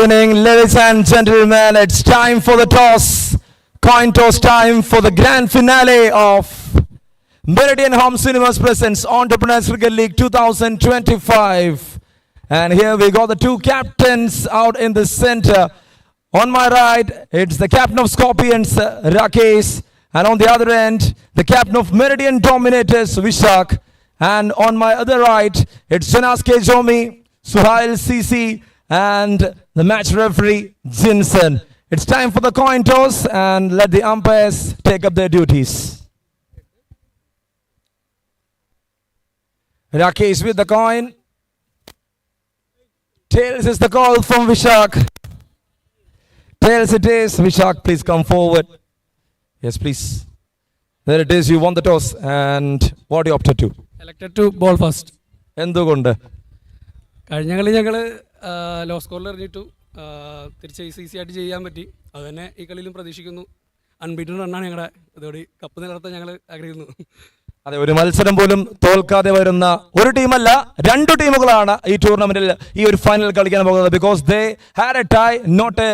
evening, ladies and gentlemen. It's time for the toss. Coin toss time for the grand finale of Meridian Home Cinemas presents Entrepreneurs Cricket League 2025. And here we got the two captains out in the center. On my right, it's the captain of Scorpions, Rakesh. And on the other end, the captain of Meridian Dominators, Vishak. And on my other right, it's Jonas K. Jomi, Suhail CC, and the match referee, Jinsen. It's time for the coin toss and let the umpires take up their duties. Rakesh with the coin. Tails is the call from Vishak. Tails it is. Vishak, please come forward. Yes, please. There it is. You won the toss. And what do you opted to? Elected to ball first. എന്തുകൊണ്ട്? കഴിഞ്ഞ കളി ഞങ്ങൾ law സ്കോറിൽ എറിഞ്ഞിട്ടു തിരിച്ച് easy ആയിട്ട് ചെയ്യാൻ പറ്റി. അത് തന്നെ ഈ കളിയിലും പ്രതീക്ഷിക്കുന്നു. അൺബീറ്റൻ റണ്ണാണ് ഞങ്ങളുടെ ഇതോടെ കപ്പ് നിലനിർത്താൻ ഞങ്ങൾ ആഗ്രഹിക്കുന്നു. അതെ, ഒരു മത്സരം പോലും തോൽക്കാതെ വരുന്ന ഒരു ടീമല്ല, രണ്ട് ടീമുകളാണ് ഈ ടൂർണമെന്റിൽ ഈ ഒരു ഫൈനൽ കളിക്കാൻ പോകുന്നത്. Because they had a tie, not a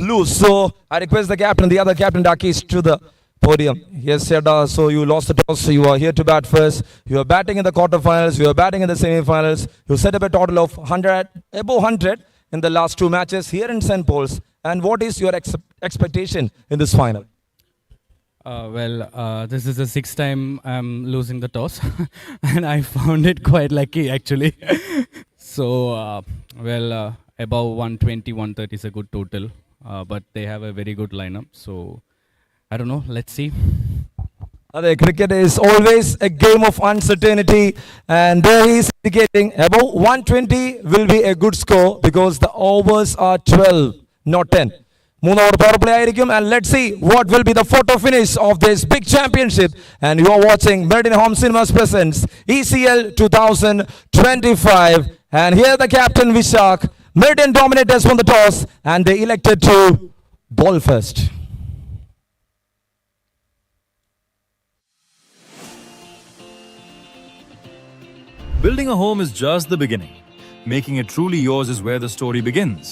lose. So I request the captain, the other captain Rakesh, to the podium. Yes, Sheda, so you lost the toss. You are here to bat first. You are batting in the quarterfinals. You are batting in the semi-finals. You set up a total of 100, above 100 in the last two matches here in St. Paul's. And what is your expectation in this final? This is the sixth time I'm losing the toss, and I found it quite lucky actually. So, above 120, 130 is a good total, but they have a very good lineup. So, I don't know. Let's see. Cricket is always a game of uncertainty, and there he is indicating above 120 will be a good score because the overs are 12, not 10. 3 over power play ആയിരിക്കും, and let's see what will be the photo finish of this big championship. And you are watching Meridian Home Cinemas presents ECL 2025. And here the captain Vishak. Meridian Dominators won the toss, and they elected to ball first. Building a home is just the beginning. Making it truly yours is where the story begins.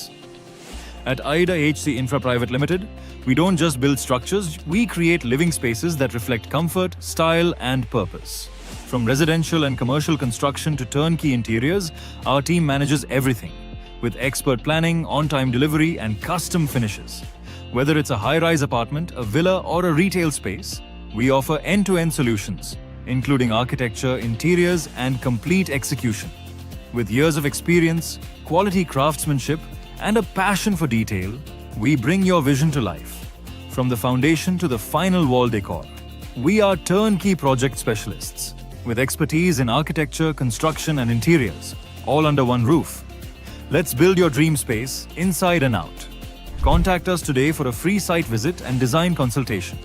At Aida HC Infra Private Limited, we don't just build structures, we create living spaces that reflect comfort, style, and purpose. From residential and commercial construction to turnkey interiors, our team manages everything with expert planning, on-time delivery, and custom finishes. Whether it's a high-rise apartment, a villa, or a retail space, we offer end-to-end solutions, including architecture, interiors, and complete execution. With years of experience, quality craftsmanship, and a passion for detail, we bring your vision to life. From the foundation to the final wall decor, we are turnkey project specialists with expertise in architecture, construction, and interiors, all under one roof. Let's build your dream space inside and out. Contact us today for a free site visit and design consultation.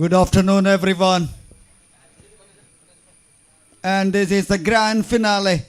Good afternoon, everyone. And this is the grand finale.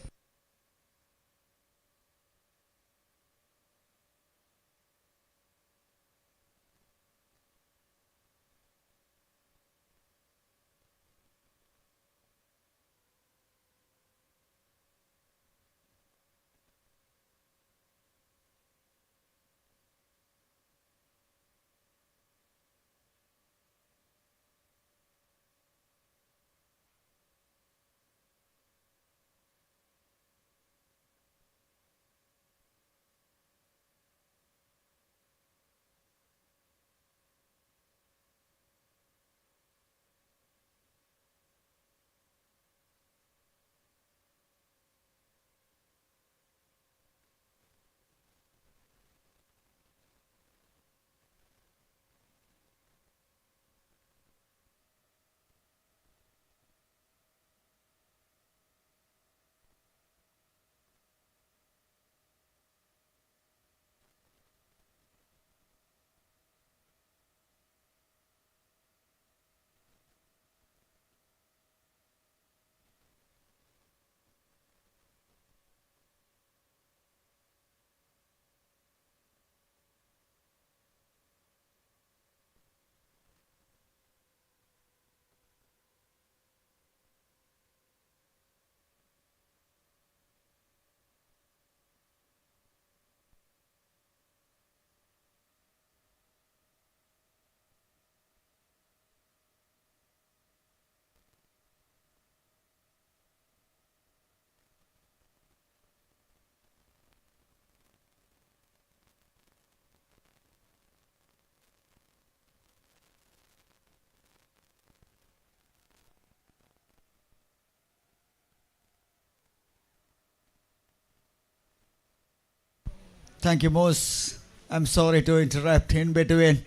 Thank you, Moose. I'm sorry to interrupt in between.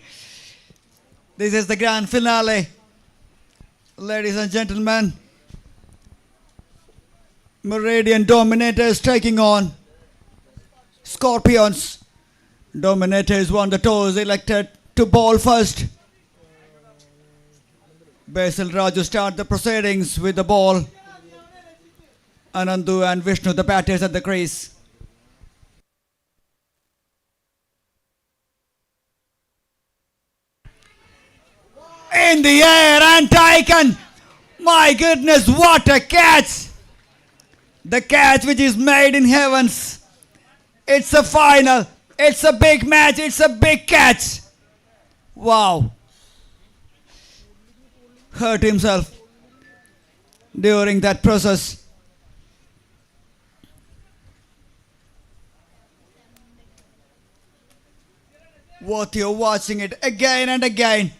This is the grand finale. Ladies and gentlemen, Meridian Dominators taking on Scorpions. Dominators won the toss, elected to bowl first. Basil Raju start the proceedings with the ball. Anandu and Vishnu, the batters at the crease. In the air and taken. My goodness, what a catch! The catch which is made in heavens. It's a final. It's a big match. It's a big catch. Wow. Hurt himself during that process. What you're watching it again and again.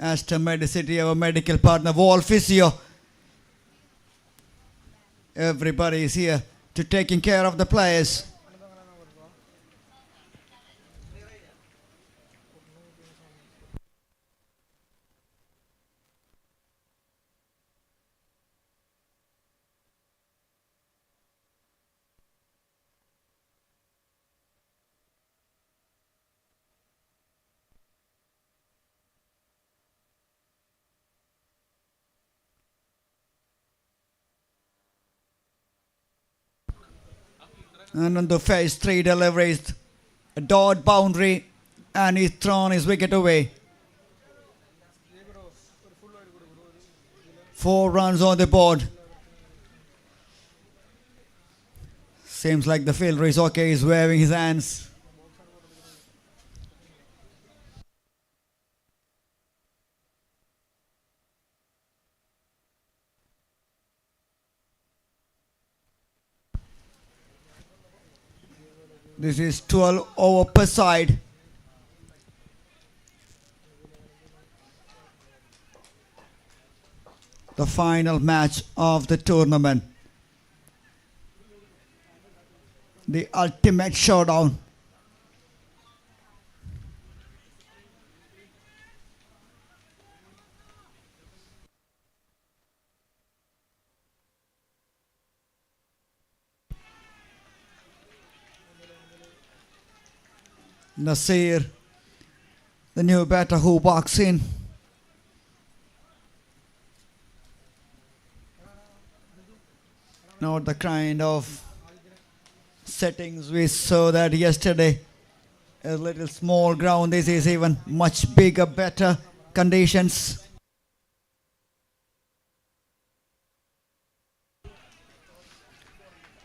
Aston Medicity, our medical partner, Wall Physio. Everybody is here to taking care of the players. And on the face, 3 deliveries, a dot boundary, and he's thrown his wicket away. 4 runs on the board. Seems like the fielder is okay, he's waving his hands. This is 12 over per side. The final match of the tournament. The ultimate showdown. Nasir, the new batter who walks in. Not the kind of settings we saw that yesterday. A little small ground. This is even much bigger, better conditions.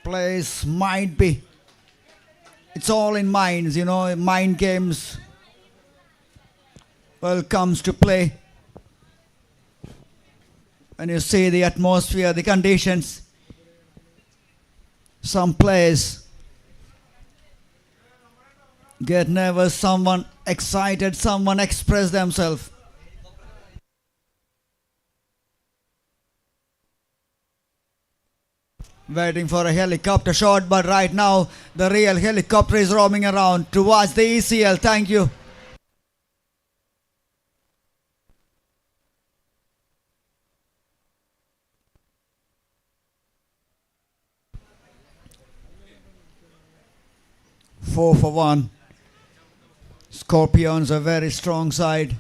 Place might be. It's all in minds, mind games. Well, comes to play. And you see the atmosphere, the conditions. Some players get nervous, someone excited, someone express themselves. Waiting for a helicopter shot, but right now the real helicopter is roaming around towards the ECL. Thank you. Four for one. Scorpions a very strong side.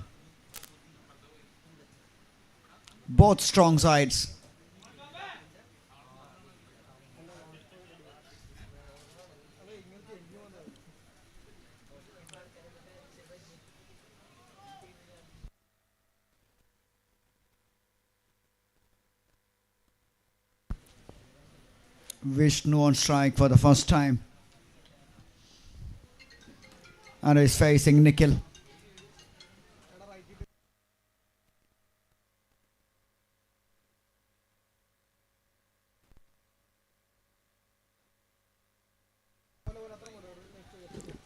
Both strong sides. Vishnu on strike for the first time. And is facing Nikhil.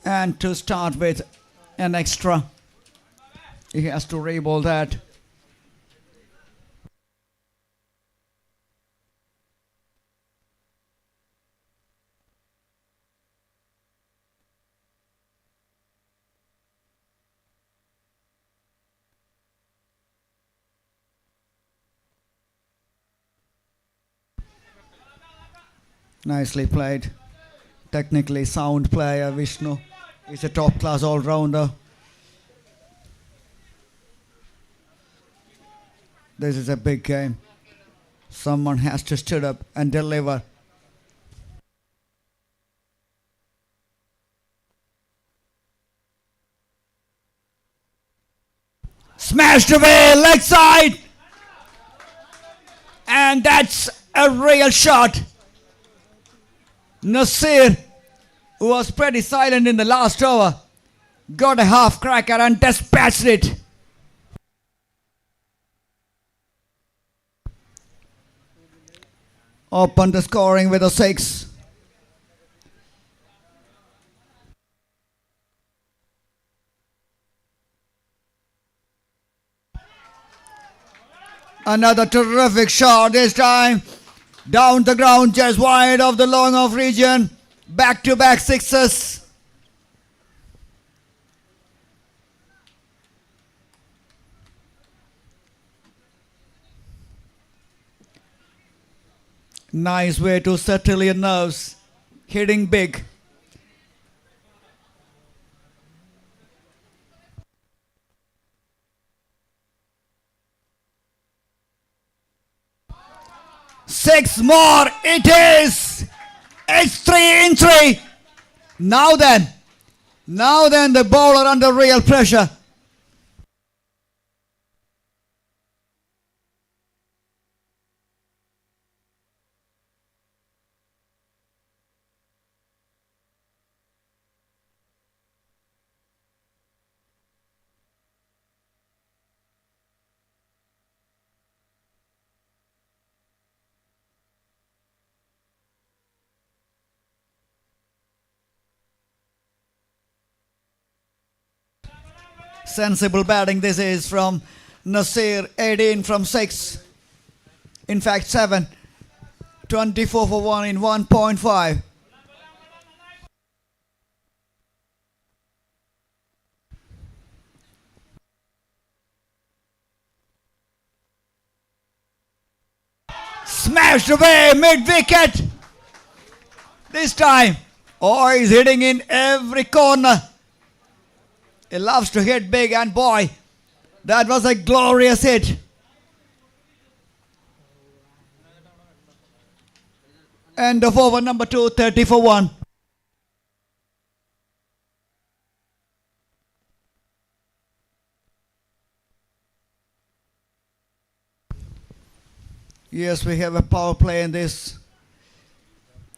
And to start with an extra, he has to re-ball that. Nicely played. Technically sound player, Vishnu. He's a top-class all-rounder. This is a big game. Someone has to stand up and deliver. Smashed away, leg side! And that's a real shot. Nasir, who was pretty silent in the last over, got a half cracker and dispatched it. Open the scoring with a 6. Another terrific shot this time. Down the ground, just wide of the long off region. Back-to-back sixes. Nice way to settle your nerves. Hitting big. Six more, it is. It's 3 in 3. Now then, the bowler under real pressure. Sensible batting this is from Nasir. 18 from 6. In fact 7. 24 for 1 in 1.5. Smashed away mid-wicket. This time. Oh, he's hitting in every corner. He loves to hit big, and boy, that was a glorious hit. End of over number 2, 30 for 1. Yes, we have a power play in this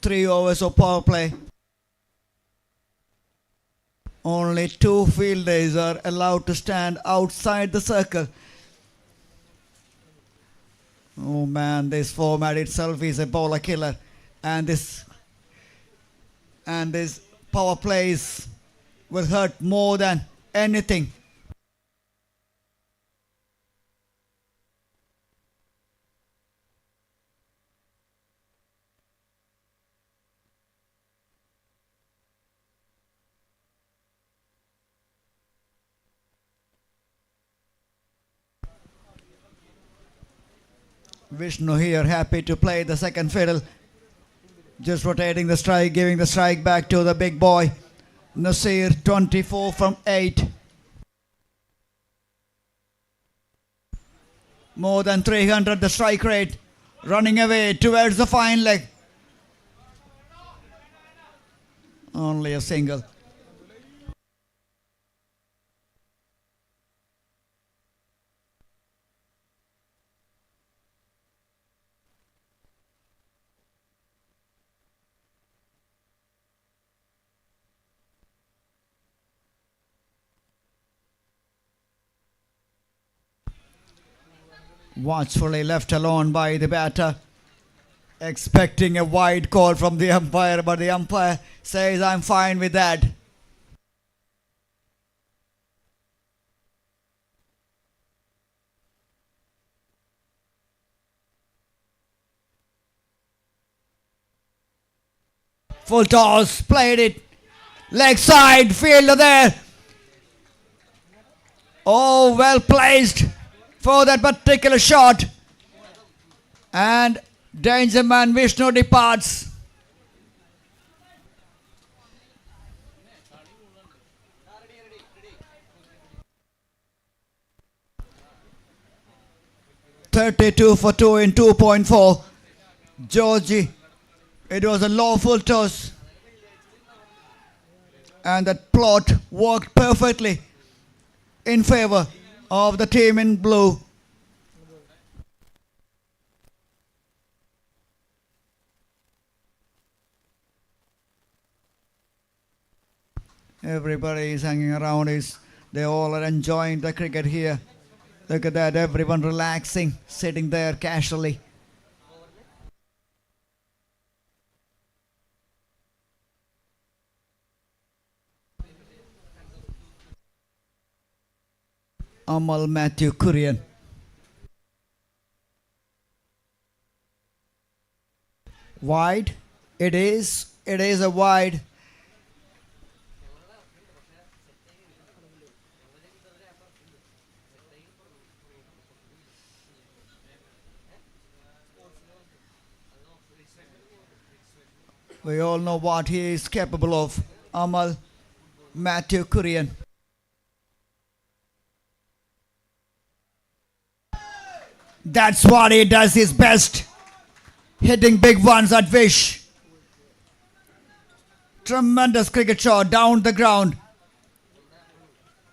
3 overs of power play. Only 2 fielders are allowed to stand outside the circle. Oh man, this format itself is a bowler killer, and this power plays will hurt more than anything. Vishnu here happy to play the second fiddle. Just rotating the strike, giving the strike back to the big boy. Nasir, 24 from 8. More than 300 the strike rate. Running away towards the fine leg. Only a single. Watchfully left alone by the batter, expecting a wide call from the umpire, but the umpire says, I'm fine with that. Full toss, played it, leg side, fielder there. Oh, well placed for that particular shot, and danger man Vishnu departs. (32 for 2 in 2.4). Georgie, it was a lawful toss, and that plot worked perfectly in favor of the team in blue. Everybody is hanging around. They all are enjoying the cricket here. Look at that, everyone relaxing, sitting there casually. Amal Matthew Kurian. Wide. It is a wide. We all know what he is capable of. Amal Matthew Kurian. That's what he does his best. Hitting big ones at Vish. Tremendous cricket shot down the ground.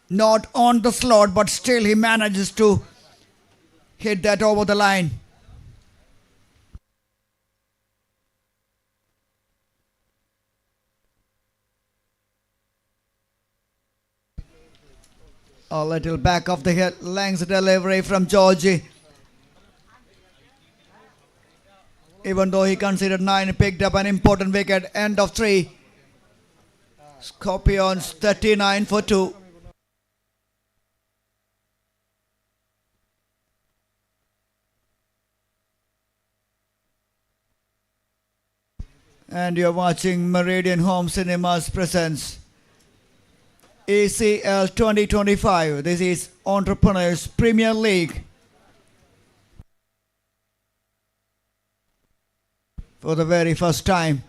Not on the slot, but still he manages to hit that over the line. A little back of the head, length delivery from Georgie. Even though he considered 9, he picked up an important wicket. End of 3. Scorpions 39 for 2. And you're watching Meridian Home Cinemas presents ECL 2025. This is Entrepreneurs Premier League. For the very first time.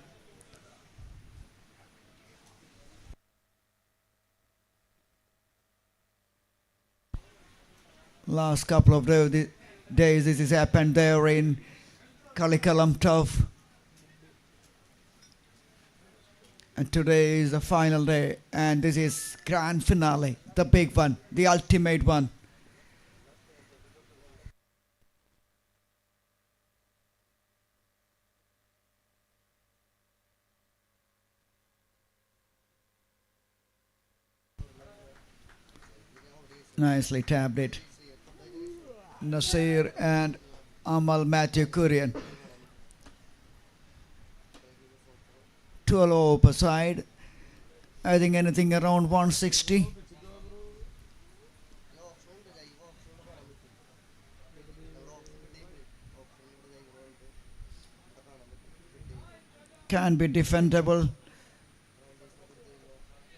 Last couple of days this has happened there in Kalikalam Turf. And today is the final day, and this is grand finale, the big one, the ultimate one. Nicely tabbed it. Nasir and Amal Matthew Kurian. 12 over per side. I think anything around 160. Can be defendable.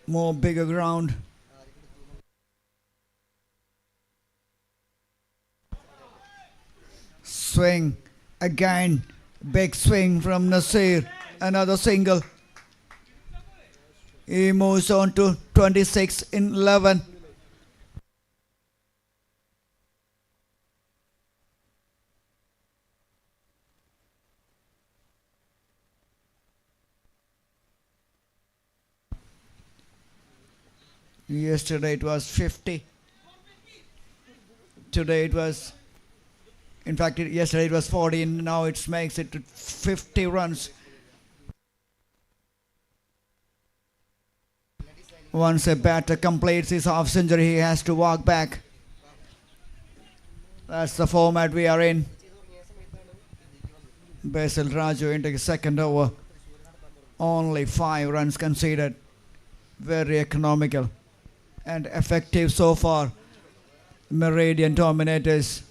More bigger ground. Swing again. Big swing from Nasir. Another single. He moves on to 26 in 11. Yesterday it was 50. Today it was, in fact, yesterday it was 40, and now it makes it to 50 runs. Once a batter completes his half century, he has to walk back. That's the format we are in. Basil Raju into his second over. Only 5 runs conceded. Very economical and effective so far. Meridian Dominators.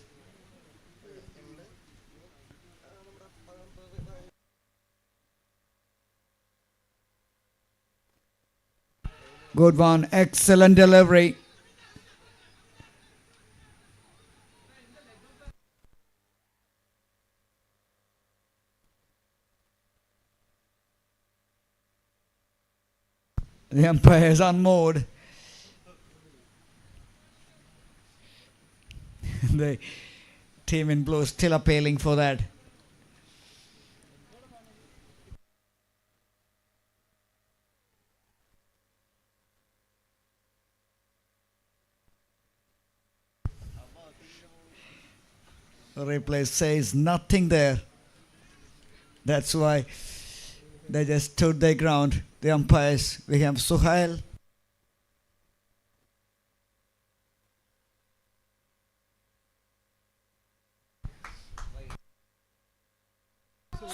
Good one, excellent delivery. The umpire is unmoored. The team in blue still appealing for that. The replay says nothing there. That's why they just stood their ground. The umpires, we have Suhail.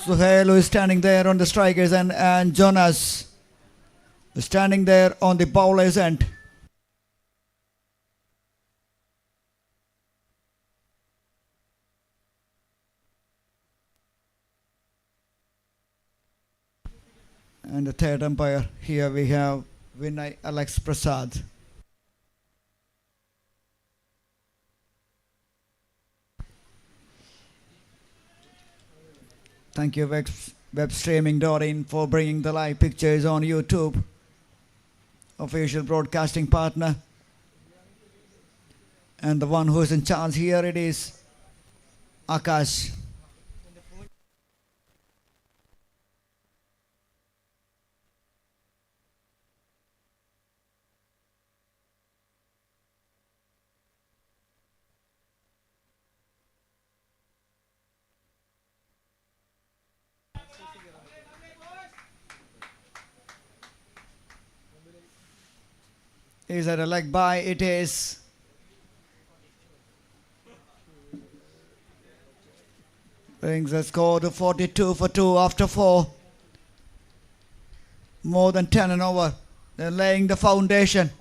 Suhail, who is standing there on the strikers, and Jonas standing there on the bowler's end. And the third umpire, here we have Vinay Alex Prasad. Thank you, web streaming.in, for bringing the live pictures on YouTube. Official broadcasting partner. And the one who is in charge here, it is Akash. Is that a leg by? It is. Brings the score to 42 for 2 after 4. More than 10 and over. They're laying the foundation.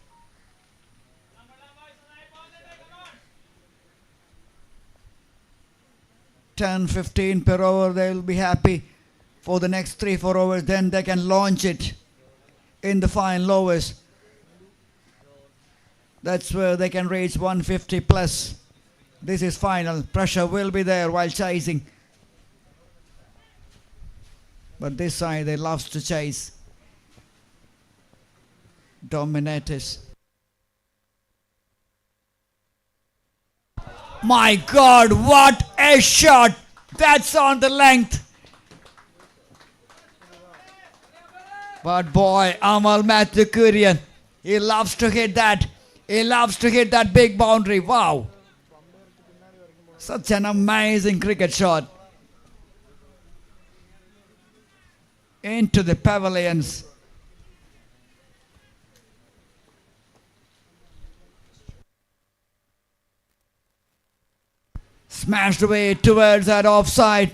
$10-15 per over. They'll be happy for the next 3-4 overs. Then they can launch it in the final overs. That's where they can reach 150 plus. This is final. Pressure will be there while chasing. But this side, they love to chase. Dominators. My God, what a shot! That's on the length. But boy, Amal Matthew Kurian, he loves to hit that. He loves to hit that big boundary. Wow. Such an amazing cricket shot. Into the pavilions. Smashed away towards that offside.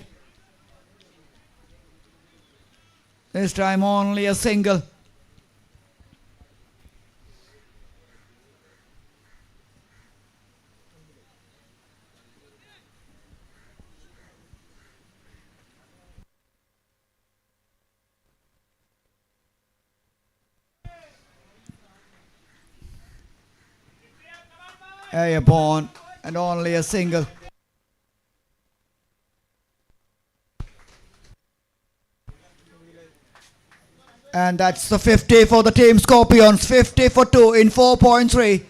This time only a single. Airborne and only a single. And that's the 50 for the team Scorpions. 50 for 2 in 4.3.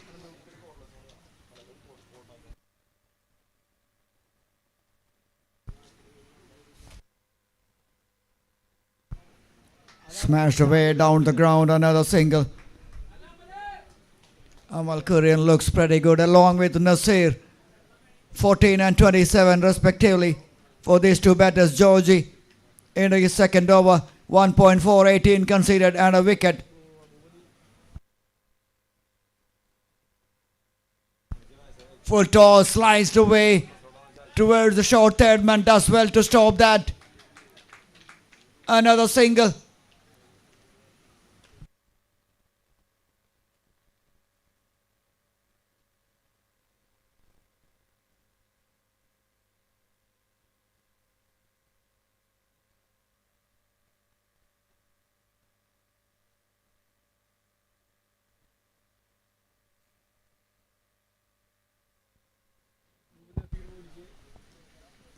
Smashed away down the ground, another single. Amal Kurian looks pretty good along with Nasir. 14 and 27 respectively for these two batters. Georgie in his second over. 1.4, 18 conceded and a wicket. Full toss sliced away towards the short third man. Does well to stop that. Another single.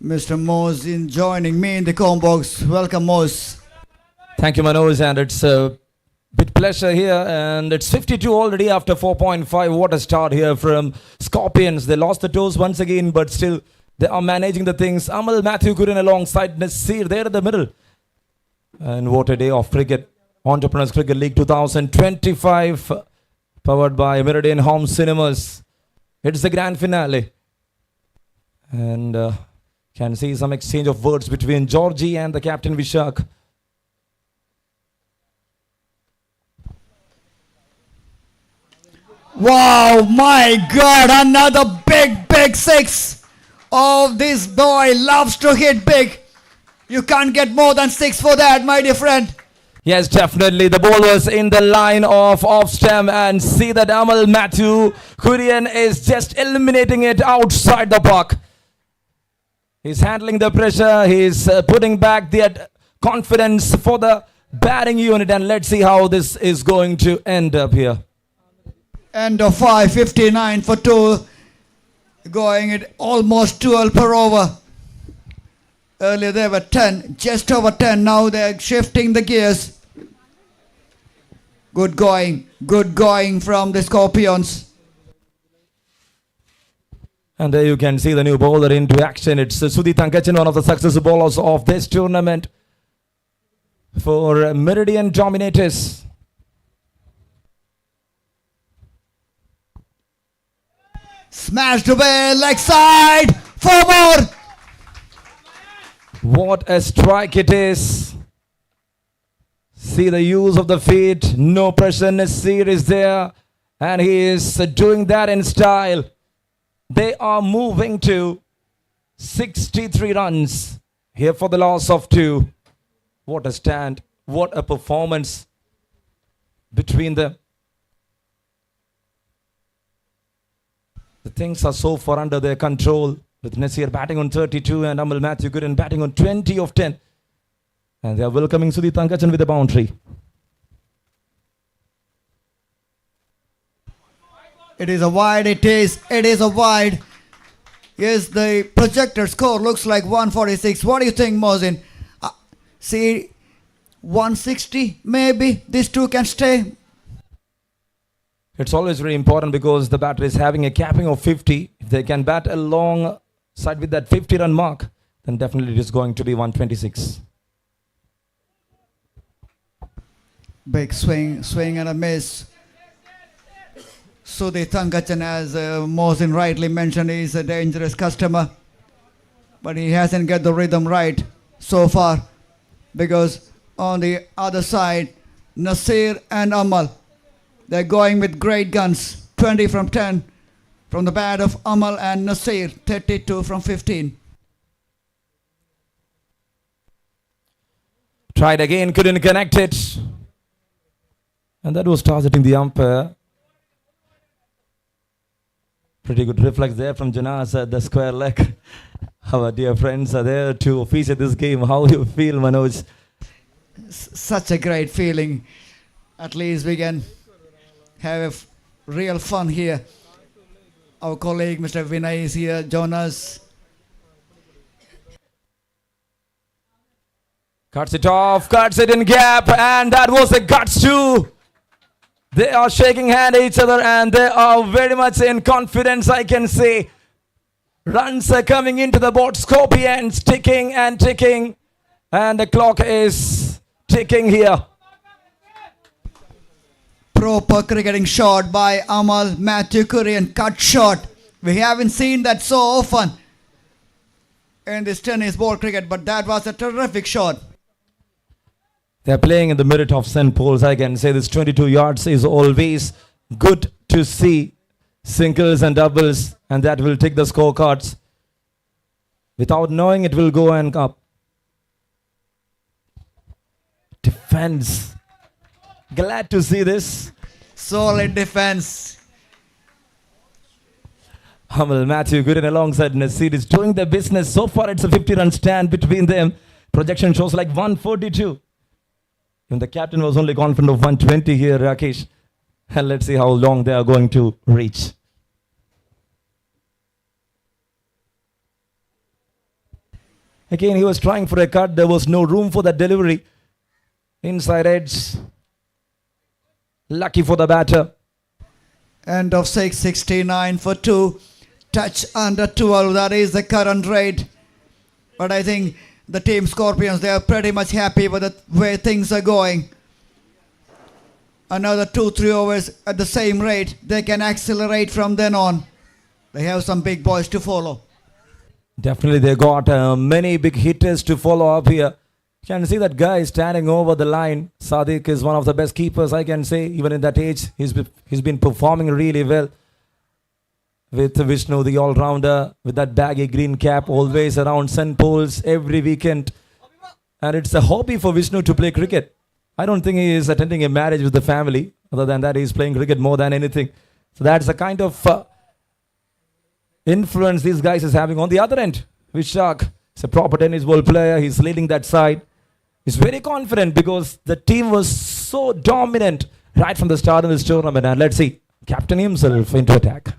Mr. Mose in joining me in the combox. Welcome, Mose. Thank you, Manoj, and it's a bit pleasure here. And it's 52 already after 4.5. What a start here from Scorpions. They lost the toes once again, but still they are managing the things. Amal Matthew Kurian alongside Nasir there in the middle. And what a day of cricket. Entrepreneurs Cricket League 2025, powered by Meridian Home Cinemas. It's the grand finale. And can see some exchange of words between Georgie and the captain Vishak. Wow, my God, another big six. Oh, this boy loves to hit big. You can't get more than 6 for that, my dear friend. Yes, definitely. The ball was in the line of off stem, and see that Amal Matthew Kurian is just eliminating it outside the park. He's handling the pressure. He's putting back the confidence for the batting unit, and let's see how this is going to end up here. End of 5, 59 for 2. Going at almost 12 per over. Earlier they were 10, just over 10. Now they're shifting the gears. Good going from the Scorpions. And there you can see the new bowler into action. It's Sudhi Tankachan, one of the successful bowlers of this tournament for Meridian Dominators. Smashed away, leg side, 4 more. What a strike it is. See the use of the feet, no pressure. Nasir is there, and he is doing that in style. They are moving to 63 runs here for the loss of 2. What a stand, what a performance between them. The things are so far under their control, with Nasir batting on 32 and Amal Matthew Kurian batting on 20 of 10. And they are welcoming Sudhi Tankachan with a boundary. It is a wide, it is a wide. Yes, the projected score looks like 146. What do you think, Mohsin? See, 160 maybe, these two can stay. It's always very important because the batter is having a capping of 50. If they can bat alongside with that 50-run mark, then definitely it is going to be 126. Big swing and a miss. Sudhi Thankachan, as Mohsin rightly mentioned, is a dangerous customer. But he hasn't got the rhythm right so far. Because on the other side, Nasir and Amal, they're going with great guns. 20 from 10 from the bat of Amal and Nasir. 32 from 15. Tried again, couldn't connect it. And that was targeting the umpire. Pretty good reflex there from Jonas at the square leg. Our dear friends are there to officiate this game. How you feel, Manoj? Such a great feeling. At least we can have real fun here. Our colleague Mr. Vinay is here, Jonas. Cuts it off, cuts it in gap, and that was a guts too. They are shaking hands each other and they are very much in confidence, I can say. Runs are coming into the board, Scorpions ticking and ticking, and the clock is ticking here. Proper cricketing shot by Amal Matthew Kurian, cut shot. We haven't seen that so often in this tennis ball cricket, but that was a terrific shot. They're playing in the merit of St. Paul's. I can say this 22 yards is always good to see. Singles and doubles, and that will take the scorecards. Without knowing, it will go and up. Defense. Glad to see this. Solid defense. Amal Matthew Gooden alongside Nasir is doing their business. So far, it's a 50-run stand between them. Projection shows like 142. And the captain was only confident of 120 here, Rakesh. And let's see how long they are going to reach. Again, he was trying for a cut. There was no room for that delivery. Inside edge. Lucky for the batter. End of 669 for 2. Touch under 12. That is the current rate. But I think the team Scorpions, they are pretty much happy with the way things are going. Another 2-3 overs at the same rate. They can accelerate from then on. They have some big boys to follow. Definitely they got many big hitters to follow up here. You can see that guy standing over the line. Sadiq is one of the best keepers, I can say. Even in that age, he's been performing really well. With Vishnu, the all-rounder, with that baggy green cap, always around St. Paul's every weekend. And it's a hobby for Vishnu to play cricket. I don't think he is attending a marriage with the family. Other than that, he's playing cricket more than anything. So that's the kind of influence these guys is having. On the other end, Vishak is a proper tennis ball player. He's leading that side. He's very confident because the team was so dominant right from the start of this tournament. And let's see, captain himself into attack.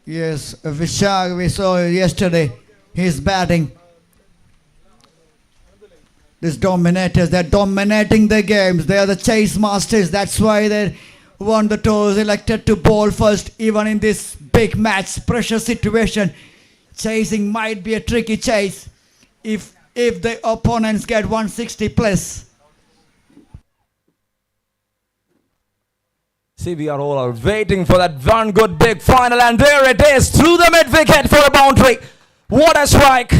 Yes, Vishak, we saw yesterday, he's batting. These Dominators, they're dominating the games. They are the chase masters. That's why they won the toss, elected to bowl first, even in this big match, pressure situation. Chasing might be a tricky chase if the opponents get 160 plus. See, we are all waiting for that one good big final, and there it is, through the mid-wicket for a boundary. What a strike.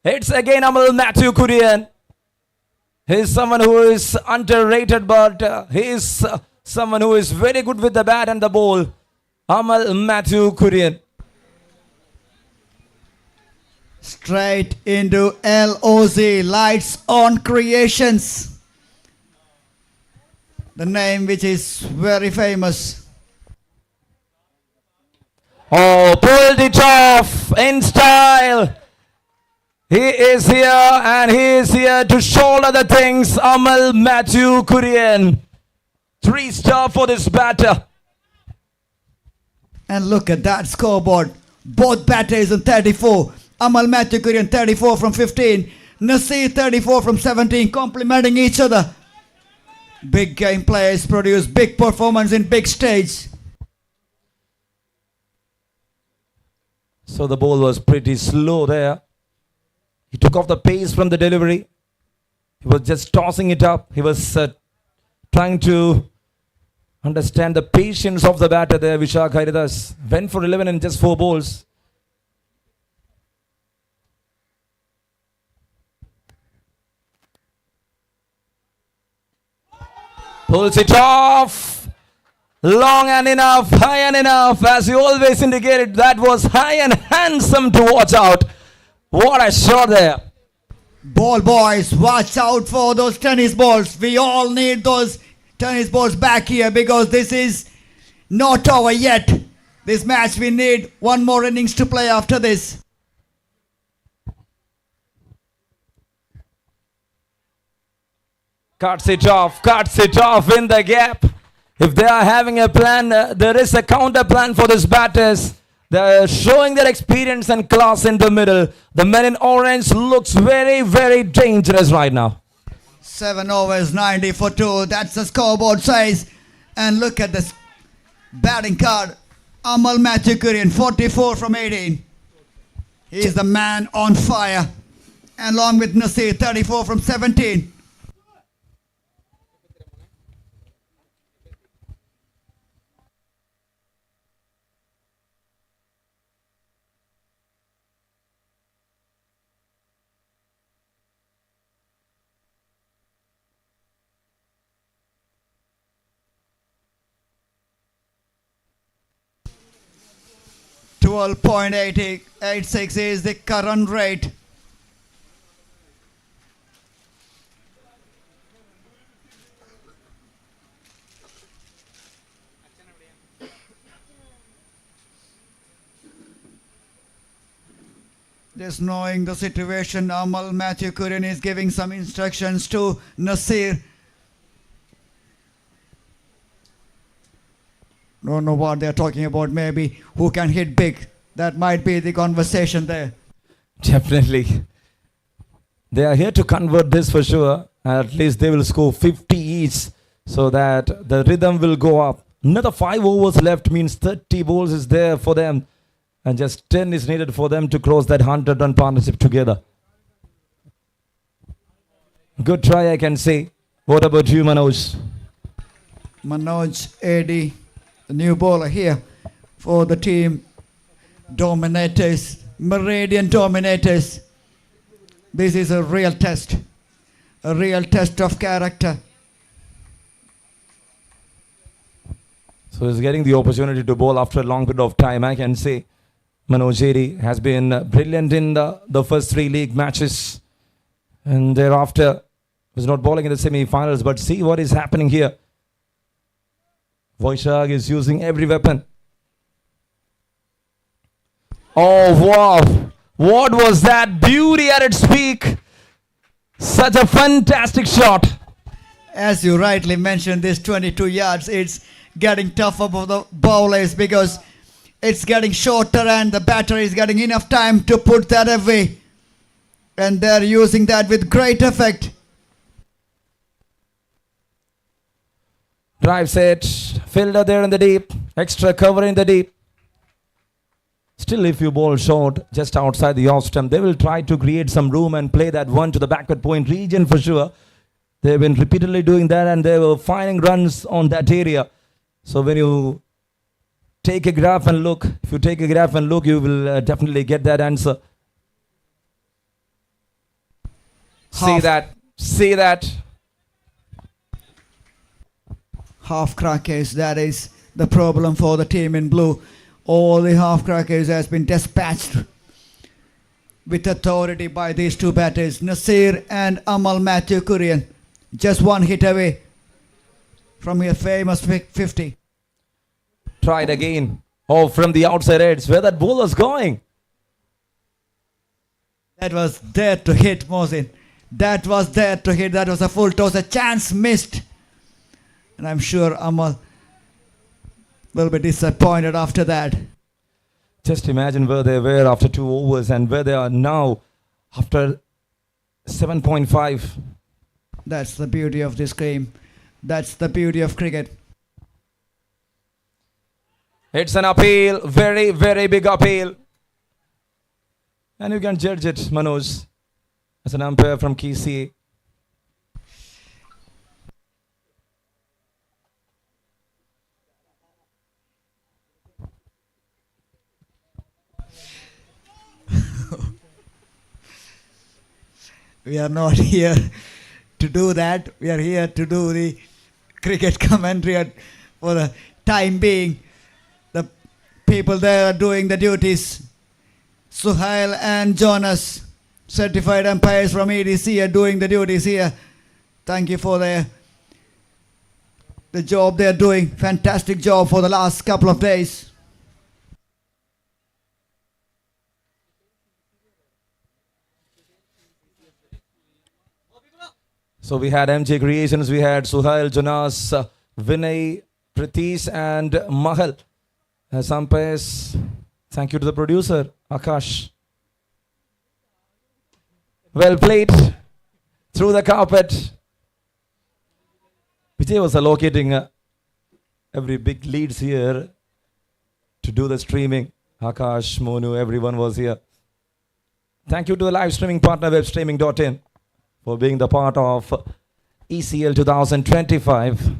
It's again Amal Matthew Kurian. He's someone who is underrated, but he is someone who is very good with the bat and the ball. Amal Matthew Kurian. Straight into LOZ, Lights On Creations. The name which is very famous. Oh, pulled it off in style. He is here and he is here to shoulder the things. Amal Matthew Kurian. 3-star for this batter. And look at that scoreboard. Both batters on 34. Amal Matthew Kurian 34 from 15. Nasir 34 from 17, complementing each other. Big game players produce big performance in big stage. So the ball was pretty slow there. He took off the pace from the delivery. He was just tossing it up. He was trying to understand the patience of the batter there. Vishak Haridas went for 11 in just 4 balls. Pulls it off. Long and enough, high and enough. As you always indicated, that was high and handsome to watch out. What a shot there. Ball boys, watch out for those tennis balls. We all need those tennis balls back here because this is not over yet. This match we need one more innings to play after this. Cuts it off in the gap. If they are having a plan, there is a counter plan for these batters. They are showing their experience and class in the middle. The men in orange looks very, very dangerous right now. 7 overs, 90 for 2. That's the scoreboard size. And look at this batting card. Amal Mathukurian, 44 from 18. He is the man on fire. Along with Nasir, 34 from 17. .86 is the current rate. Just knowing the situation, Amal Mathukurian is giving some instructions to Nasir. Don't know what they're talking about. Maybe who can hit big. That might be the conversation there. Definitely. They are here to convert this for sure. At least they will score 50 each so that the rhythm will go up. Another 5 overs left means 30 balls is there for them. And just 10 is needed for them to close that 100-run partnership together. Good try, I can say. What about you, Manoj? Manoj Eddy, the new bowler here for the team. Dominators, Meridian Dominators. This is a real test of character. So he's getting the opportunity to bowl after a long period of time, I can say. Manoj Eddy has been brilliant in the first 3 league matches. And thereafter, was not bowling in the semi-finals. But see what is happening here. Vaishag is using every weapon. Oh, wow. What was that? Beauty at its peak. Such a fantastic shot. As you rightly mentioned, this 22 yards, it's getting tougher for the bowlers because it's getting shorter and the batter is getting enough time to put that away. And they're using that with great effect. Drive set. Fielder there in the deep. Extra cover in the deep. Still, if you bowl short just outside the off stump, they will try to create some room and play that one to the backward point region for sure. They've been repeatedly doing that and they were finding runs on that area. So when you take a graph and look, you will definitely get that answer. See that. Half crackers, that is the problem for the team in blue. All the half crackers has been dispatched with authority by these 2 batters, Nasir and Amal Mathukurian. Just 1 hit away from your famous 50. Tried again. Oh, from the outside edge. Where that ball was going. That was there to hit, Mohsin. That was there to hit. That was a full toss. A chance missed. And I'm sure Amal will be disappointed after that. Just imagine where they were after 2 overs and where they are now after 7.5. That's the beauty of this game. That's the beauty of cricket. It's an appeal, very, very big appeal. And you can judge it, Manoj, as an umpire from KCA. We are not here to do that. We are here to do the cricket commentary for the time being. The people there are doing the duties. Suhail and Jonas, certified umpires from EDC, are doing the duties here. Thank you for the job they are doing. Fantastic job for the last couple of days. So we had MJ Creations, we had Suhail, Jonas, Vinay, Pritish and Mahal as umpires. Thank you to the producer, Akash. Well played through the carpet. Vijay was allocating every big leads here to do the streaming. Akash, Monu, everyone was here. Thank you to the live streaming partner, webstreaming.in, for being the part of ECL 2025.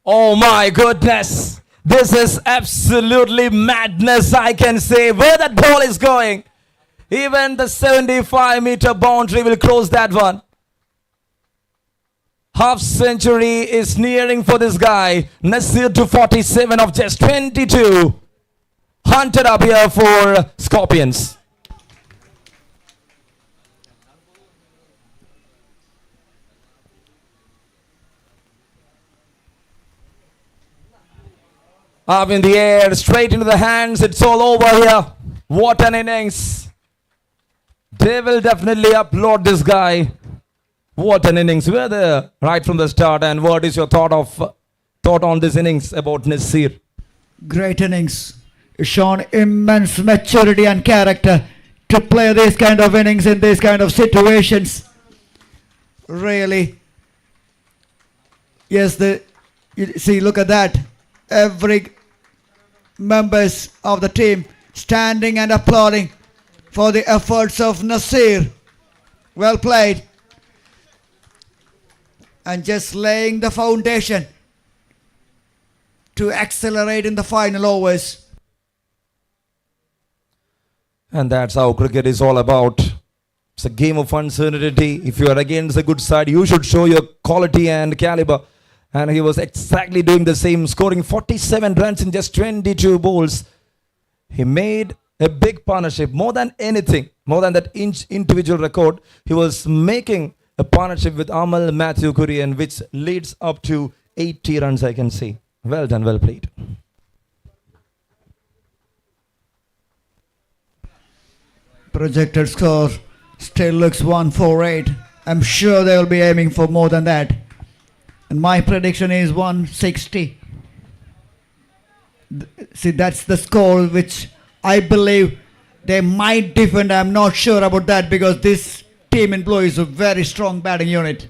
Oh my goodness! This is absolutely madness, I can say. Where that ball is going, even the 75-meter boundary will close that one. Half century is nearing for this guy. Nasir to 47 of just 22. Hunted up here for Scorpions. Up in the air, straight into the hands. It's all over here. What an innings. They will definitely applaud this guy. What an innings. We're there right from the start. And what is your thought on this innings about Nasir? Great innings. Shown immense maturity and character to play this kind of innings in these kind of situations. Really. Yes, you see, look at that. Every members of the team standing and applauding for the efforts of Nasir. Well played. And just laying the foundation to accelerate in the final overs. And that's how cricket is all about. It's a game of uncertainty. If you are against a good side, you should show your quality and caliber. And he was exactly doing the same, scoring 47 runs in just 22 balls. He made a big partnership, more than anything, more than that individual record. He was making a partnership with Amal Matthew Kurian, which leads up to 80 runs, I can see. Well done, well played. Projected score still looks 148. I'm sure they will be aiming for more than that. And my prediction is 160. See, that's the score which I believe they might defend. I'm not sure about that because this team in blue is a very strong batting unit.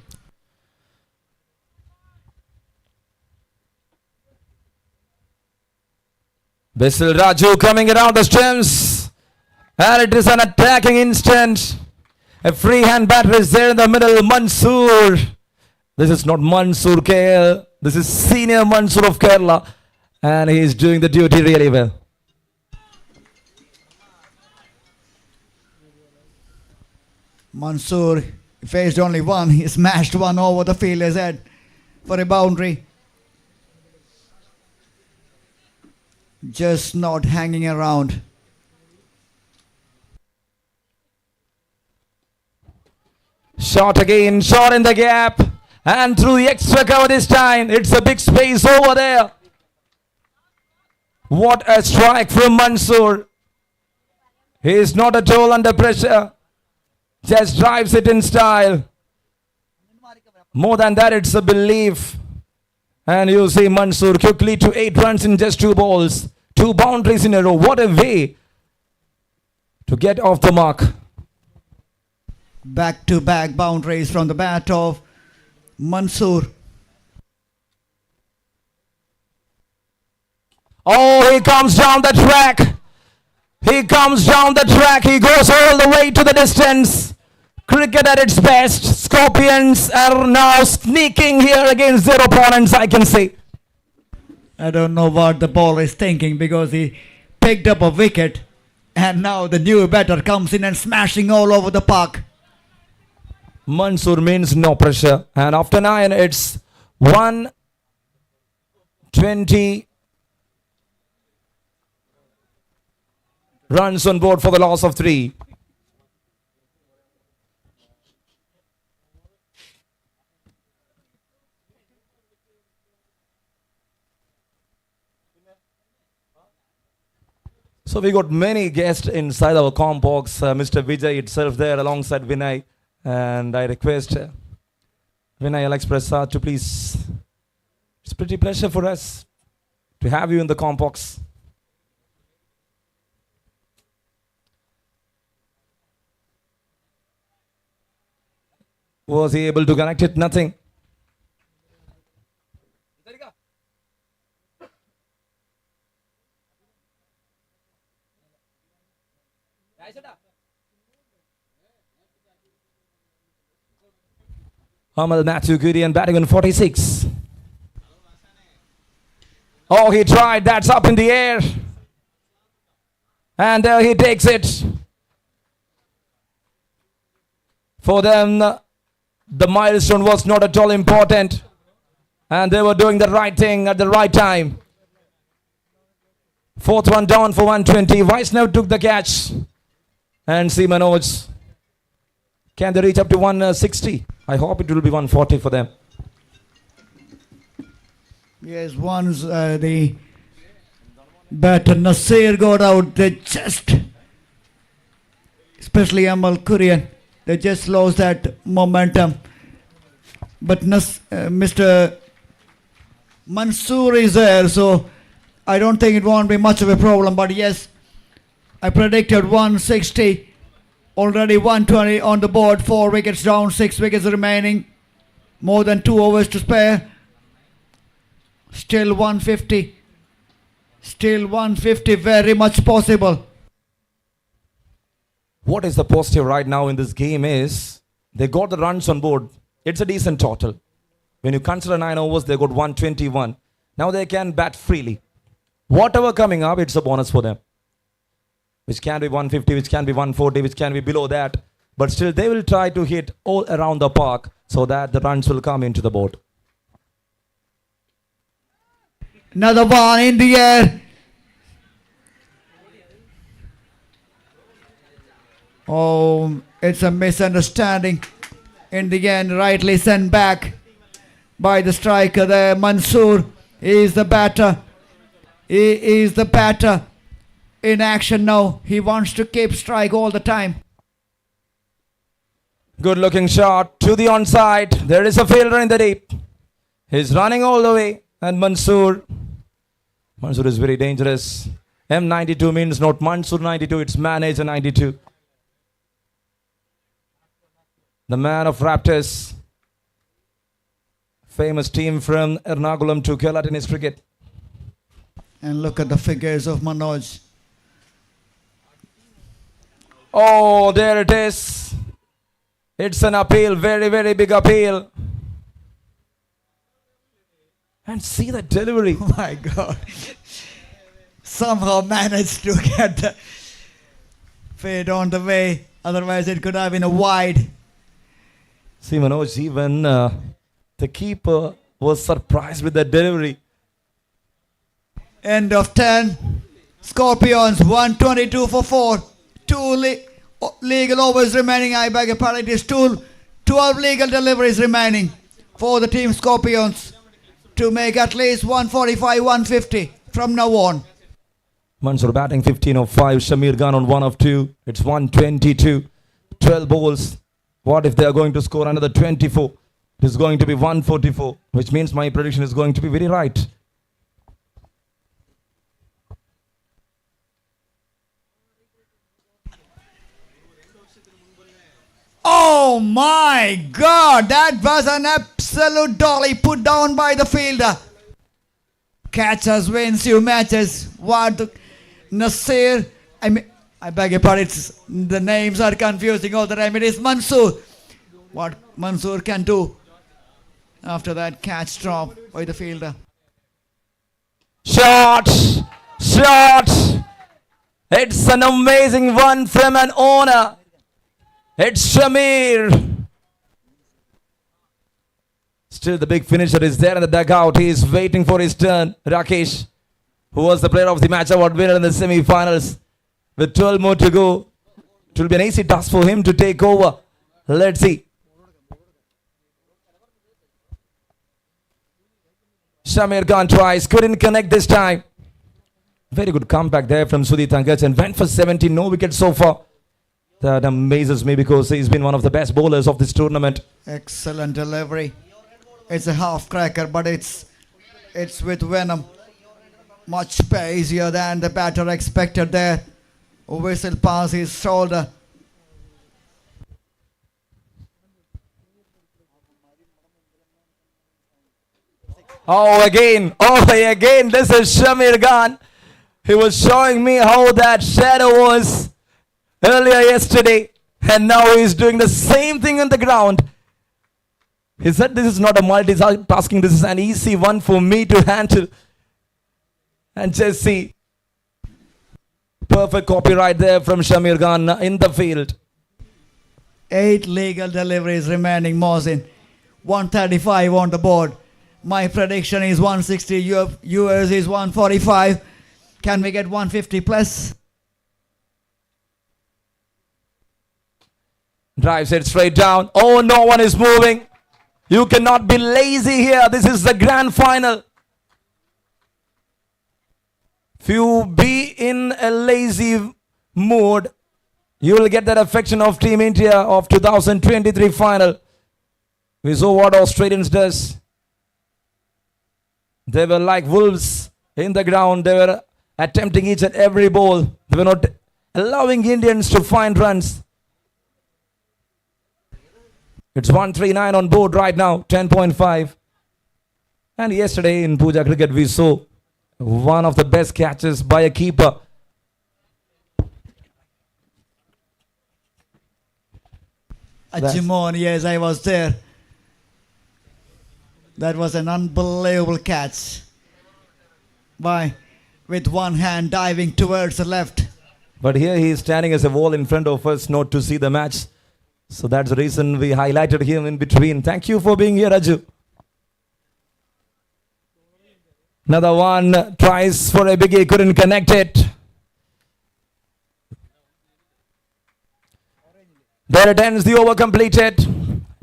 Basil Raju coming around the stems. And it is an attacking instant. A free hand batter is there in the middle. Mansoor. This is not Mansoor KL. This is senior Mansoor of Kerala. And he is doing the duty really well. Mansoor faced only one. He smashed one over the fielder's head for a boundary. Just not hanging around. Shot again, shot in the gap. And through the extra cover this time. It's a big space over there. What a strike from Mansoor. He is not at all under pressure. Just drives it in style. More than that, it's a belief. And you see Mansoor quickly to 8 runs in just 2 balls. 2 boundaries in a row. What a way to get off the mark. Back-to-back boundaries from the bat of Mansoor. Oh, he comes down the track. He comes down the track. He goes all the way to the distance. Cricket at its best. Scorpions are now sneaking here against their opponents, I can see. I don't know what the bowler is thinking because he picked up a wicket and now the new batter comes in and smashing all over the park. Mansoor means no pressure. And after 9, it's 120 runs on board for the loss of 3. So we got many guests inside our comp box. Mr. Vijay itself there alongside Vinay. And I request Vinay Alex Prasad to please. It's a pretty pleasure for us to have you in the comp box. Was he able to connect it? Nothing. Amal Matthew Gideon batting on 46. Oh, he tried. That's up in the air. And there he takes it. For them, the milestone was not at all important. And they were doing the right thing at the right time. 4th one down for 120. Vaishnav took the catch. And see Manoj. Can they reach up to 160? I hope it will be 140 for them. Yes, once the batter Nasir got out, they just, especially Amal Kurian, they just lost that momentum. But Mr. Mansoor is there, so I don't think it won't be much of a problem. But yes, I predicted 160. Already 120 on the board, 4 wickets down, 6 wickets remaining. More than 2 overs to spare. Still 150. Still 150, very much possible. What is the positive right now in this game is they got the runs on board. It's a decent total. When you consider 9 overs, they got 121. Now they can bat freely. Whatever coming up, it's a bonus for them. Which can be 150, which can be 140, which can be below that. But still, they will try to hit all around the park so that the runs will come into the board. Another one in the air. Oh, it's a misunderstanding. In the end, rightly sent back by the striker there. Mansoor is the batter. He is the batter. In action now. He wants to keep strike all the time. Good looking shot to the onside. There is a fielder in the deep. He's running all the way. And Mansoor is very dangerous. M92 means not Mansoor 92, it's Manager 92. The man of Raptors. Famous team from Ernakulam to Kerala tennis cricket. And look at the figures of Manoj. Oh, there it is. It's an appeal, very, very big appeal. And see the delivery. Oh my God. Somehow managed to get the fade on the way. Otherwise it could have been a wide. See Manoj, even the keeper was surprised with the delivery. End of 10. Scorpions 122 for 4. 2 legal overs remaining. I beg your pardon. It is 12 legal deliveries remaining for the team Scorpions to make at least 145, 150 from now on. Mansoor batting 15 of 5. Shamir Khan on 1 of 2. It's 122. 12 balls. What if they are going to score another 24? It is going to be 144, which means my prediction is going to be very right. Oh, Oh my God, that was an absolute dolly put down by the fielder. Catchers wins you matches. What Nasir, I beg your pardon, the names are confusing all the time. It is Mansoor. What Mansoor can do after that catch drop by the fielder. Shot! Shot! It's an amazing one from an owner. It's Shamir. Still the big finisher is there in the dugout. He is waiting for his turn. Rakesh, who was the player of the match award winner in the semi-finals. With 12 more to go, it will be an easy task for him to take over. Let's see. Shamir Khan tries, couldn't connect this time. Very good comeback there from Sudhit Angach and went for 70, no wickets so far. That amazes me because he's been one of the best bowlers of this tournament. Excellent delivery. It's a half cracker, but it's with venom. Much pacier than the batter expected there. A whistle past his shoulder. Oh, again, this is Shamir Khan. He was showing me how that shadow was earlier yesterday. And now he's doing the same thing on the ground. He said this is not a multitasking, this is an easy one for me to handle. And just see. Perfect copyright there from Shamir Khan in the field. 8 legal deliveries remaining, Mohsin. 135 on the board. My prediction is 160, yours is 145. Can we get 150 plus? Drives it straight down. Oh, no one is moving. You cannot be lazy here. This is the grand final. If you be in a lazy mood, you will get that affection of Team India of 2023 final. We saw what Australians does. They were like wolves in the ground. They were attempting each and every ball. They were not allowing Indians to find runs. It's 139 on board right now, 10.5. And yesterday in Pooja Cricket, we saw one of the best catches by a keeper. Ajimon, yes, I was there. That was an unbelievable catch. With one hand diving towards the left. But here he is standing as a wall in front of us, not to see the match. So that's the reason we highlighted him in between. Thank you for being here, Raju. Another one, tries for a biggie, couldn't connect it. There it ends, the over completed.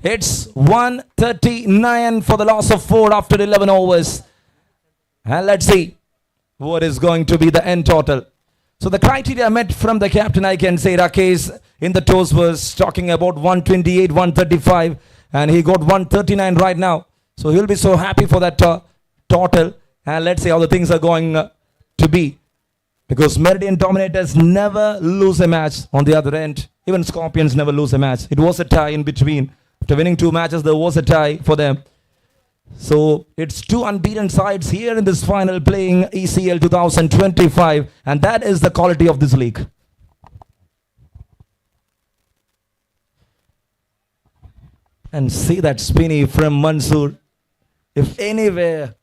It's 139 for the loss of 4 after 11 overs. And let's see what is going to be the end total. So the criteria met from the captain, I can say. Rakesh in the toss was talking about 128, 135. And he got 139 right now. So he'll be so happy for that total. And let's see how the things are going to be. Because Meridian Dominators never lose a match on the other end. Even Scorpions never lose a match. It was a tie in between. After winning 2 matches, there was a tie for them. So it's 2 unbeaten sides here in this final playing ECL 2025. And that is the quality of this league. And see that spinny from Mansoor. If anywhere,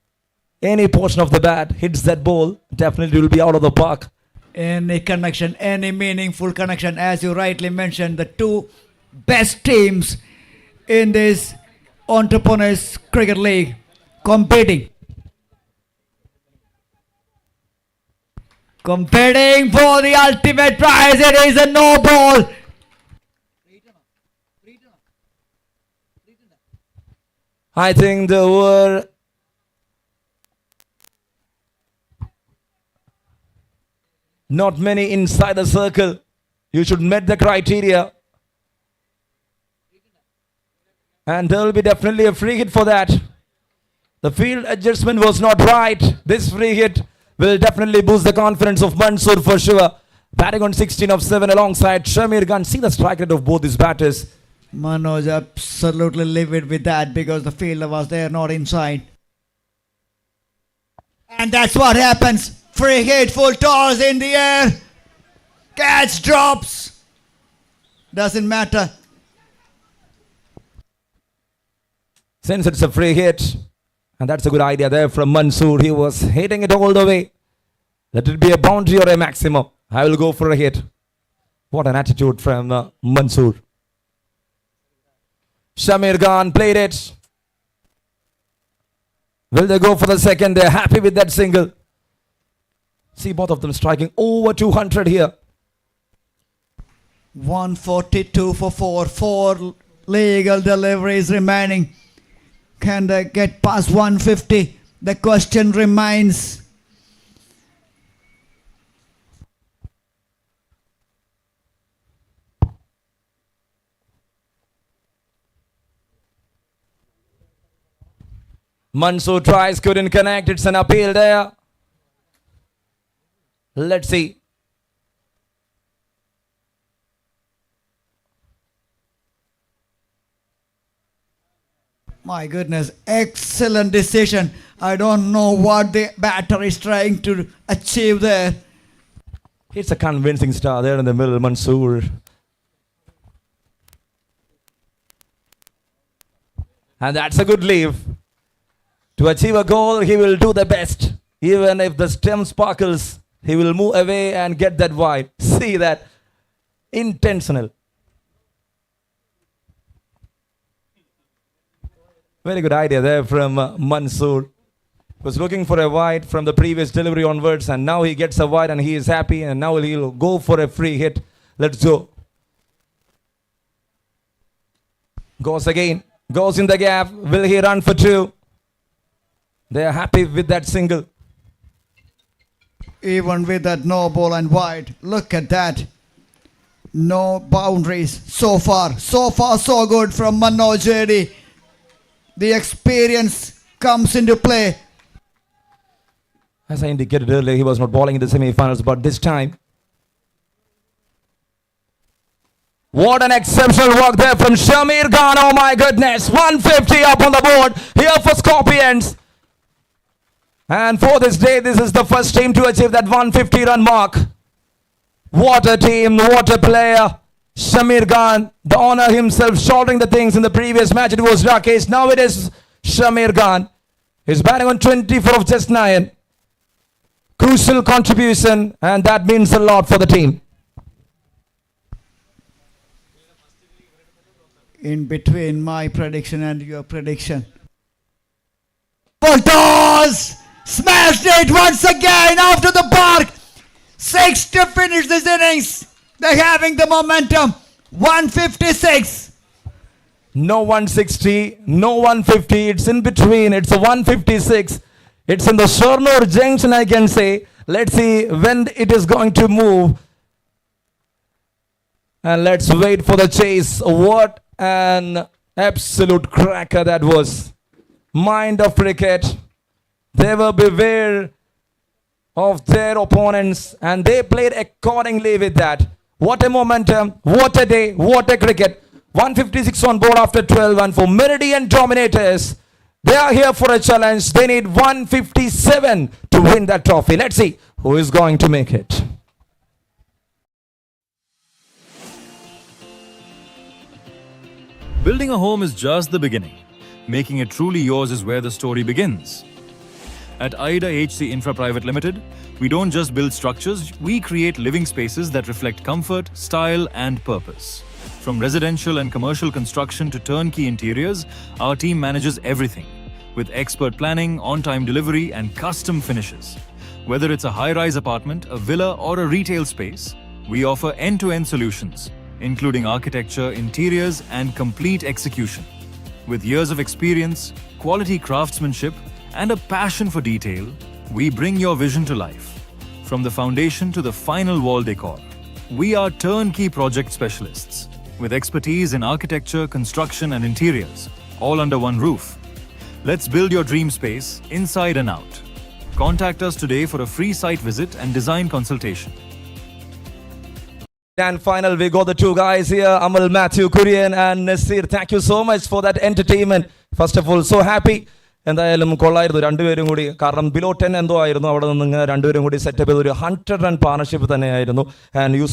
any portion of the bat hits that ball, definitely will be out of the park. Any connection, any meaningful connection, as you rightly mentioned, the 2 best teams in this Entrepreneurs Cricket League competing for the ultimate prize. It is a no ball. I think there were not many inside the circle. You should meet the criteria. And there will be definitely a free hit for that. The field adjustment was not right. This free hit will definitely boost the confidence of Mansoor for sure. Batting on 16 of 7 alongside Shamir Khan. See the strike rate of both these batters. Manoj absolutely livid with that because the fielder was there, not inside. And that's what happens. Free hit, full toss in the air. Catch drops. Doesn't matter. Since it's a free hit, and that's a good idea there from Mansoor. He was hitting it all the way. Let it be a boundary or a maximum. I will go for a hit. What an attitude from Mansoor. Shamir Khan played it. Will they go for the second? They're happy with that single. See both of them striking over 200 here. 142 for 4. 4 legal deliveries remaining. Can they get past 150? The question remains. Mansoor tries, couldn't connect. It's an appeal there. Let's see. My goodness, excellent decision. I don't know what the batter is trying to achieve there. It's a convincing star there in the middle, Mansoor. And that's a good leave. To achieve a goal, he will do the best. Even if the stem sparkles, he will move away and get that wide. See that? Intentional. Very good idea there from Mansoor. Was looking for a wide from the previous delivery onwards, and now he gets a wide and he is happy, and now he'll go for a free hit. Let's go. Goes again. Goes in the gap. Will he run for 2? They are happy with that single. Even with that no ball and wide. Look at that. No boundaries so far. So far so good from Manoj JD. The experience comes into play. As I indicated earlier, he was not bowling in the semi-finals, but this time. What an exceptional work there from Shamir Khan. Oh my goodness. 150 up on the board here for Scorpions. And for this day, this is the first team to achieve that 150 run mark. What a team, what a player. Shamir Khan, the owner himself, shouldering the things. In the previous match it was Rakesh. Now it is Shamir Khan. He's batting on 24 of just 9. Crucial contribution, and that means a lot for the team. In between my prediction and your prediction. Full toss! Smashed it once again after the park. 6 to finish this innings. They're having the momentum. 156. No 160, no 150. It's in between. It's a 156. It's in the Shornur junction, I can say. Let's see when it is going to move. And let's wait for the chase. What an absolute cracker that was. Mind of cricket. They were beware of their opponents, and they played accordingly with that. What a momentum, what a day, what a cricket. 156 on board after 12, and for MERIDIAN Dominators, they are here for a challenge. They need 157 to win that trophy. Let's see who is going to make it. Building a home is just the beginning. Making it truly yours is where the story begins. At Ida HC Infra Private Limited, we don't just build structures, we create living spaces that reflect comfort, style, and purpose. From residential and commercial construction to turnkey interiors, our team manages everything with expert planning, on-time delivery, and custom finishes. Whether it's a high-rise apartment, a villa, or a retail space, we offer end-to-end solutions, including architecture, interiors, and complete execution. With years of experience, quality craftsmanship, and a passion for detail, we bring your vision to life. From the foundation to the final wall decor, we are turnkey project specialists with expertise in architecture, construction, and interiors, all under one roof. Let's build your dream space inside and out. Contact us today for a free site visit and design consultation. And final, we got the two guys here, Amal Matthew Kurian and Nasir. Thank you so much for that entertainment. First of all, so happy. എന്തായാലും കൊള്ളായിരുന്നു രണ്ടുപേരും കൂടി, കാരണം below 10 എന്തോ ആയിരുന്നു, അവിടെ നിന്ന് ഇങ്ങനെ രണ്ടുപേരും കൂടി സെറ്റപ്പ് ചെയ്ത് ഒരു 100 റൺ പാർട്ണർഷിപ്പ് തന്നെയായിരുന്നു. And you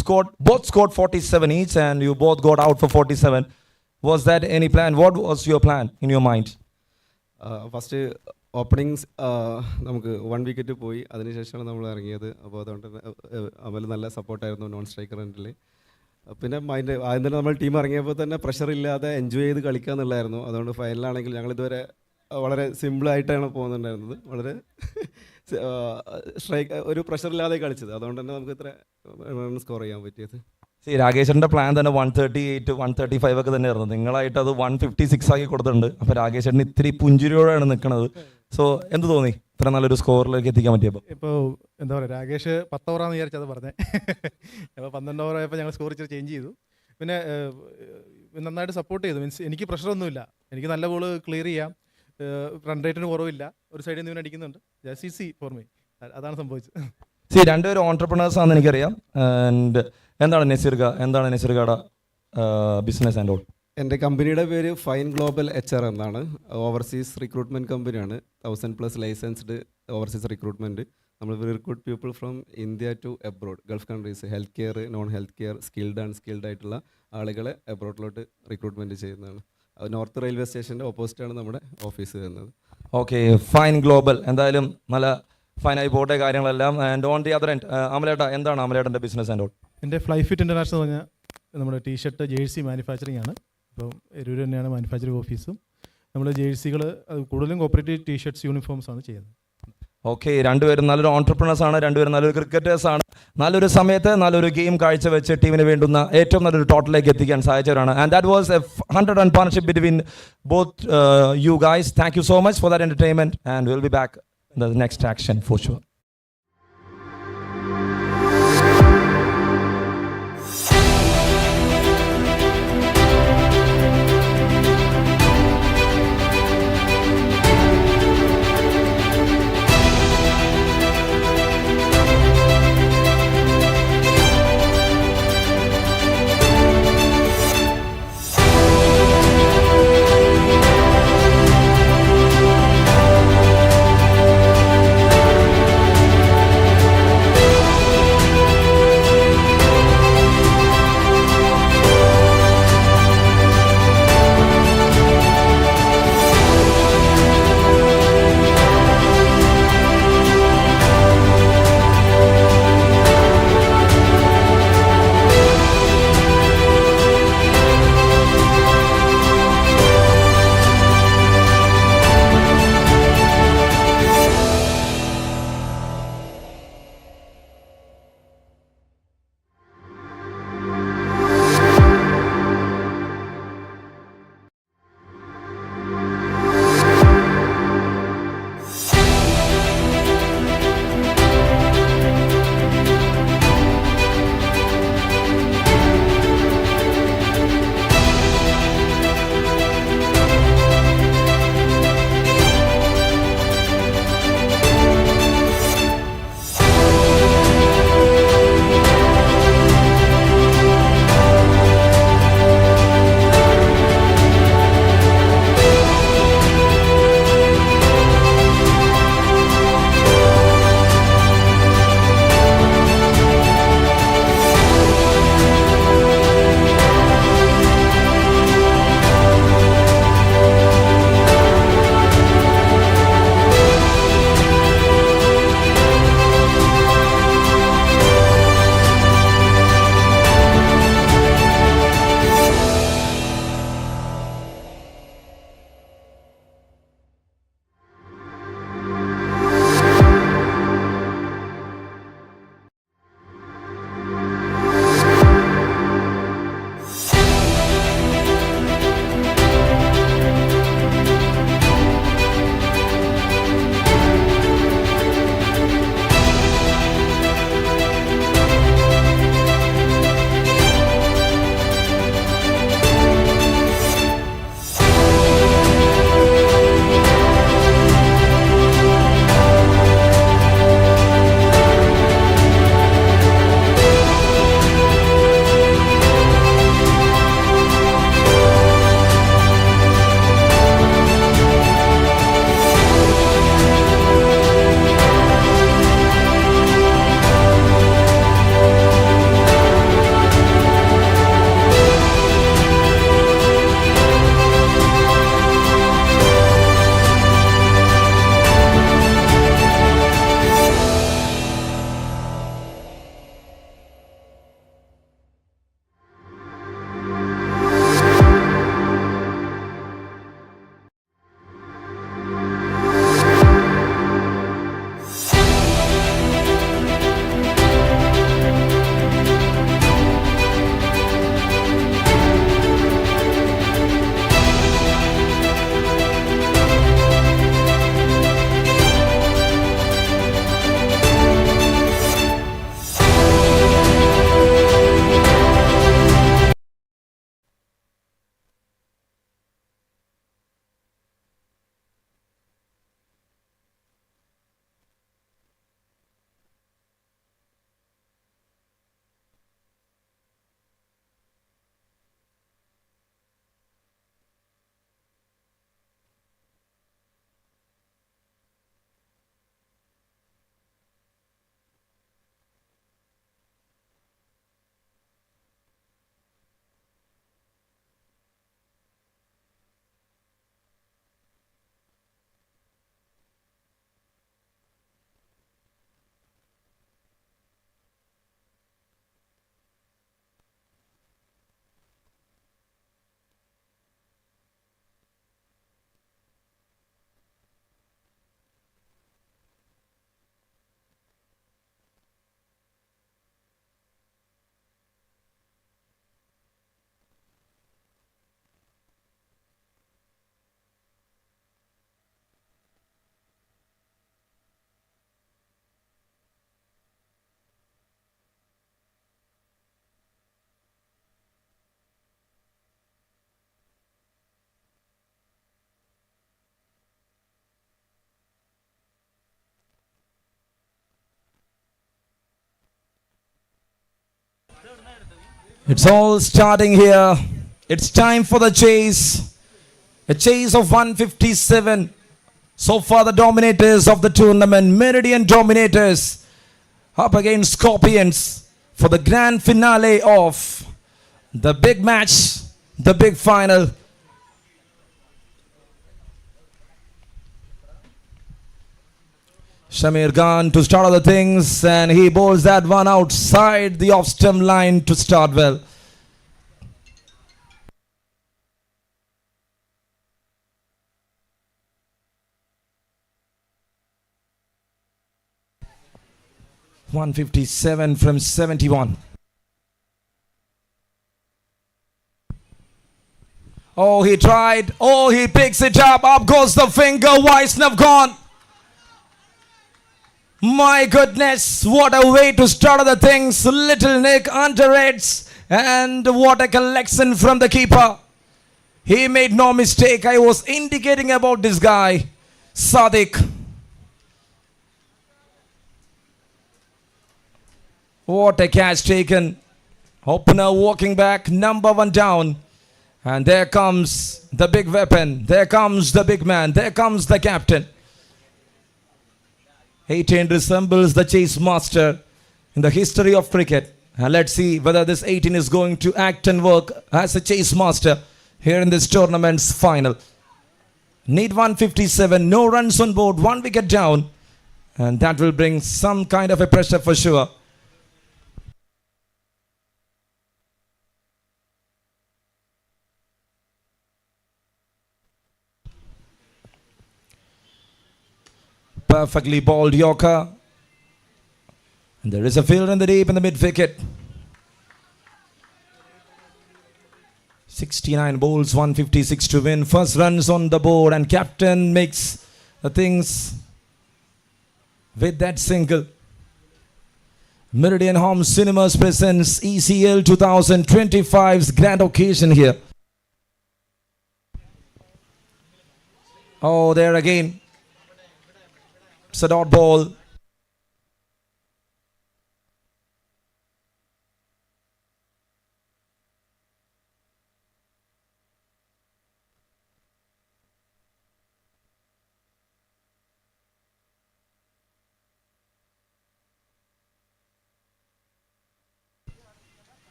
both scored 47 each and you both got out for 47. Was that any plan? What was your plan in your mind? First openings നമുക്ക് 1 വിക്കറ്റ് പോയി, അതിനുശേഷമാണ് നമ്മൾ ഇറങ്ങിയത്. അപ്പോൾ അതുകൊണ്ട് തന്നെ അമൽ നല്ല സപ്പോർട്ടായിരുന്നു നോൺ സ്ട്രൈക്കർ എൻഡിൽ. പിന്നെ ആദ്യം തന്നെ നമ്മൾ ടീം ഇറങ്ങിയപ്പോൾ തന്നെ പ്രഷർ ഇല്ലാതെ എൻജോയ് ചെയ്ത് കളിക്കുക എന്നുള്ളായിരുന്നു. അതുകൊണ്ട് ഫൈനലാണെങ്കിൽ ഞങ്ങളിതുവരെ വളരെ സിമ്പിളായിട്ടാണ് പോകുന്നുണ്ടായിരുന്നത്, വളരെ ഒരു പ്രഷറില്ലാതെ കളിച്ചത്. അതുകൊണ്ട് തന്നെ നമുക്ക് ഇത്ര റൺ സ്കോർ ചെയ്യാൻ പറ്റിയത്. രാകേഷിന്റെ പ്ലാൻ തന്നെ 138 135 ഒക്കെ തന്നെയായിരുന്നു. നിങ്ങളായിട്ട് അത് 156 ആക്കി കൊടുത്തിട്ടുണ്ട്. അപ്പോൾ രാകേഷേട്ടന് ഇത്തിരി പുഞ്ചിരിയോടെയാണ് നിൽക്കുന്നത്. സോ എന്ത് തോന്നി ഇത്ര നല്ലൊരു സ്കോറിലേക്ക് എത്തിക്കാൻ പറ്റിയപ്പോൾ? ഇപ്പോൾ എന്താ പറയുക, രാകേഷ് 10 ഓവറാന്ന് വിചാരിച്ചത് പറഞ്ഞത്. അപ്പോൾ 12 ഓവറായപ്പോൾ ഞങ്ങൾ സ്കോർ ഇച്ചിരി ചേഞ്ച് ചെയ്തു. പിന്നെ നന്നായിട്ട് സപ്പോർട്ട് ചെയ്തു. മീൻസ് എനിക്ക് പ്രഷറൊന്നുമില്ല, എനിക്ക് നല്ല ബോൾ ക്ലിയർ ചെയ്യാം, റൺ റേറ്റിന് കുറവില്ല, ഒരു സൈഡിൽ നിന്ന് ഇവൻ അടിക്കുന്നുണ്ട്. ജസ്റ്റ് ഈസി ഫോർ മീ, അതാണ് സംഭവിച്ചത്. രണ്ടുപേരും ഓൺട്രപ്രണേഴ്സ് ആണെന്ന് എനിക്കറിയാം. ആൻഡ് എന്താണ് നസീർഗയുടെ ബിസിനസ് ആൻഡ് ഓൾ? എൻ്റെ കമ്പനിയുടെ പേര് ഫൈൻ ഗ്ലോബൽ HR എന്നാണ്. ഓവർസീസ് റിക്രൂട്ട്മെൻറ്റ് കമ്പനിയാണ്. 1000+ ലൈസൻസ്ഡ് ഓവർസീസ് റിക്രൂട്ട്മെൻറ്റ്. നമ്മൾ recruit people from India to abroad, Gulf countries, health care, non health care, skilled unskilled ആയിട്ടുള്ള ആളുകളെ എബ്രോഡിലോട്ട് റിക്രൂട്ട്മെൻറ്റ് ചെയ്യുന്നതാണ്. നോർത്ത് റെയിൽവേ സ്റ്റേഷൻ്റെ ഓപ്പോസിറ്റാണ് നമ്മുടെ ഓഫീസ് വരുന്നത്. ഓക്കെ, ഫൈൻ ഗ്ലോബൽ എന്തായാലും നല്ല ഫൈനായി പോട്ടെ കാര്യങ്ങളെല്ലാം. And on the other end, അമലേട്ട എന്താണ് അമലേട്ടൻ്റെ ബിസിനസ് ആൻഡ് ഓൾ? എൻ്റെ ഫ്ലൈഫിറ്റ് ഇൻ്റർനാഷണൽ പറഞ്ഞാൽ നമ്മുടെ ടീഷർട്ട് ജേഴ്സി മാനുഫാക്ചറിങ് ആണ്. ഇപ്പം എരൂർ തന്നെയാണ് മാനുഫാക്ചറിങ് ഓഫീസും. നമ്മൾ ജേഴ്സികൾ കൂടുതലും കോപ്പറേറ്റീവ് ടീഷർട്ട്സ് യൂണിഫോംസ് ആണ് ചെയ്യുന്നത്. ഓക്കെ, രണ്ടുപേരും നല്ലൊരു ഓൺട്രപ്രണേഴ്സ് ആണ്, രണ്ടുപേരും നല്ലൊരു ക്രിക്കറ്റേഴ്സ് ആണ്. നല്ലൊരു സമയത്ത് നല്ലൊരു ഗെയിം കാഴ്ചവെച്ച് ടീമിന് വേണ്ടുന്ന ഏറ്റവും നല്ലൊരു ടോട്ടലിലേക്ക് എത്തിക്കാൻ സഹായിച്ചവരാണ്. And that was a 100 run partnership between both you guys. Thank you so much for that entertainment and will be back in the next action for sure. It's all starting here. It's time for the chase. A chase of 157. So far the dominators of the tournament, Meridian Dominators, up against Scorpions for the grand finale of the big match, the big final. Shamir Khan to start other things, and he bowls that one outside the off-stump line to start well. .157 from 71. Oh, he tried. Oh, he picks it up. Up goes the finger. Weissnab gone. My goodness, what a way to start the things. Little Nick underrates, and what a collection from the keeper. He made no mistake. I was indicating about this guy, Sadiq. What a catch taken. Opener walking back, number one down. And there comes the big weapon. There comes the big man. There comes the captain. 18 resembles the chase master in the history of cricket. And let's see whether this 18 is going to act and work as a chase master here in this tournament's final. Need 157, no runs on board, 1 wicket down. And that will bring some kind of a pressure for sure. Perfectly bowled Yorker. And there is a field in the deep in the mid wicket. 69 bowls, 156 to win. First runs on the board, and captain makes the things with that single. Meridian Home Cinemas presents ECL 2025's grand occasion here. Oh, there again. It's a dot ball.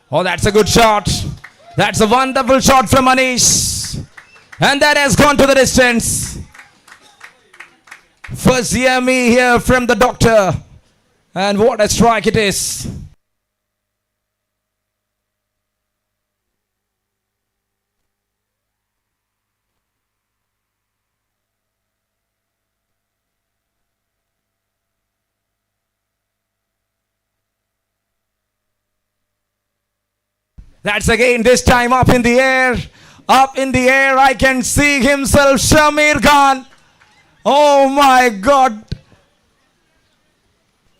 Oh, that's a good shot. That's a wonderful shot from Manish. And that has gone to the distance. First yummy here from the doctor. And what a strike it is. That's again this time up in the air. Up in the air, I can see himself, Shamir Khan. Oh my God.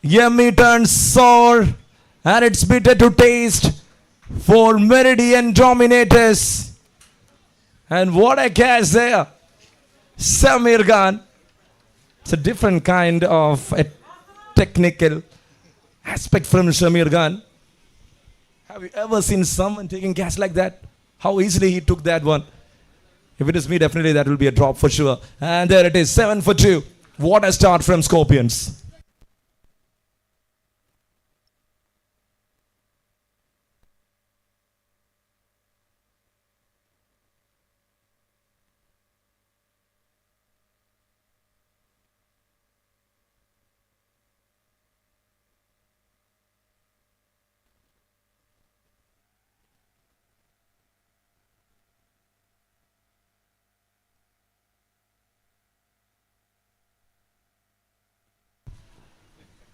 Yummy turns sour, and it's bitter to taste for Meridian Dominators. And what a catch there. Shamir Khan. It's a different kind of a technical aspect from Shamir Khan. Have you ever seen someone taking catch like that? How easily he took that one. If it is me, definitely that will be a drop for sure. And there it is, 7 for 2. What a start from Scorpions.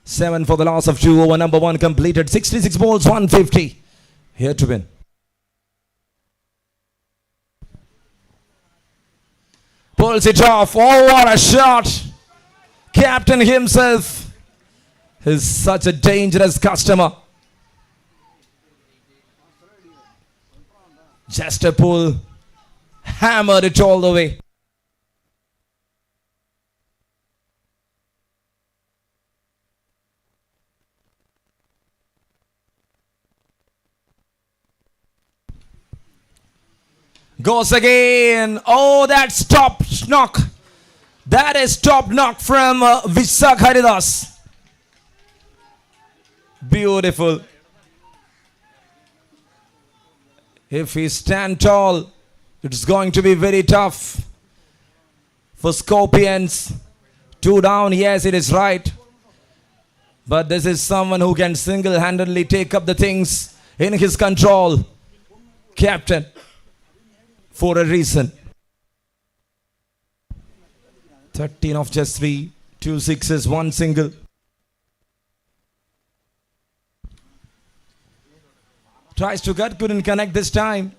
Seven for the loss of 2 over number 1 completed. 66 balls, 150. Here to win. Pulls it off. Oh, what a shot. Captain himself is such a dangerous customer. Just a pull. Hammered it all the way. Goes again. Oh, that's top knock. That is top knock from Visakh Haridas. Beautiful. If he stand tall, it's going to be very tough for Scorpions. 2 down, yes, it is right. But this is someone who can single-handedly take up the things in his control. Captain, for a reason. 13 of just 3, 2 sixes, 1 single. Tries to cut, couldn't connect this time.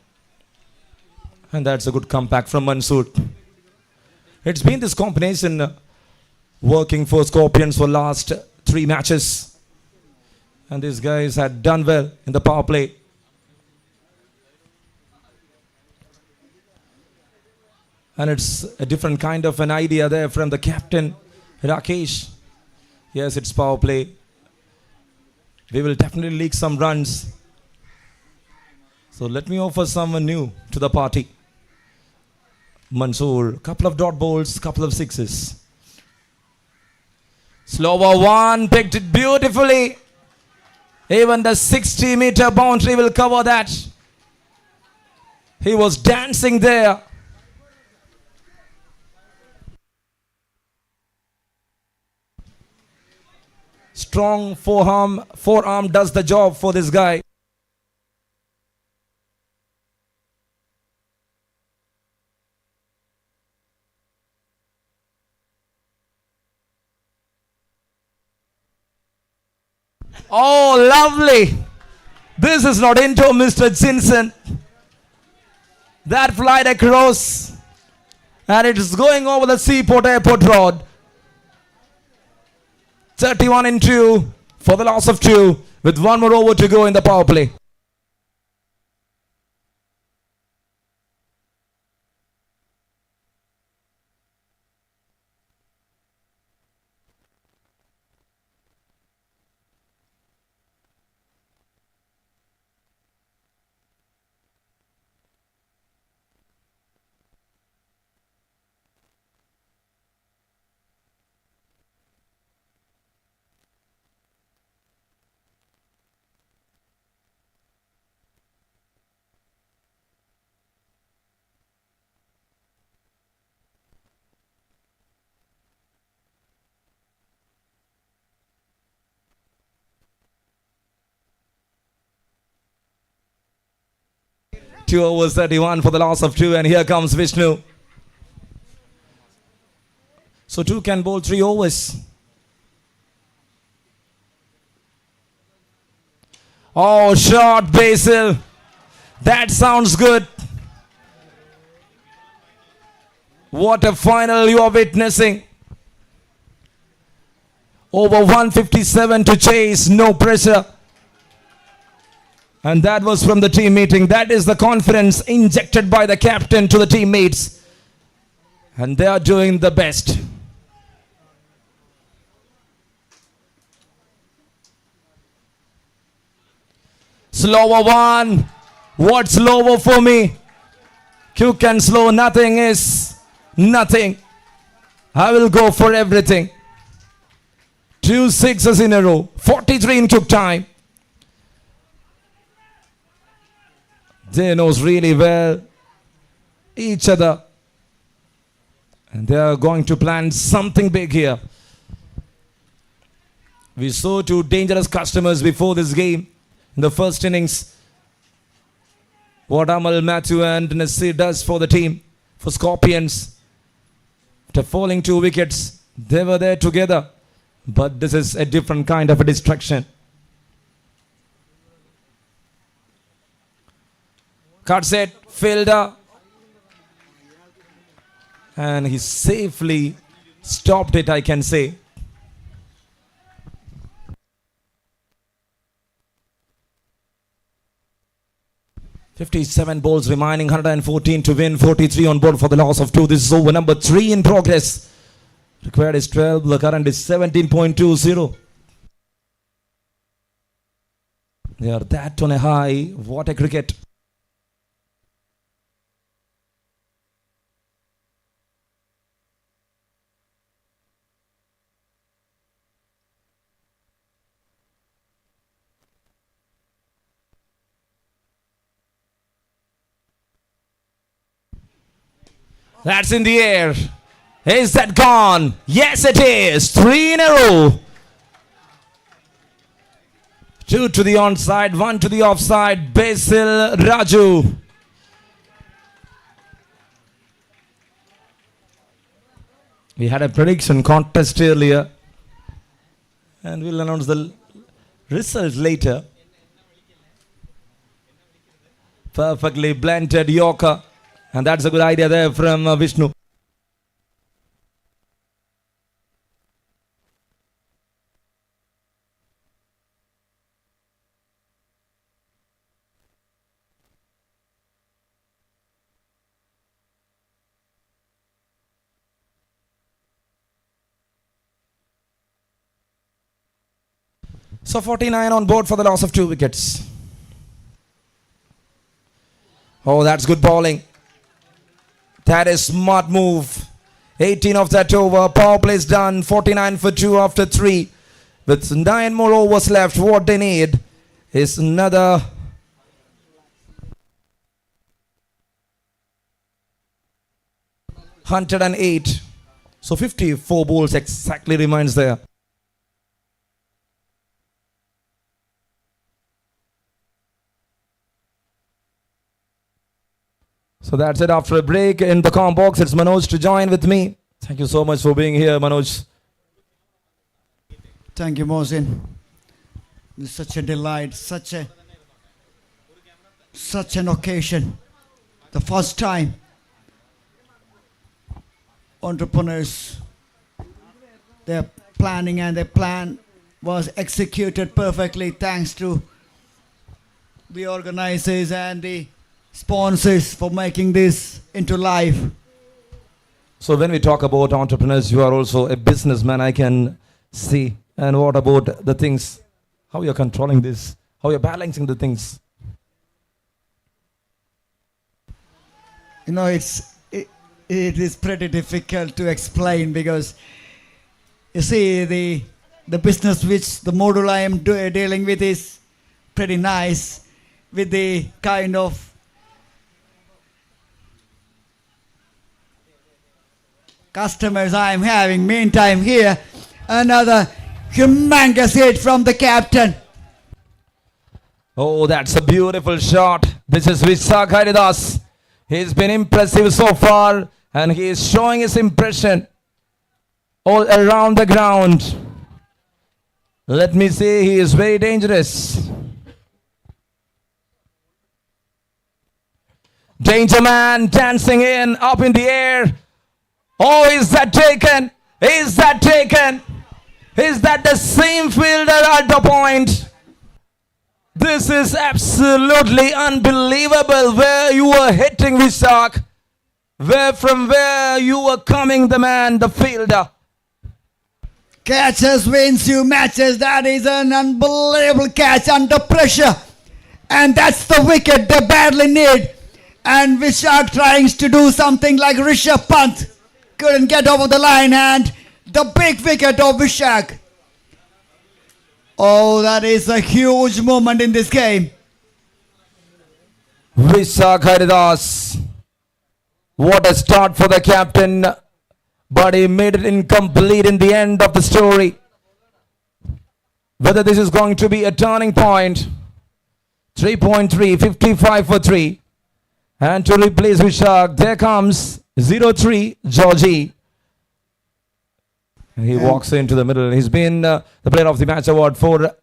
And that's a good comeback from Mansoor. It's been this combination working for Scorpions for last 3 matches. And these guys had done well in the power play. And it's a different kind of an idea there from the captain, Rakesh. Yes, it's power play. We will definitely leak some runs. So let me offer someone new to the party. Mansoor, couple of dot balls, couple of sixes. Slower one, picked it beautifully. Even the 60-meter boundary will cover that. He was dancing there. Strong forearm does the job for this guy. Oh, lovely. This is not into Mr. Jinsen. That flight across. And it is going over the Seaport Airport Road. 31 in 2 for the loss of 2 with 1 more over to go in the power play. Two overs 31 for the loss of 2, and here comes Vishnu. So 2 can bowl 3 overs. Oh, short Basil. That sounds good. What a final you are witnessing. Over 157 to chase, no pressure. And that was from the team meeting. That is the confidence injected by the captain to the teammates. And they are doing the best. Slower one. What's slower for me? Quick and slow, nothing is nothing. I will go for everything. 2 sixes in a row. 43 in quick time. They knows really well each other. And they are going to plan something big here. We saw 2 dangerous customers before this game. In the first innings, what Amal, Matthew and Nasir does for the team, for Scorpions. After falling 2 wickets, they were there together. But this is a different kind of a distraction. Cut set, fielder. And he safely stopped it, I can say. "57 balls remaining, 114 to win, 43 on board for the loss of 2. This is over number 3 in progress. Required is 12, the current is 17.20. They are that on a high. What a cricket. That's in the air. Is that gone? Yes, it is. 3 in a row. 2 to the onside, 1 to the offside. Basil Raju. We had a prediction contest earlier, and we'll announce the results later. Perfectly blended Yorker, and that's a good idea there from Vishnu. So 49 on board for the loss of 2 wickets. Oh, that's good bowling. That is smart move. 18 of that over. Power play is done. 49 for 2 after 3. With 9 more overs left, what they need is another 108. So 54 balls exactly remains there. So that's it after a break. In the comm box, it's Manoj to join with me. Thank you so much for being here, Manoj. Thank you, Mohsin. It's such a delight, such an occasion. The first time entrepreneurs, their planning and their plan was executed perfectly thanks to the organizers and the sponsors for making this into life. So when we talk about entrepreneurs, you are also a businessman, I can see. And what about the things? How you're controlling this? How you're balancing the things? You know, it is pretty difficult to explain because you see the business which the model I am dealing with is pretty nice with the kind of customers I am having. Meantime here, another humongous hit from the captain. Oh, that's a beautiful shot. This is Vishak Haridas. He's been impressive so far, and he is showing his impression all around the ground. Let me say, he is very dangerous. Danger man dancing in, up in the air. Oh, is that taken? Is that taken? Is that the same fielder at the point? This is absolutely unbelievable where you were hitting Vishak. From where you were coming, the man, the fielder. Catches wins you matches. That is an unbelievable catch under pressure. And that's the wicket they badly need. And Vishak trying to do something like Rishabh Pant. Couldn't get over the line, and the big wicket of Vishak. Oh, that is a huge moment in this game. Vishak Haridas. What a start for the captain, but he made it incomplete in the end of the story. Whether this is going to be a turning point. 3.3, 55 for 3. And to replace Vishak, there comes 0-3, Georgie. He walks into the middle. He's been the player of the match award for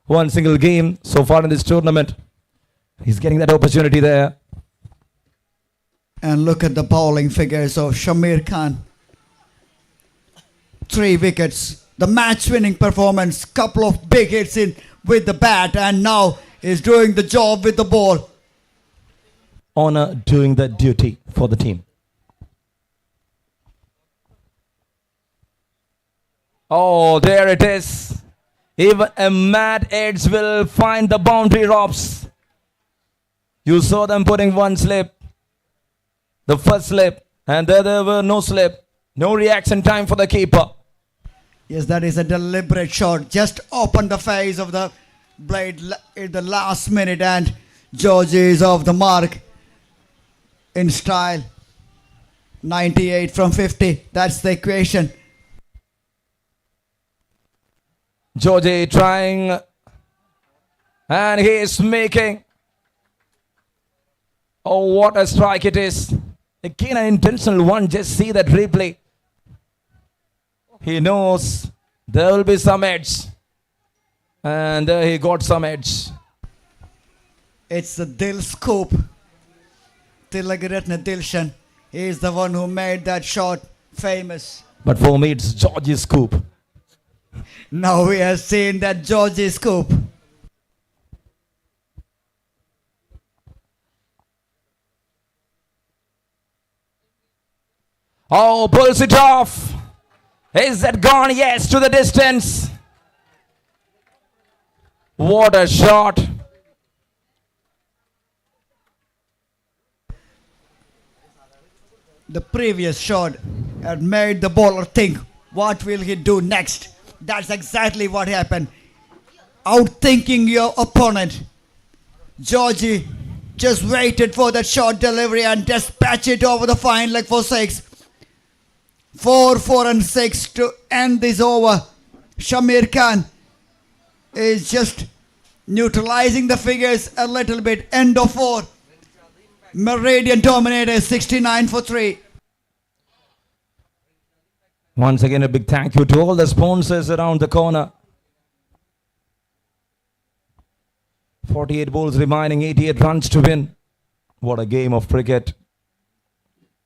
one single game so far in this tournament. He's getting that opportunity there. And look at the bowling figures of Shamir Khan. 3 wickets. The match-winning performance. Couple of big hits in with the bat, and now is doing the job with the ball. Honor doing the duty for the team. Oh, there it is. Even a mad edge will find the boundary ropes. You saw them putting one slip. The first slip. And there were no slip. No reaction time for the keeper. Yes, that is a deliberate shot. Just opened the face of the blade in the last minute, and George is off the mark in style. 98 from 50. That's the equation. Georgie trying, and he is making. Oh, what a strike it is. Again, an intentional one. Just see that replay. He knows there will be some edge. And there he got some edge. It's the Dil scoop. Tilagaratna Dilshan. He is the one who made that shot famous. But for me, it's Georgie's scoop. Now we have seen that Georgie scoop. Oh, pulls it off. Is that gone? Yes, to the distance. What a shot. The previous shot had made the bowler think, what will he do next? That's exactly what happened. Outthinking your opponent. Georgie just waited for that short delivery and dispatched it over the fine leg for 6. 4, 4 and 6 to end this over. Shamir Khan is just neutralizing the figures a little bit. End of 4. Meridian Dominators 69 for 3. Once again, a big thank you to all the sponsors around the corner. 48 balls remaining, 88 runs to win. What a game of cricket.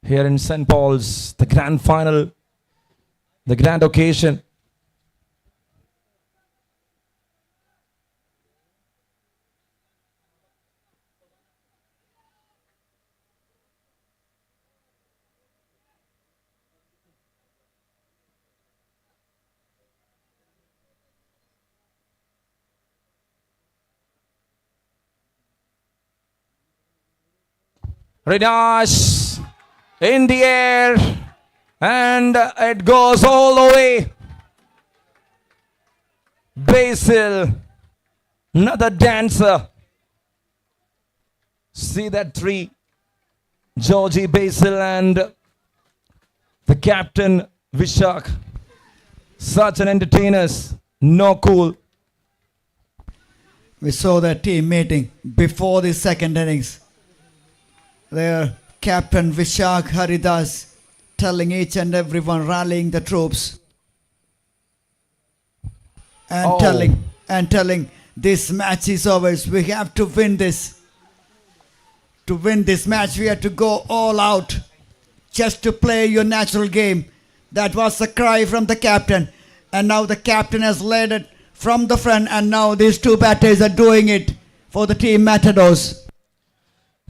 Here in St. Paul's, the grand final, the grand occasion. Rinash in the air, and it goes all the way. Basil, another dancer. See that 3. Georgie, Basil and the captain Vishak. Such an entertainers. No cool. We saw that team meeting before the second innings. Their captain Vishak Haridas telling each and everyone, rallying the troops, and telling this match is ours. We have to win this. To win this match, we have to go all out just to play your natural game. That was the cry from the captain, and now the captain has led it from the front, and now these 2 batters are doing it for the team Matadors.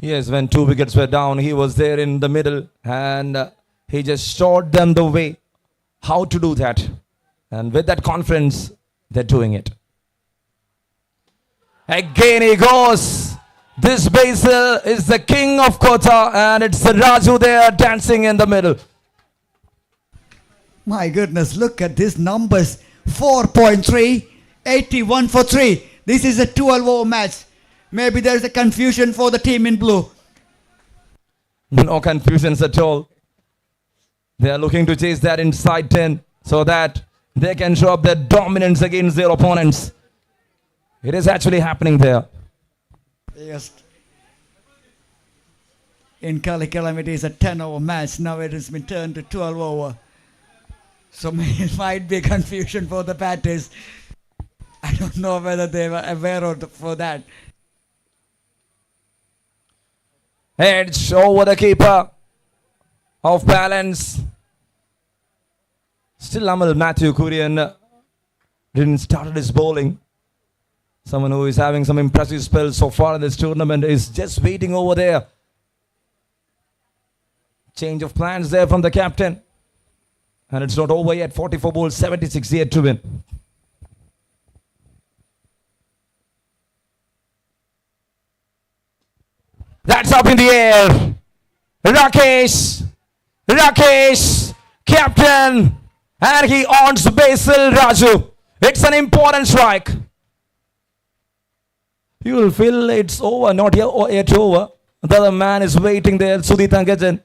Yes, when 2 wickets were down, he was there in the middle, and he just showed them the way how to do that. And with that confidence, they're doing it. Again he goes. This Basil is the king of Kota, and it's Raju there dancing in the middle. My goodness, look at these numbers. 4.3, 81 for 3. This is a 12-over match. Maybe there's a confusion for the team in blue. No confusions at all. They are looking to chase that inside 10 so that they can show up their dominance against their opponents. It is actually happening there. Yes. In Kalikalam, it is a 10-over match. Now it has been turned to 12-over. So it might be confusion for the batters. I don't know whether they were aware of for that. Edge over the keeper. Off balance. Still Amal Matthew Kurian didn't start his bowling. Someone who is having some impressive spells so far in this tournament is just waiting over there. Change of plans there from the captain. And it's not over yet. 44 balls, 76 yet to win. That's up in the air. Rakesh, captain, and he owns Basil Raju. It's an important strike. You will feel it's over, not yet over. The other man is waiting there, Sudit Angajan.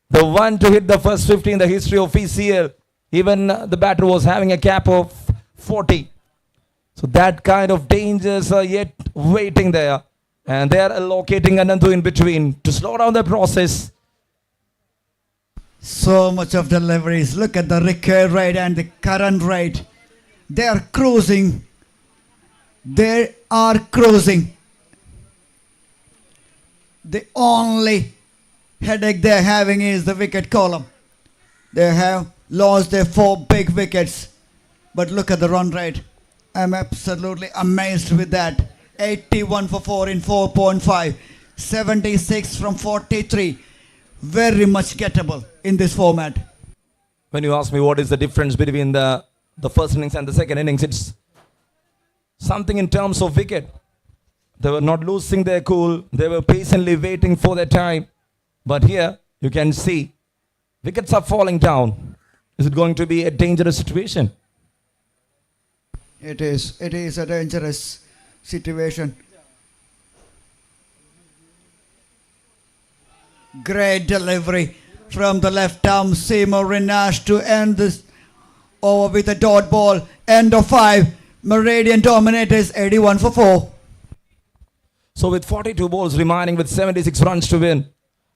The one to hit the first 50 in the history of ECL. Even the batter was having a cap of 40. So that kind of dangers are yet waiting there. And they are locating Anandu in between to slow down the process. So much of deliveries. Look at the record rate and the current rate. They are cruising. They are cruising. The only headache they're having is the wicket column. They have lost their 4 big wickets. But look at the run rate. I'm absolutely amazed with that. 81 for 4 in 4.5. 76 from 43. Very much gettable in this format. When you ask me what is the difference between the first innings and the second innings, it's something in terms of wicket. They were not losing their cool. They were patiently waiting for their time. But here, you can see, wickets are falling down. Is it going to be a dangerous situation? It is a dangerous situation. Great delivery from the left arm seamer Rinash to end this over with a dot ball. End of 5. Meridian Dominators 81 for 4. So with 42 balls remaining with 76 runs to win,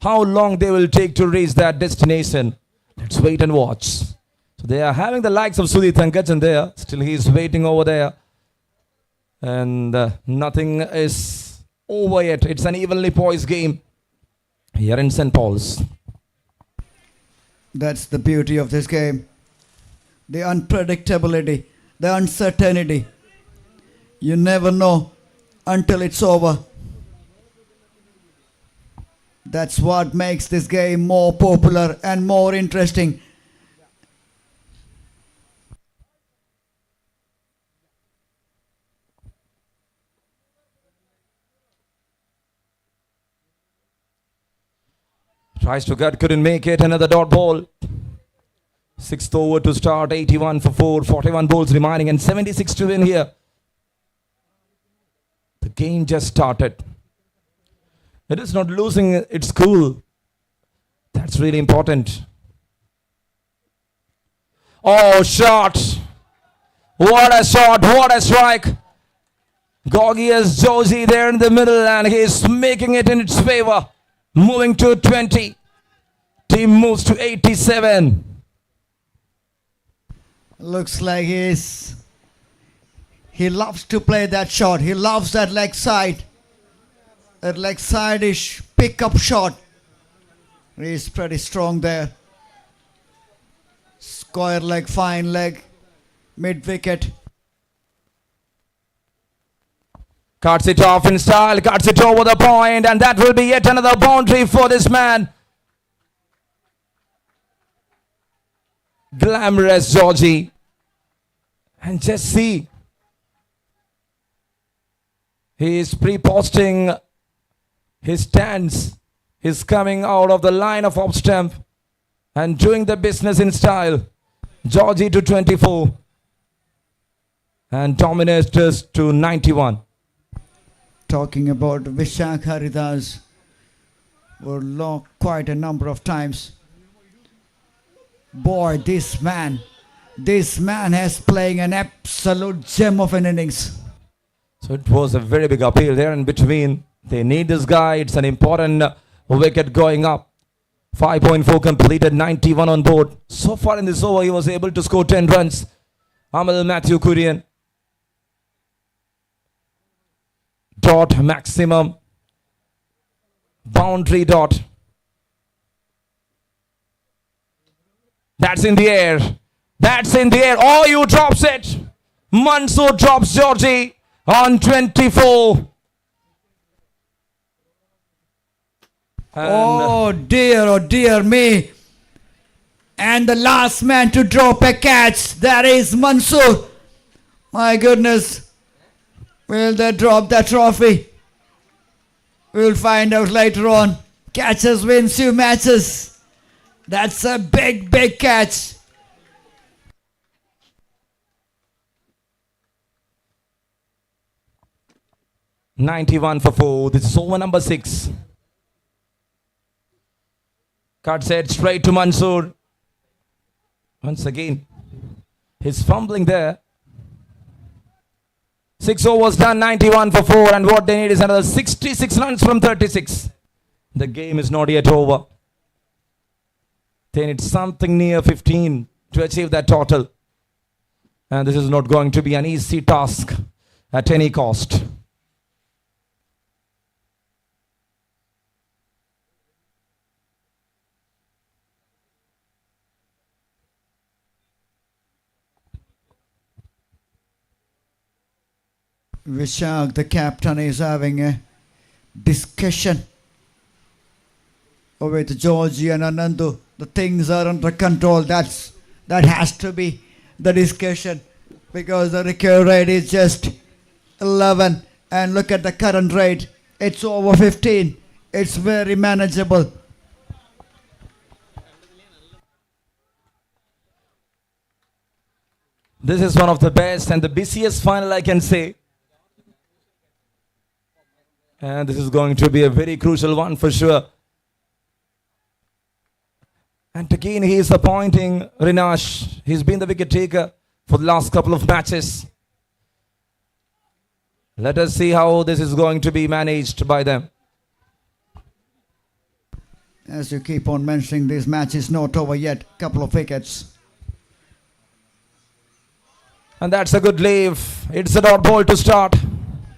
how long they will take to reach that destination? Let's wait and watch. So they are having the likes of Sudhir Thankachan there. Still he is waiting over there. And nothing is over yet. It's an evenly poised game here in St. Paul's. That's the beauty of this game. The unpredictability, the uncertainty. You never know until it's over. That's what makes this game more popular and more interesting. Tries to cut, couldn't make it. Another dot ball. 6th over to start. 81 for 4. 41 balls remaining and 76 to win here. The game just started. It is not losing its cool. That's really important. Oh, shot. What a shot. What a strike. Gorgias Joji there in the middle and he's making it in its favor. Moving to 20. Team moves to 87. Looks like he loves to play that shot. He loves that leg side. That leg side-ish pick-up shot. He's pretty strong there. Square leg, fine leg, mid-wicket. Cuts it off in style, cuts it over the point, and that will be yet another boundary for this man. Glamorous Georgie. And just see. He is pre-posting his stance. He's coming out of the line of off stump and doing the business in style. Georgie to 24. And Dominators to 91. Talking about Vishak Haridas were locked quite a number of times. Boy, this man has playing an absolute gem of an innings. So it was a very big appeal there in between. They need this guy. It's an important wicket going up. 5.4 completed, 91 on board. So far in this over, he was able to score 10 runs. Amal Matthew Kurian. Dot maximum. Boundary dot. That's in the air. That's in the air. Oh, you drops it. Mansoor drops Georgie on 24. Oh dear me. And the last man to drop a catch, that is Mansoor. My goodness. Will they drop that trophy? We'll find out later on. Catches wins few matches. That's a big catch. .91 for 4. This is over number 6. Cuts it straight to Mansoor. Once again, he's fumbling there. 6 overs done, 91 for 4, and what they need is another 66 runs from 36. The game is not yet over. They need something near 15 to achieve that total. And this is not going to be an easy task at any cost. Vishak, the captain, is having a discussion with Georgie and Anandu. The things are under control. That has to be the discussion, because the recovery rate is just 11, and look at the current rate. It's over 15. It's very manageable. This is one of the best and the busiest final, I can say. And this is going to be a very crucial one for sure. And again, he is appointing Rinash. He's been the wicket taker for the last couple of matches. Let us see how this is going to be managed by them. As you keep on mentioning, this match is not over yet. Couple of wickets. And that's a good leave. It's a dot ball to start.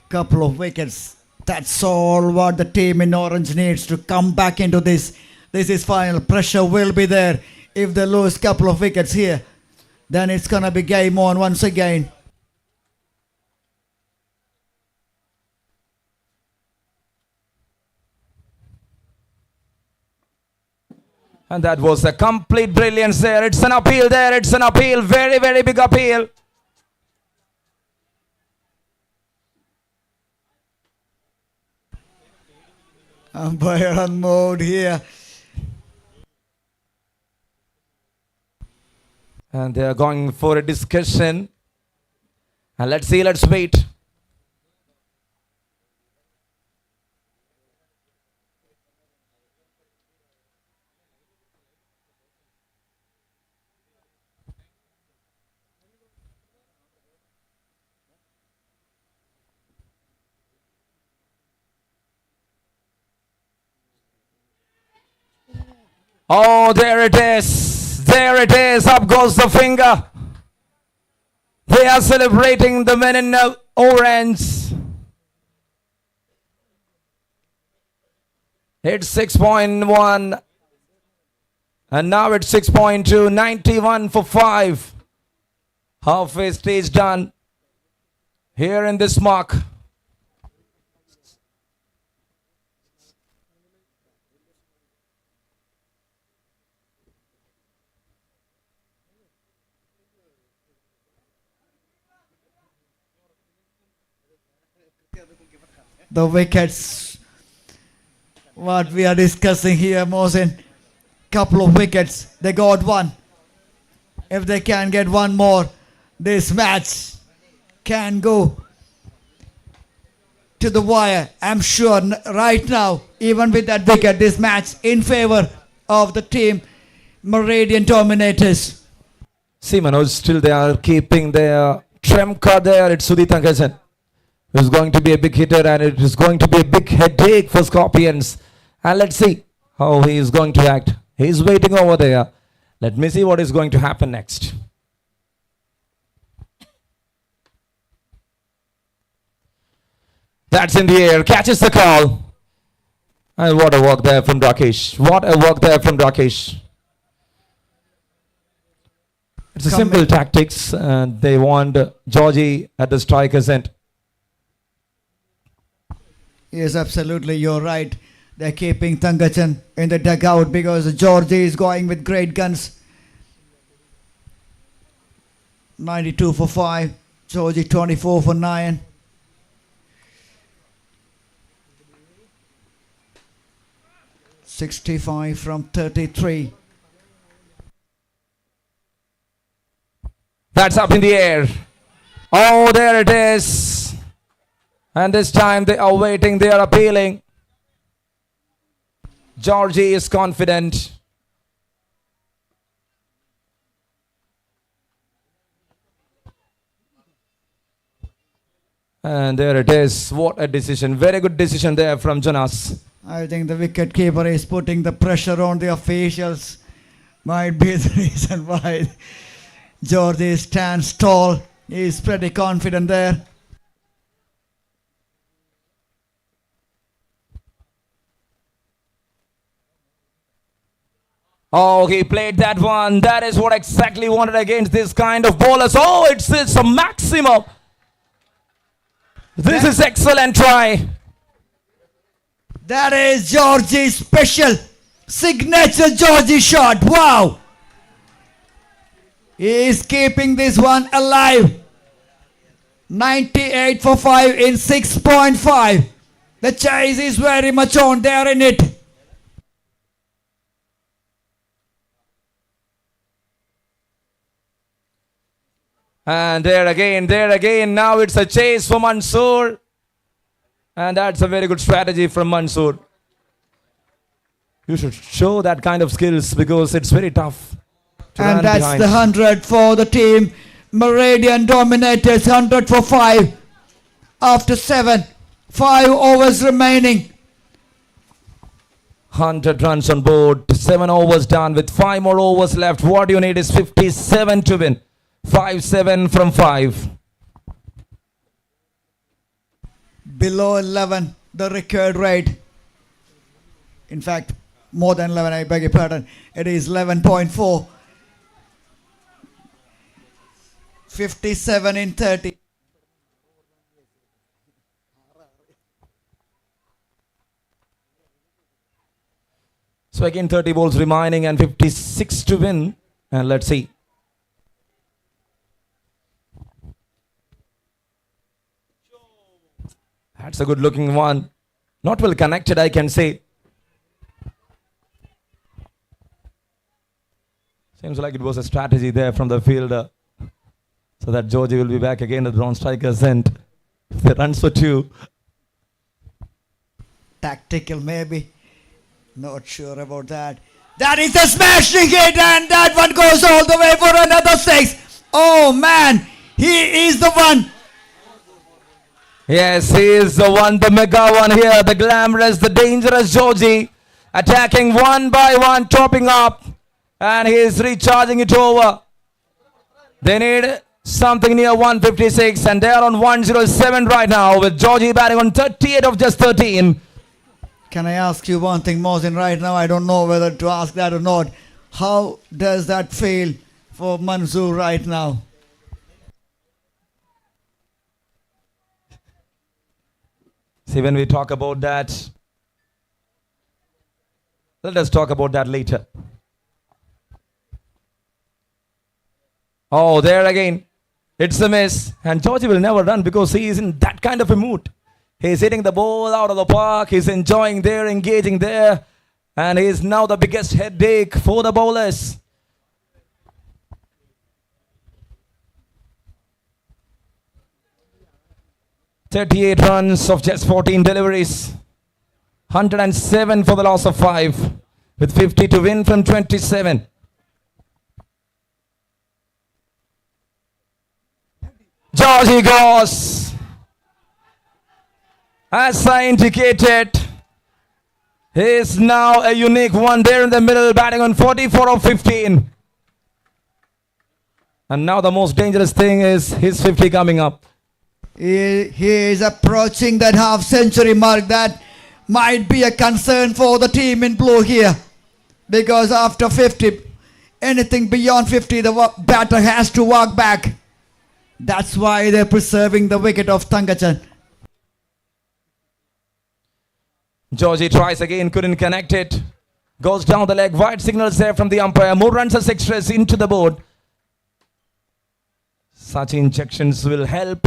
Couple of wickets. That's all what the team in orange needs to come back into this. This is final. Pressure will be there. If they lose couple of wickets here, then it's gonna be game on once again. And that was a complete brilliance there. It's an appeal there. It's an appeal. Very, very big appeal. Umpire on mode here. And they are going for a discussion. And let's see, let's wait. Oh, there it is. There it is. Up goes the finger. They are celebrating the men in orange. It's 6.1. And now it's 6.2. 91 for 5. Halfway stage done. Here in this mark. The wickets, what we are discussing here, Mohsin. Couple of wickets, they got one. If they can get one more, this match can go to the wire. I'm sure right now, even with that wicket, this match in favor of the team Meridian Dominators. See, Manoj, still they are keeping their Tremka there. It's Sudhit Ankajan. It's going to be a big hitter, and it is going to be a big headache for Scorpions. And let's see how he is going to act. He's waiting over there. Let me see what is going to happen next. That's in the air. Catches the call. And what a work there from Rakesh. What a work there from Rakesh. It's a simple tactics. They want Georgie at the striker's end. Yes, absolutely, you're right. They're keeping Thangachan in the dugout because Georgie is going with great guns. 92 for 5. Georgie 24 for 9. .65 from 33. That's up in the air. Oh, there it is. And this time they are waiting, they are appealing. Georgie is confident. And there it is. What a decision. Very good decision there from Jonas. I think the wicket keeper is putting the pressure on the officials. Might be the reason why Georgie stands tall. He's pretty confident there. Oh, he played that one. That is what exactly wanted against this kind of bowlers. Oh, it's a maximum. This is excellent try. That is Georgie's special signature Georgie shot. Wow. He is keeping this one alive. 98 for 5 in 6.5. The chase is very much on there in it. And there again. Now it's a chase for Mansoor. And that's a very good strategy from Mansoor. You should show that kind of skills because it's very tough to run And that's behind. the 100 for the team. Meridian Dominators 100 for 5. After 7. 5 overs remaining. 100 runs on board. 7 overs done with 5 more overs left. What you need is 57 to win. 5-7 from 5. Below 11, the record rate. In fact, more than 11, I beg your pardon. It is 11.4. 57 in 30. So again 30 balls remaining and 56 to win. And let's see. That's a good looking one. Not well connected, I can say. Seems like it was a strategy there from the fielder. So that Georgie will be back again at the non-strikers end. If they runs for 2. Tactical maybe. Not sure about that. That is a smashing hit and that one goes all the way for another 6. Oh man, he is the one. Yes, he is the one, the mega one here, the glamorous, the dangerous Georgie. Attacking one by one, topping up. And he is recharging it over. They need something near 156 and they are on 107 right now with Georgie batting on 38 of just 13. Can I ask you one thing, Mohsin, right now? I don't know whether to ask that or not. How does that feel for Mansoor right now? See, when we talk about that, let us talk about that later. Oh, there again. It's a miss. And Georgie will never run because he is in that kind of a mood. He's hitting the ball out of the park. He's enjoying there, engaging there. And he is now the biggest headache for the bowlers. "38 runs of just 14 deliveries. 107 for the loss of 5. With 50 to win from 27. Georgie goes. As I indicated, he is now a unique one there in the middle, batting on 44 of 15. And now the most dangerous thing is his 50 coming up. He is approaching that half-century mark. That might be a concern for the team in blue here. Because after 50, anything beyond 50, the batter has to walk back. That's why they're preserving the wicket of Thangachan. Georgie tries again, couldn't connect it. Goes down the leg, wide signals there from the umpire. More runs as extras into the board. Such injections will help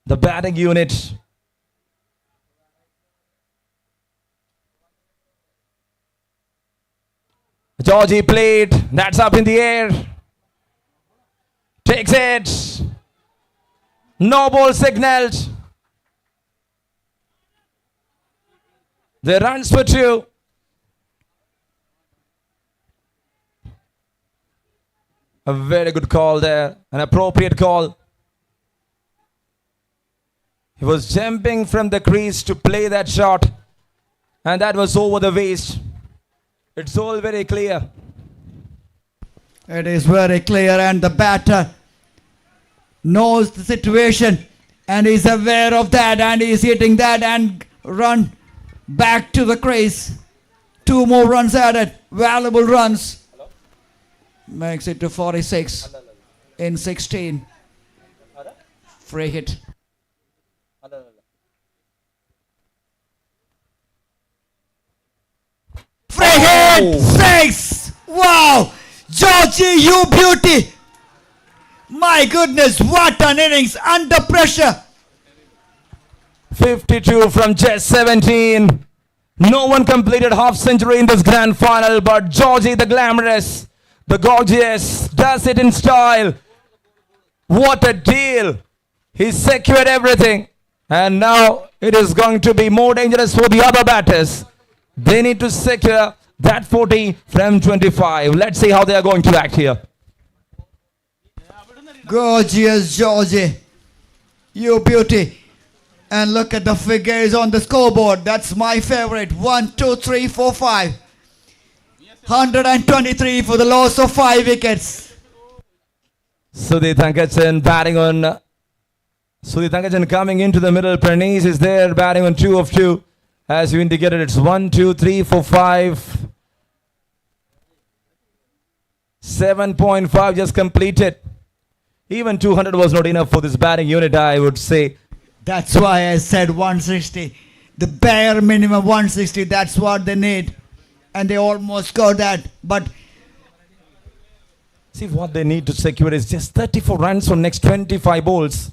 the batting unit. Georgie played, that's up in the air. Takes it. No ball signaled. The runs for 2. A very good call there. An appropriate call. He was jumping from the crease to play that shot, and that was over the waist. It's all very clear. It is very clear, and the batter knows the situation and is aware of that, and is hitting that and run back to the crease. 2 more runs added, valuable runs. Makes it to 46 in 16. Free hit. Free hit! 6! Wow! Georgie, you beauty! My goodness, what an innings under pressure! 52 from just 17. No one completed half century in this grand final, but Georgie the glamorous, the gorgeous, does it in style. What a deal. He secured everything. And now it is going to be more dangerous for the other batters. They need to secure that 40 from 25. Let's see how they are going to act here. Gorgeous Georgie, you beauty. And look at the figures on the scoreboard. That's my favorite. 1, 2, 3, 4, 5. 123 for the loss of 5 wickets. Sudhir Thankachan batting on. Sudhir Thankachan coming into the middle. Pranees is there batting on 2 of 2. As you indicated, it's 1, 2, 3, 4, 5. 7.5 just completed. Even 200 was not enough for this batting unit, I would say. That's why I said 160. The bare minimum 160. That's what they need. And they almost got that. But See, what they need to secure is just 34 runs on next 25 balls.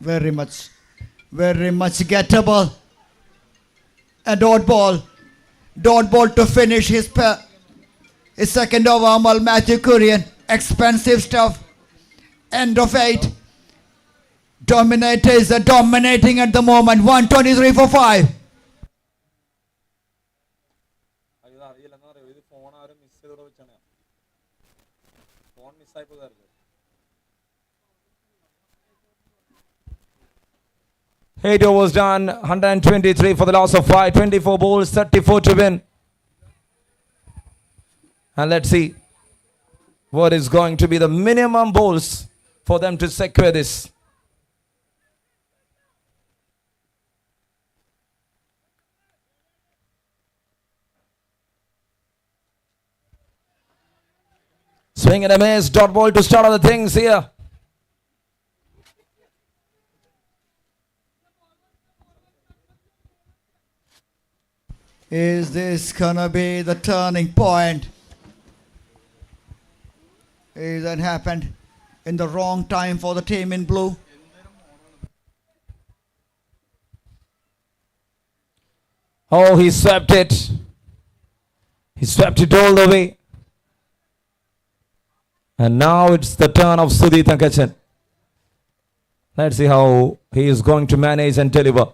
very much gettable. A dot ball to finish his second over. Amal Matthew Kurian, expensive stuff. End of 8. Dominators are dominating at the moment. 123 for 5. Eight overs done, 123 for the loss of 5, 24 balls, 34 to win. And let's see what is going to be the minimum balls for them to secure this. Swing and a miss, dot ball to start all the things here. Is this gonna be the turning point? Is that happened in the wrong time for the team in blue? Oh, he swept it. He swept it all the way. And now it's the turn of Sudhir Thankachan. Let's see how he is going to manage and deliver.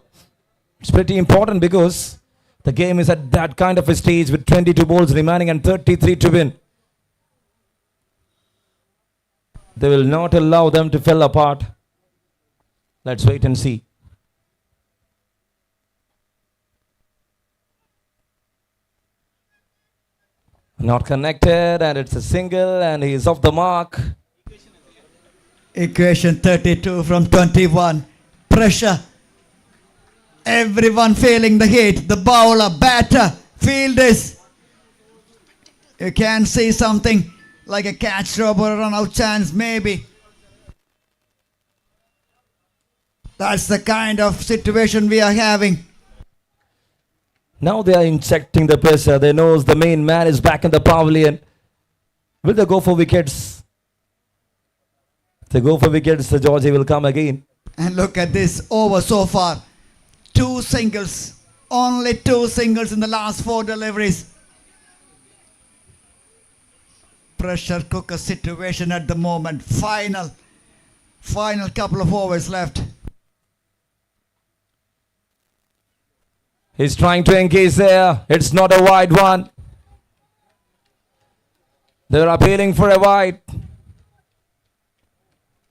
It's pretty important because the game is at that kind of a stage with 22 balls remaining and 33 to win. They will not allow them to fall apart. Let's wait and see. Not connected, and it's a single, and he is off the mark. Equation 32 from 21. Pressure. Everyone feeling the heat. The bowler, batter, fielders. You can see something like a catch drop or a run out chance, maybe. That's the kind of situation we are having. Now they are injecting the pressure. They know the main man is back in the pavilion. Will they go for wickets? If they go for wickets, the Georgie will come again. And look at this over so far. 2 singles. Only 2 singles in the last 4 deliveries. Pressure cooker situation at the moment. Final couple of overs left. He's trying to engage there. It's not a wide one. They're appealing for a wide.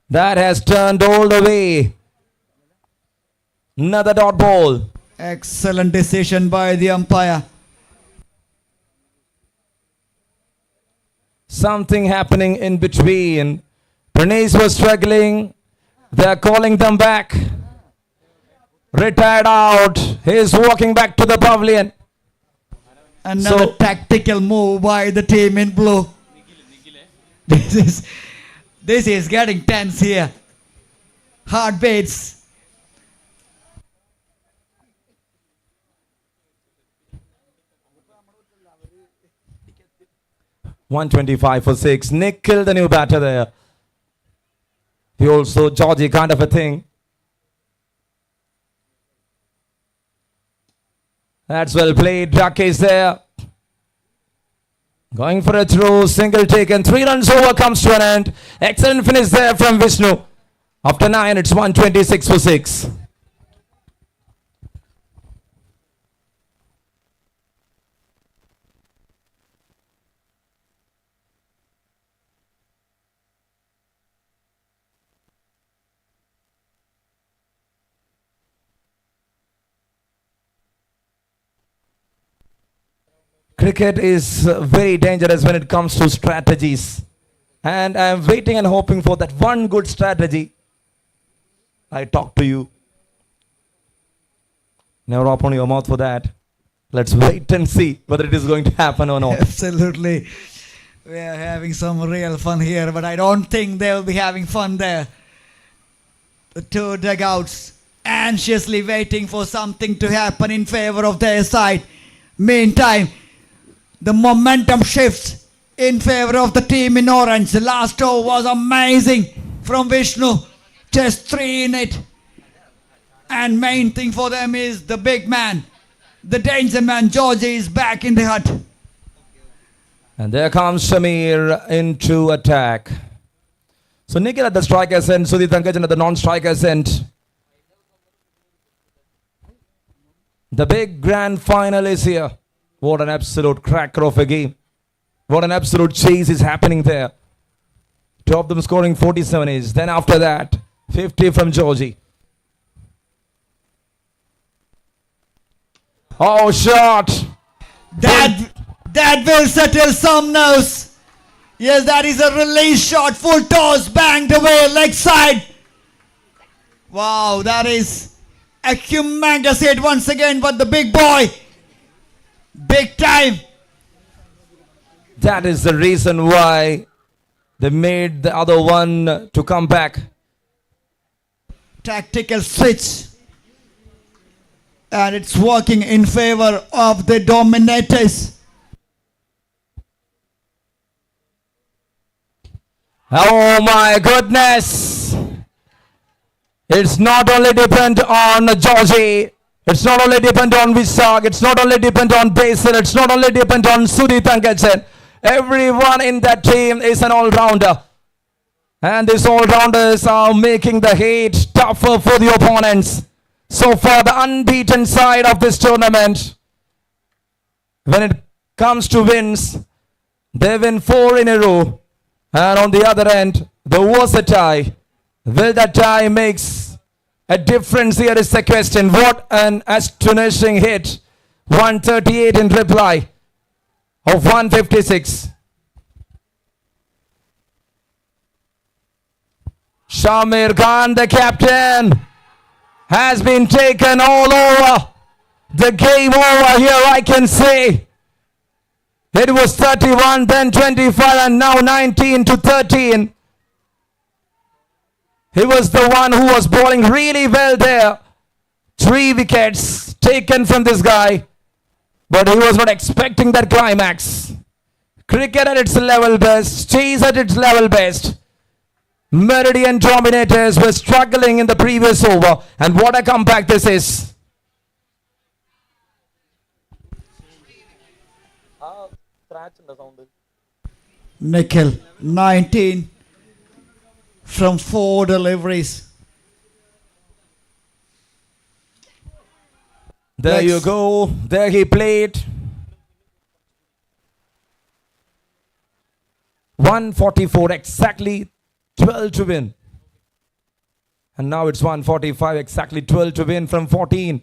That has turned all the way. Another dot ball. Excellent decision by the umpire. Something happening in between. Bernice was struggling. They're calling them back. Retired out. He's walking back to the pavilion. Another So- tactical move by the team in blue. This is getting tense here. Heartbeats. 125 for 6. Nick killed the new batter there. He also Georgie kind of a thing. That's well played. Duck is there. Going for a throw. Single taken. 3 runs over comes to an end. Excellent finish there from Vishnu. After 9, it's 126 for 6. Cricket is very dangerous when it comes to strategies. And I'm waiting and hoping for that one good strategy. I talk to you. Never open your mouth for that. Let's wait and see whether it is going to happen or not. Absolutely. We are having some real fun here, but I don't think they will be having fun there. The two dugouts anxiously waiting for something to happen in favor of their side. Meantime, the momentum shifts in favor of the team in orange. The last over was amazing from Vishnu. Just 3 in it. And main thing for them is the big man. The danger man, Georgie, is back in the hut. And there comes Shamir into attack. So Nikhil at the striker's end, Sudhir Thankajan at the non-striker's end. The big grand final is here. What an absolute cracker of a game. What an absolute chase is happening there. Two of them scoring 47 is. Then after that, 50 from Georgie. Oh, shot. That will settle some nerves. Yes, that is a release shot. Full toss, banged away, leg side. Wow, that is a humongous hit once again, but the big boy. Big time. That is the reason why they made the other one to come back. Tactical switch. And it's working in favor of the Dominators. Oh my goodness. It's not only depend on Georgie. It's not only depend on Vishak. It's not only depend on Basil. It's not only depend on Sudhir Thankajan. Everyone in that team is an all-rounder. And these all-rounders are making the heat tougher for the opponents. So far, the unbeaten side of this tournament, when it comes to wins, they win 4 in a row. And on the other end, there was a tie. Will that tie makes a difference? Here is the question. What an astonishing hit. 138 in reply of 156. Shamir Khan, the captain, has been taken all over. The game over here, I can say. It was 31, then 25, and now 19 to 13. He was the one who was bowling really well there. 3 wickets taken from this guy. But he was not expecting that climax. Cricket at its level best. Chase at its level best. Meridian Dominators were struggling in the previous over. And what a comeback this is. Nikhil, 19 from 4 deliveries. There Next. you go. There he played. 144 exactly. 12 to win. And now it's 145, exactly 12 to win from 14.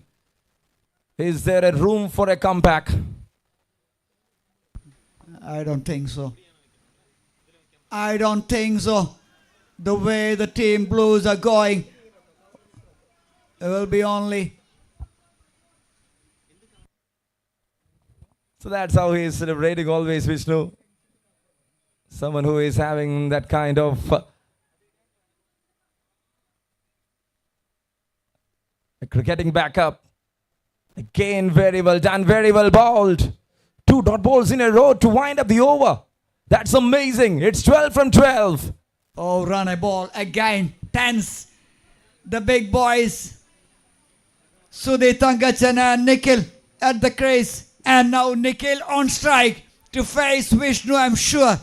Is there a room for a comeback? I don't think so. I don't think so. The way the team blues are going, it will be only. So that's how he is celebrating always, Vishnu. Someone who is having that kind of cricketing backup. Again, very well done, very well bowled. 2 dot balls in a row to wind up the over. That's amazing. It's 12 from 12. Oh, run a ball again. Tense. The big boys. Sudhir Thangachan and Nikhil at the crease. And now Nikhil on strike to face Vishnu, I'm sure.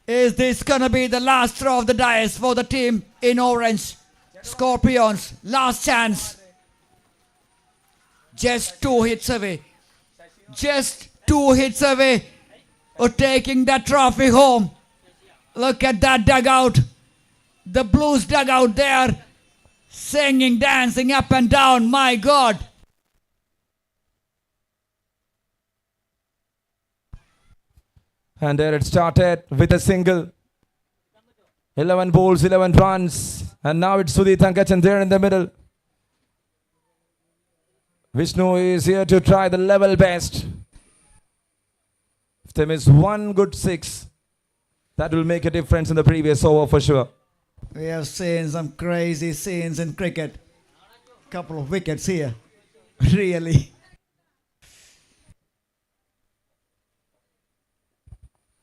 Is this going to be the last throw of the dice for the team in orange? Scorpions, last chance. Just 2 hits away. Just 2 hits away of taking that trophy home. Look at that dugout. The Blues dugout there. Singing, dancing up and down. My God. And there it started with a single. 11 balls, 11 runs. And now it's Sudhir Thangachan there in the middle. Vishnu is here to try the level best. If there is one good 6, that will make a difference in the previous over for sure. We have seen some crazy scenes in cricket. Couple of wickets here. Really.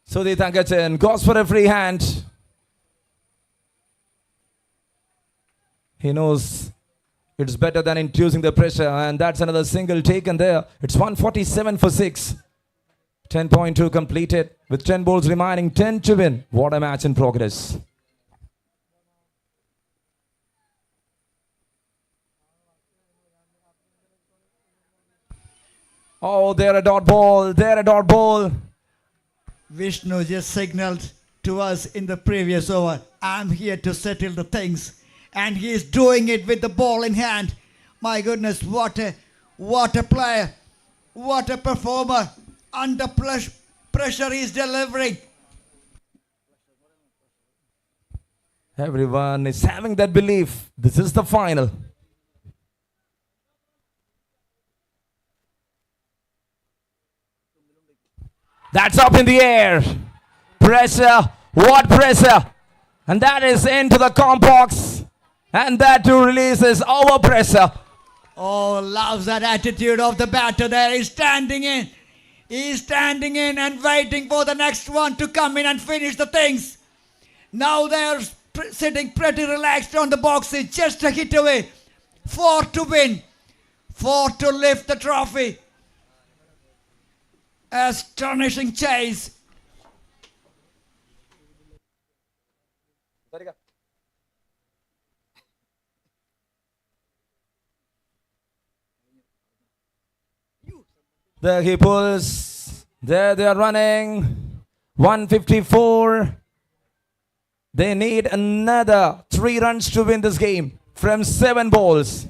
Sudhir Thangachan goes for a free hand. He knows it's better than inducing the pressure, and that's another single taken there. It's 147 for 6. 10.2 completed with 10 balls remaining, 10 to win. What a match in progress. Oh, there a dot ball, there a dot ball. Vishnu just signaled to us in the previous over, I'm here to settle the things. And he is doing it with the ball in hand. My goodness, what a player. What a performer. Under pressure he is delivering. Everyone is having that belief. This is the final. That's up in the air. Pressure. What pressure? And that is into the comp box. And that too releases our pressure. Oh, loves that attitude of the batter there. He's standing in. He's standing in and waiting for the next one to come in and finish the things. Now they're sitting pretty relaxed on the boxes. Just a hit away. 4 to win. 4 to lift the trophy. Astonishing chase. There he pulls. There they are running. 154. They need another 3 runs to win this game from 7 balls.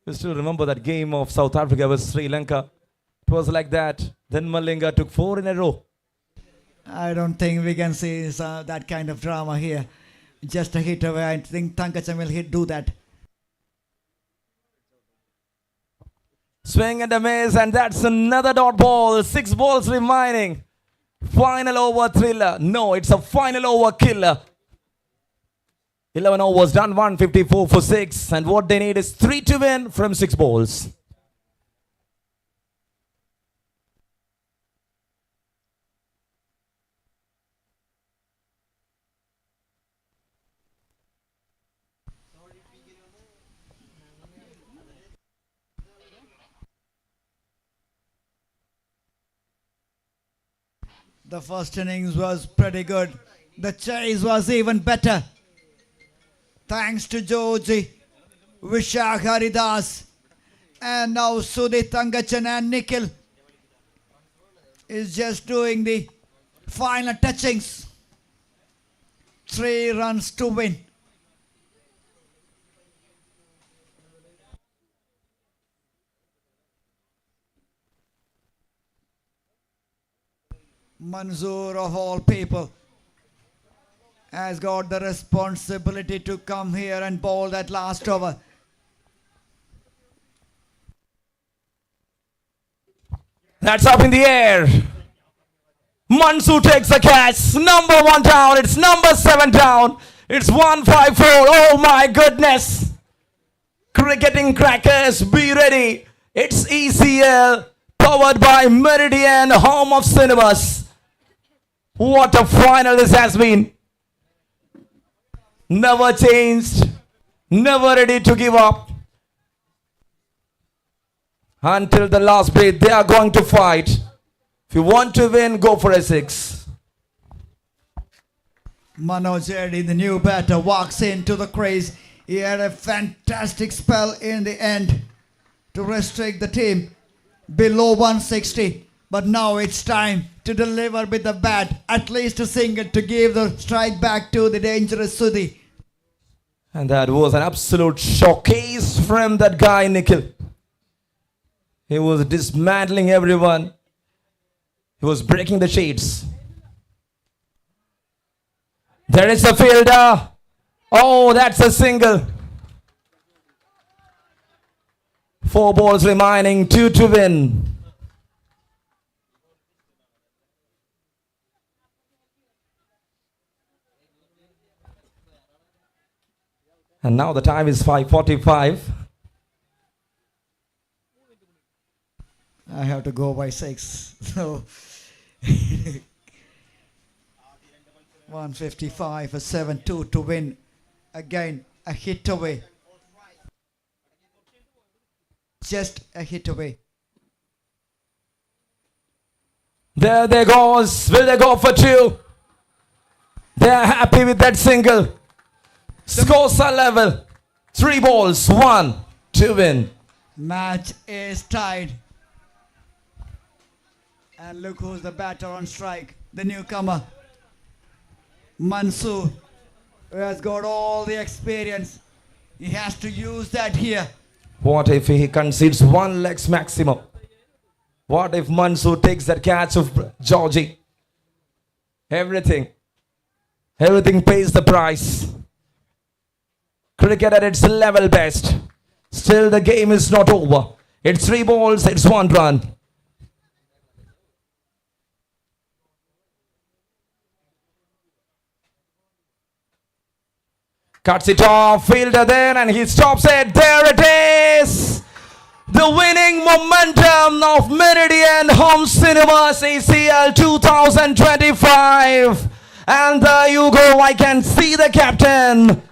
You still remember that game of South Africa versus Sri Lanka? It was like that. Then Malinga took 4 in a row. I don't think we can see that kind of drama here. Just a hit away. I think Thangachan will do that. Swing and a miss, and that's another dot ball. 6 balls remaining. Final over thriller. No, it's a final over killer. 11 overs done, 154 for 6. And what they need is 3 to win from 6 balls. The first innings was pretty good. The chase was even better. Thanks to Georgie, Vishak Haridas, and now Sudhir Thangachan and Nikhil is just doing the final touchings. 3 runs to win. Manzoor of all people has got the responsibility to come here and bowl that last over. That's up in the air. Mansoor takes the catch. Number 1 down. It's number 7 down. It's 154. Oh my goodness. Cricketing crackers, be ready. It's ECL powered by Meridian, home of cinemas. What a final this has been. Never changed. Never ready to give up. Until the last breath, they are going to fight. If you want to win, go for a 6. Manoj Eddy, the new batter, walks into the crease. He had a fantastic spell in the end to restrict the team below 160. But now it's time to deliver with the bat, at least a single to give the strike back to the dangerous Sudhi. And that was an absolute showcase from that guy, Nikhil. He was dismantling everyone. He was breaking the shades. There is a fielder. Oh, that's a single. 4 balls remaining, 2 to win. And now the time is 5:45. I have to go by 6. So 155 for 7-2 to win. Again, a hit away. Just a hit away. There they goes. Will they go for 2? They are happy with that single. Scores are level. 3 balls, 1 to win. Match is tied. And look who's the batter on strike. The newcomer, Mansoor, who has got all the experience. He has to use that here. What if he concedes 1 legs maximum? What if Mansoor takes that catch of Georgie? Everything pays the price. Cricket at its level best. Still the game is not over. It's 3 balls, it's 1 run. Cuts it off, fielder there, and he stops it. There it is! The winning momentum of Meridian Home Cinemas ECL 2025. And there you go, I can see the captain.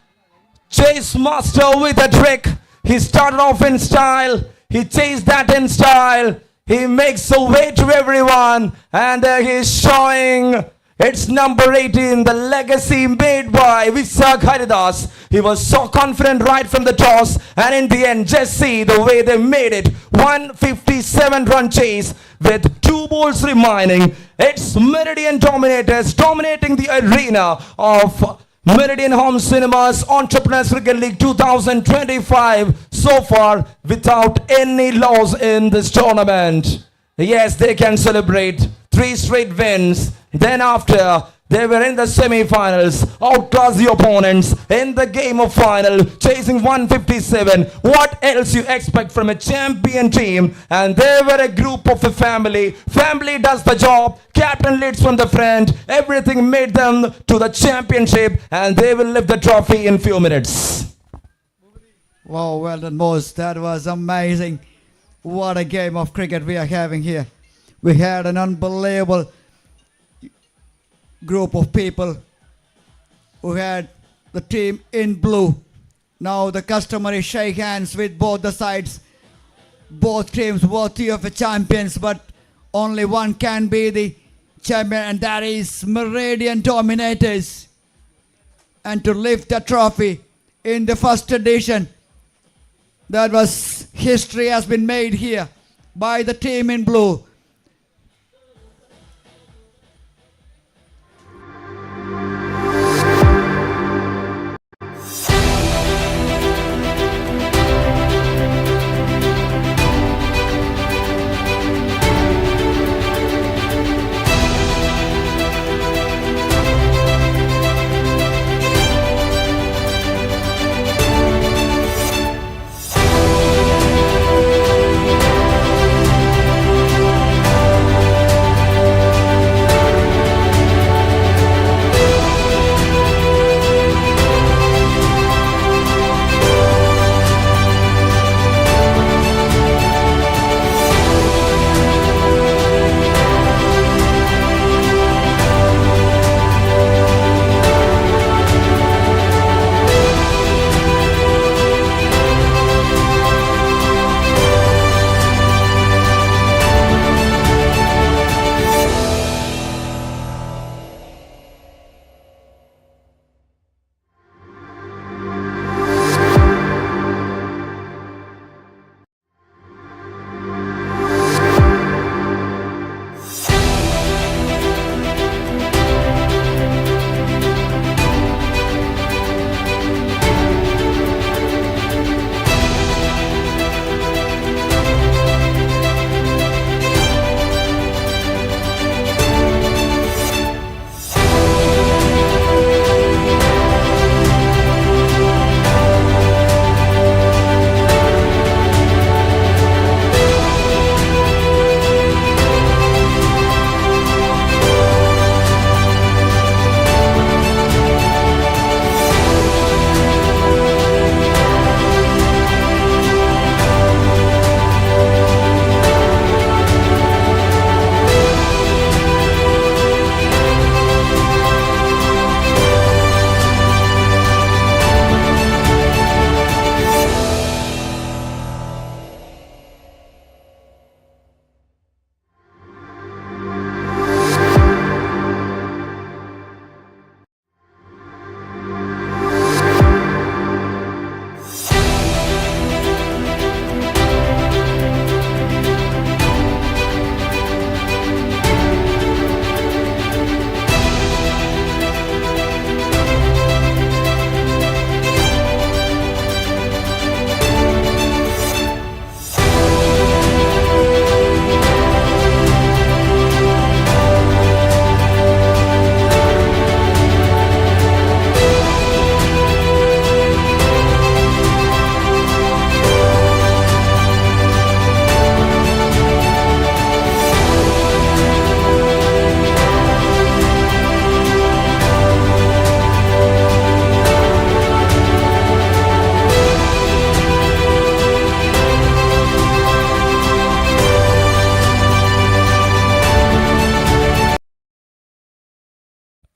Chase master with a trick. He started off in style. He chased that in style. He makes a way to everyone. And he's showing... It's number 18, the legacy made by Visakh Haridas. He was so confident right from the toss. And in the end, just see the way they made it. 157 run chase with 2 balls remaining. It's Meridian Dominators dominating the arena of Meridian Home Cinemas Entrepreneurs Cricket League 2025 so far without any loss in this tournament. Yes, they can celebrate 3 straight wins. Then after, they were in the semi-finals, outclassed the opponents in the game of final, chasing 157. What else you expect from a champion team? And they were a group of a family. Family does the job. Captain leads from the front. Everything made them to the championship, and they will lift the trophy in few minutes. Wow, well done, Mose. That was amazing. What a game of cricket we are having here. We had an unbelievable group of people who had the team in blue. Now the customary shake hands with both the sides. Both teams worthy of a champions, but only one can be the champion, and that is Meridian Dominators. And to lift the trophy in the first edition, that was history has been made here by the team in blue.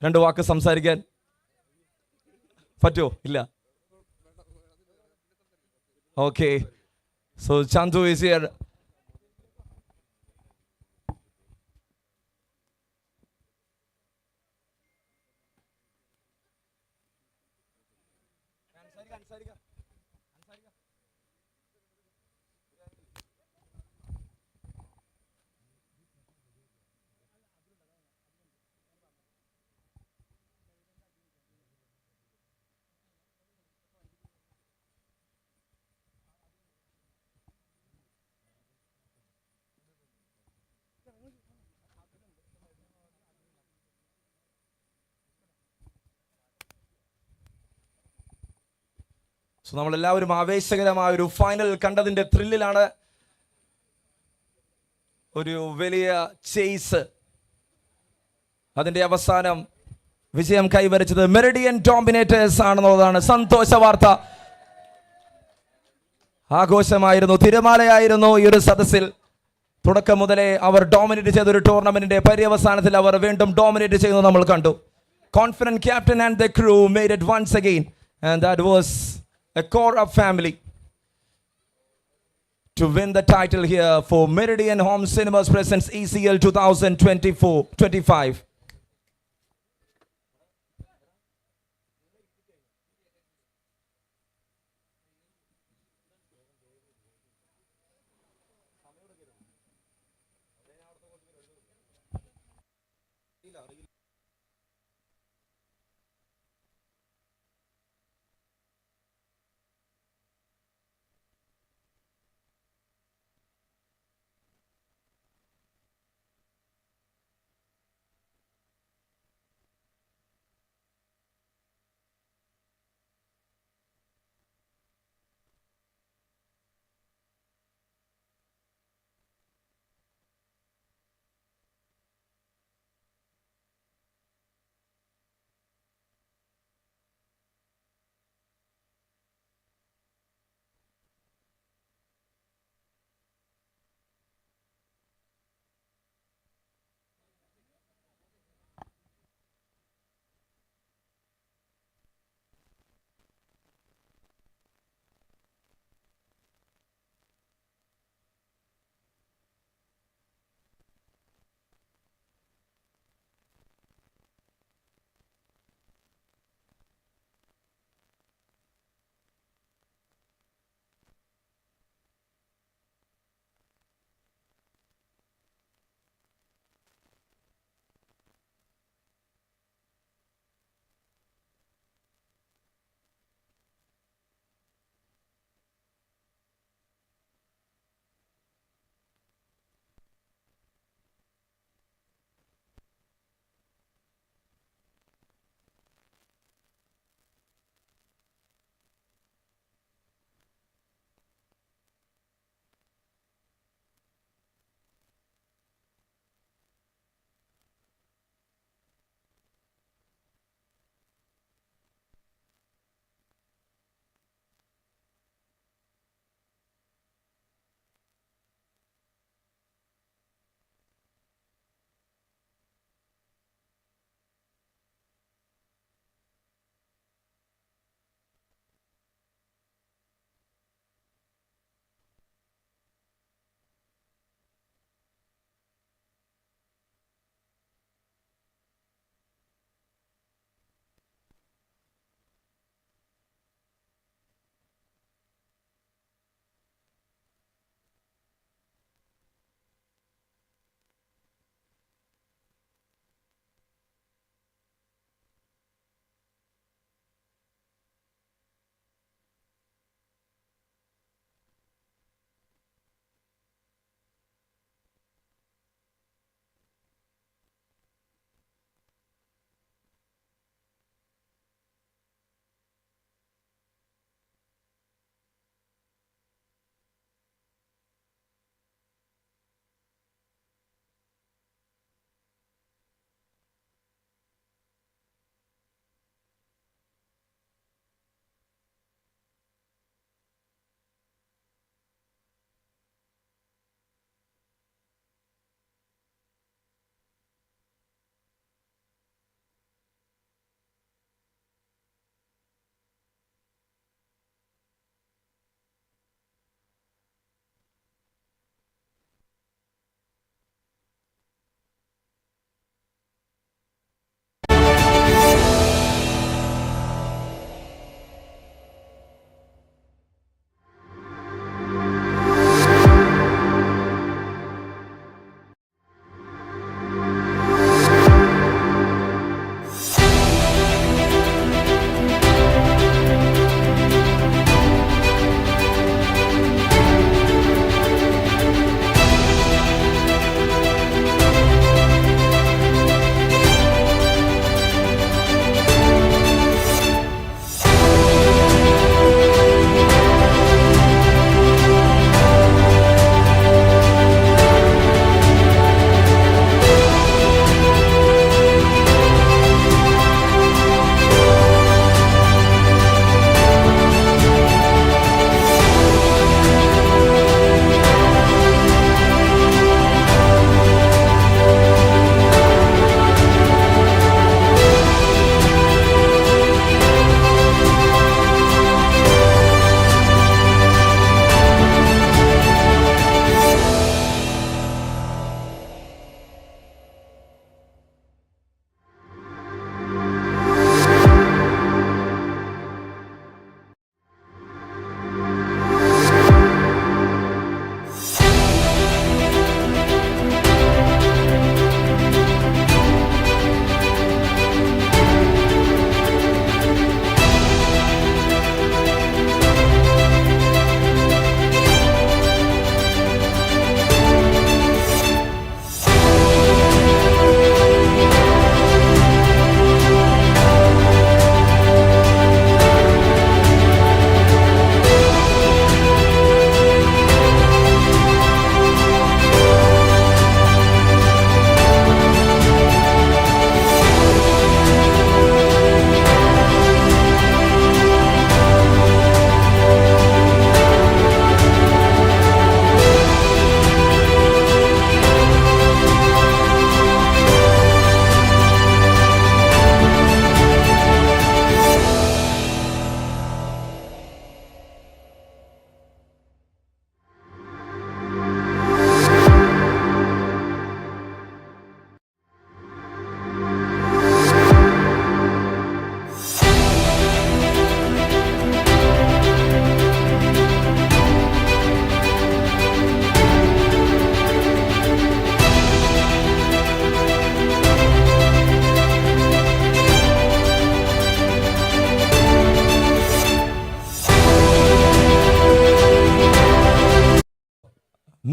രണ്ട് വാക്ക് സംസാരിക്കാൻ പറ്റുമോ? ഇല്ല. Okay, so Chandu is here. So നമ്മളെല്ലാവരും ആവേശകരമായ ഒരു final കണ്ടതിന്റെ ത്രില്ലിലാണ്. ഒരു വലിയ chase, അതിന്റെ അവസാനം വിജയം കൈവരിച്ചത് മെറിഡിയൻ ഡോമിനേറ്റേഴ്സ് ആണെന്നുള്ളതാണ് സന്തോഷ വാർത്ത. ആഘോഷമായിരുന്നു, തിരമാലയായിരുന്നു ഈ ഒരു സദസ്സിൽ. തുടക്കം മുതലേ അവർ ഡോമിനേറ്റ് ചെയ്ത ഒരു ടൂർണമെന്റിന്റെ പര്യവസാനത്തിൽ അവർ വീണ്ടും ഡോമിനേറ്റ് ചെയ്യുന്നത് നമ്മൾ കണ്ടു. Confident captain and the crew made it once again, and that was a core of family to win the title here for Meridian Home Cinemas presents ECL 2024-25.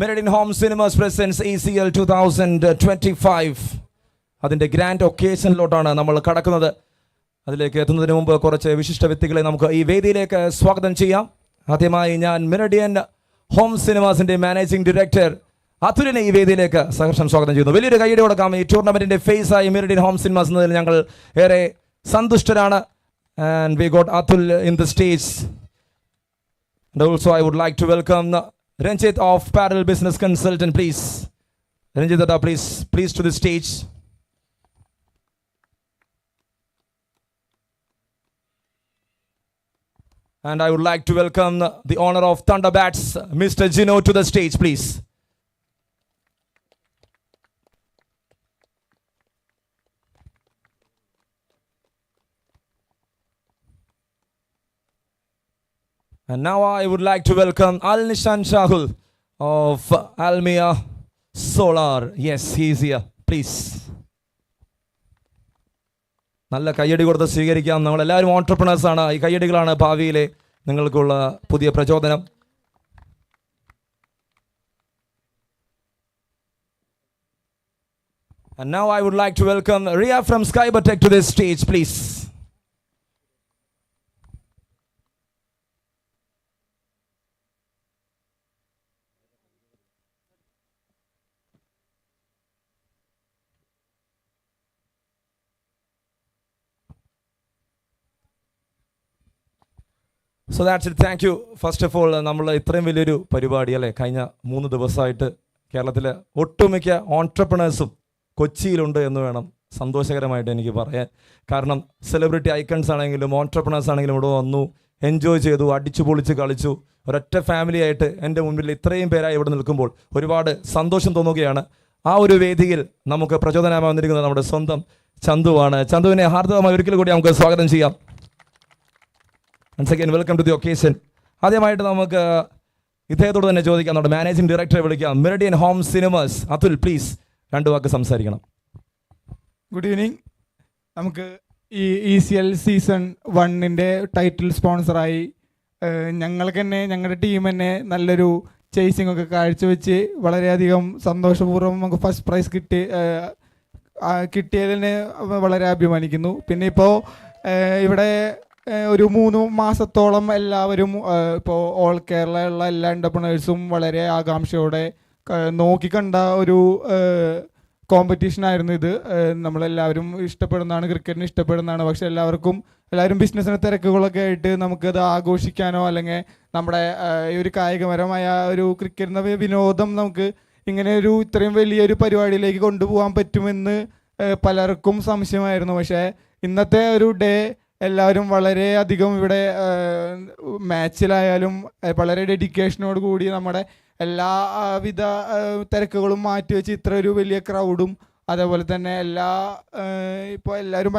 Meridian Home Cinemas presents ECL 2025. അതിൻ്റെ grand ഒക്കേഷനിലോട്ടാണ് നമ്മൾ കടക്കുന്നത്. അതിലേക്ക് എത്തുന്നതിന് മുമ്പ് കുറച്ച് വിശിഷ്ട വ്യക്തികളെ നമുക്ക് ഈ വേദിയിലേക്ക് സ്വാഗതം ചെയ്യാം. ആദ്യമായി ഞാൻ മെറിഡിയൻ ഹോം സിനിമാസിൻ്റെ മാനേജിംഗ് ഡയറക്ടർ അതുലിനെ ഈ വേദിയിലേക്ക് സഹർഷം സ്വാഗതം ചെയ്യുന്നു. വലിയൊരു കൈയ്യടി കൊടുക്കാം. ഈ ടൂർണമെൻറ്റിൻ്റെ ഫേസായി മെറിഡിയൻ ഹോം സിനിമാസ് എന്നതിൽ ഞങ്ങൾ ഏറെ സന്തുഷ്ടരാണ്. And we got Atul in the stage. And also I would like to welcome Ranjit of Parallel Business Consultant, please. Ranjit, please to the stage. And I would like to welcome the owner of Thunderbats, Mr. Gino, to the stage, please. And now I would like to welcome Al Nishan Shahul of Almia Solar. Yes, he is here. Please. നല്ല കയ്യടി കൊടുത്ത് സ്വീകരിക്കാം. നമ്മളെല്ലാവരും ഓൺട്രപ്രണേഴ്സാണ്. ഈ കയ്യടികളാണ് ഭാവിയിലെ നിങ്ങൾക്കുള്ള പുതിയ പ്രചോദനം. And now I would like to welcome Ria from Skybertech to this stage, please. So that's it. Thank you. First of all നമ്മൾ ഇത്രയും വലിയൊരു പരിപാടി അല്ലേ കഴിഞ്ഞ 3 ദിവസമായിട്ട് കേരളത്തിലെ ഒട്ടുമിക്ക ഓൺട്രപ്രണേഴ്സും കൊച്ചിയിലുണ്ട് എന്ന് വേണം സന്തോഷകരമായിട്ട് എനിക്ക് പറയാൻ. കാരണം സെലിബ്രിറ്റി ഐക്കൺസ് ആണെങ്കിലും ഓൺട്രപ്രണേഴ്സ് ആണെങ്കിലും ഇവിടെ വന്നു, എൻജോയ് ചെയ്തു, അടിച്ചു പൊളിച്ച് കളിച്ചു. ഒരൊറ്റ ഫാമിലി ആയിട്ട് എൻ്റെ മുൻപിൽ ഇത്രയും പേരായി ഇവിടെ നിൽക്കുമ്പോൾ ഒരുപാട് സന്തോഷം തോന്നുകയാണ്. ആ ഒരു വേദിയിൽ നമുക്ക് പ്രചോദനമായി വന്നിരിക്കുന്നത് നമ്മുടെ സ്വന്തം ചന്തുവാണ്. ചന്തുവിനെ ഹാർദവമായി ഒരിക്കൽ കൂടി നമുക്ക് സ്വാഗതം ചെയ്യാം. Once again, welcome to the occasion. ആദ്യമായിട്ട് നമുക്ക് ഇദ്ദേഹത്തോട് തന്നെ ചോദിക്കാം. നമ്മുടെ മാനേജിംഗ് ഡയറക്ടറെ വിളിക്കാം. Meridian home cinemas Atul, please 2 വാക്ക് സംസാരിക്കണം. Good evening. നമുക്ക് ഈ ECL സീസൺ 1 ടൈറ്റിൽ സ്പോൺസറായി ഞങ്ങൾക്ക് തന്നെ ഞങ്ങളുടെ ടീം തന്നെ നല്ലൊരു ചേസിംഗ് ഒക്കെ കാഴ്ചവെച്ച് വളരെയധികം സന്തോഷപൂർവ്വം നമുക്ക് ഫസ്റ്റ് പ്രൈസ് കിട്ടിയതിന് വളരെ അഭിമാനിക്കുന്നു. പിന്നെ ഇപ്പോൾ ഇവിടെ ഒരു 3 മാസത്തോളം എല്ലാവരും ഇപ്പോൾ ഓൾ കേരളയുള്ള എല്ലാ എൻ്റർപ്രണേഴ്സും വളരെ ആകാംക്ഷയോടെ നോക്കിക്കണ്ട ഒരു കോമ്പറ്റീഷനായിരുന്നു ഇത്. നമ്മളെല്ലാവരും ഇഷ്ടപ്പെടുന്നതാണ്, ക്രിക്കറ്റിന് ഇഷ്ടപ്പെടുന്നതാണ്. പക്ഷെ എല്ലാവരും ബിസിനസ്സിന് തിരക്കുകളൊക്കെ ആയിട്ട് നമുക്കത് ആഘോഷിക്കാനോ അല്ലെങ്കിൽ നമ്മുടെ ഈ ഒരു കായികപരമായ ഒരു ക്രിക്കറ്റ് വിനോദം നമുക്ക് ഇങ്ങനെ ഇത്രയും വലിയൊരു പരിപാടിയിലേക്ക് കൊണ്ടുപോകാൻ പറ്റുമെന്ന് പലർക്കും സംശയമായിരുന്നു. പക്ഷേ ഇന്നത്തെ ഒരു ഡേ എല്ലാവരും വളരെയധികം ഇവിടെ മാച്ചിലായാലും വളരെ ഡെഡിക്കേഷനോട് കൂടി നമ്മുടെ എല്ലാവിധ തിരക്കുകളും മാറ്റിവെച്ച് ഇത്ര ഒരു വലിയ ക്രൗഡും അതേപോലെ തന്നെ ഇപ്പോൾ എല്ലാവരും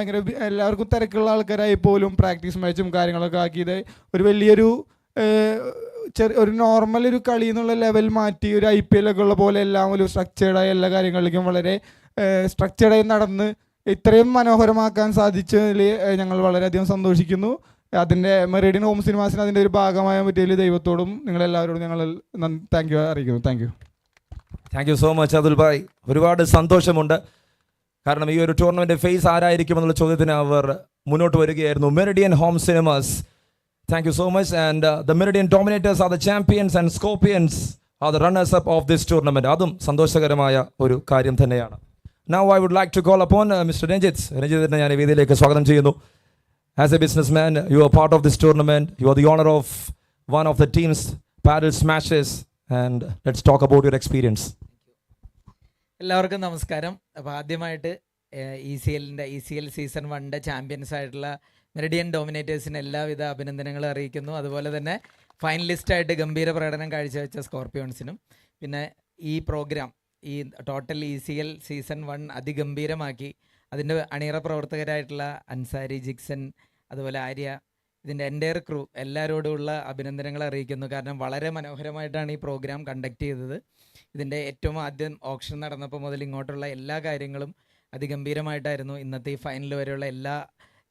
എല്ലാവർക്കും തിരക്കുള്ള ആൾക്കാരായി പോലും പ്രാക്ടീസ് മാച്ചും കാര്യങ്ങളൊക്കെ ആക്കിയത് ഒരു വലിയൊരു ഒരു നോർമൽ ഒരു കളി എന്നുള്ള ലെവൽ മാറ്റി ഒരു IPL ഒക്കെ ഉള്ള പോലെ എല്ലാം ഒരു സ്ട്രക്ചേർഡായ എല്ലാ കാര്യങ്ങളിലേക്കും വളരെ സ്ട്രക്ചേർഡായി നടന്ന് ഇത്രയും മനോഹരമാക്കാൻ സാധിച്ചതിൽ ഞങ്ങൾ വളരെയധികം സന്തോഷിക്കുന്നു. അതിൻ്റെ മെറിഡിയൻ ഹോം സിനിമാസിന് അതിൻ്റെ ഒരു ഭാഗമായ പറ്റിയതിൽ ദൈവത്തോടും നിങ്ങളെല്ലാവരോടും ഞങ്ങൾ താങ്ക് യു അറിയിക്കുന്നു. Thank you so much Atul bhai. ഒരുപാട് സന്തോഷമുണ്ട്. കാരണം ഈ ഒരു ടൂർണമെൻറ്റ് ഫേസ് ആരായിരിക്കും എന്നുള്ള ചോദ്യത്തിന് അവർ മുന്നോട്ട് വരികയായിരുന്നു. Meridian home cinemas, thank you so much. And the Meridian dominators are the champions and scorpions are the runners up of this tournament. അതും സന്തോഷകരമായ ഒരു കാര്യം തന്നെയാണ്. Now I would like to call upon Mr. Ranjit. Ranjit, ഞാൻ ഈ വേദിയിലേക്ക് സ്വാഗതം ചെയ്യുന്നു. As a businessman, you are part of this tournament. You are the owner of one of the teams, Paddle Smashes, and let's talk about your experience. എല്ലാവർക്കും നമസ്കാരം. അപ്പോൾ ആദ്യമായിട്ട് ECL season 1 champions ആയിട്ടുള്ള മെറിഡിയൻ ഡോമിനേറ്റേഴ്സിന് എല്ലാവിധ അഭിനന്ദനങ്ങളും അറിയിക്കുന്നു. അതുപോലെ തന്നെ ഫൈനലിസ്റ്റായിട്ട് ഗംഭീര പ്രകടനം കാഴ്ചവെച്ച സ്കോർപിയോൺസിനും, പിന്നെ ഈ പ്രോഗ്രാം ഈ ടോട്ടൽ ECL സീസൺ 1 അതിഗംഭീരമാക്കി അതിൻ്റെ അണിയറ പ്രവർത്തകരായിട്ടുള്ള അൻസാരി, ജിക്സൺ, അതുപോലെ ആര്യ, ഇതിൻ്റെ എൻ്റയർ ക്രൂ എല്ലാവരോടുമുള്ള അഭിനന്ദനങ്ങൾ അറിയിക്കുന്നു. കാരണം വളരെ മനോഹരമായിട്ടാണ് ഈ പ്രോഗ്രാം കണ്ടക്ട് ചെയ്തത്. ഇതിൻ്റെ ഏറ്റവും ആദ്യം ഓപ്ഷൻ നടന്നപ്പോൾ മുതൽ ഇങ്ങോട്ടുള്ള എല്ലാ കാര്യങ്ങളും അതിഗംഭീരമായിട്ടായിരുന്നു. ഇന്നത്തെ ഈ ഫൈനൽ വരെയുള്ള എല്ലാ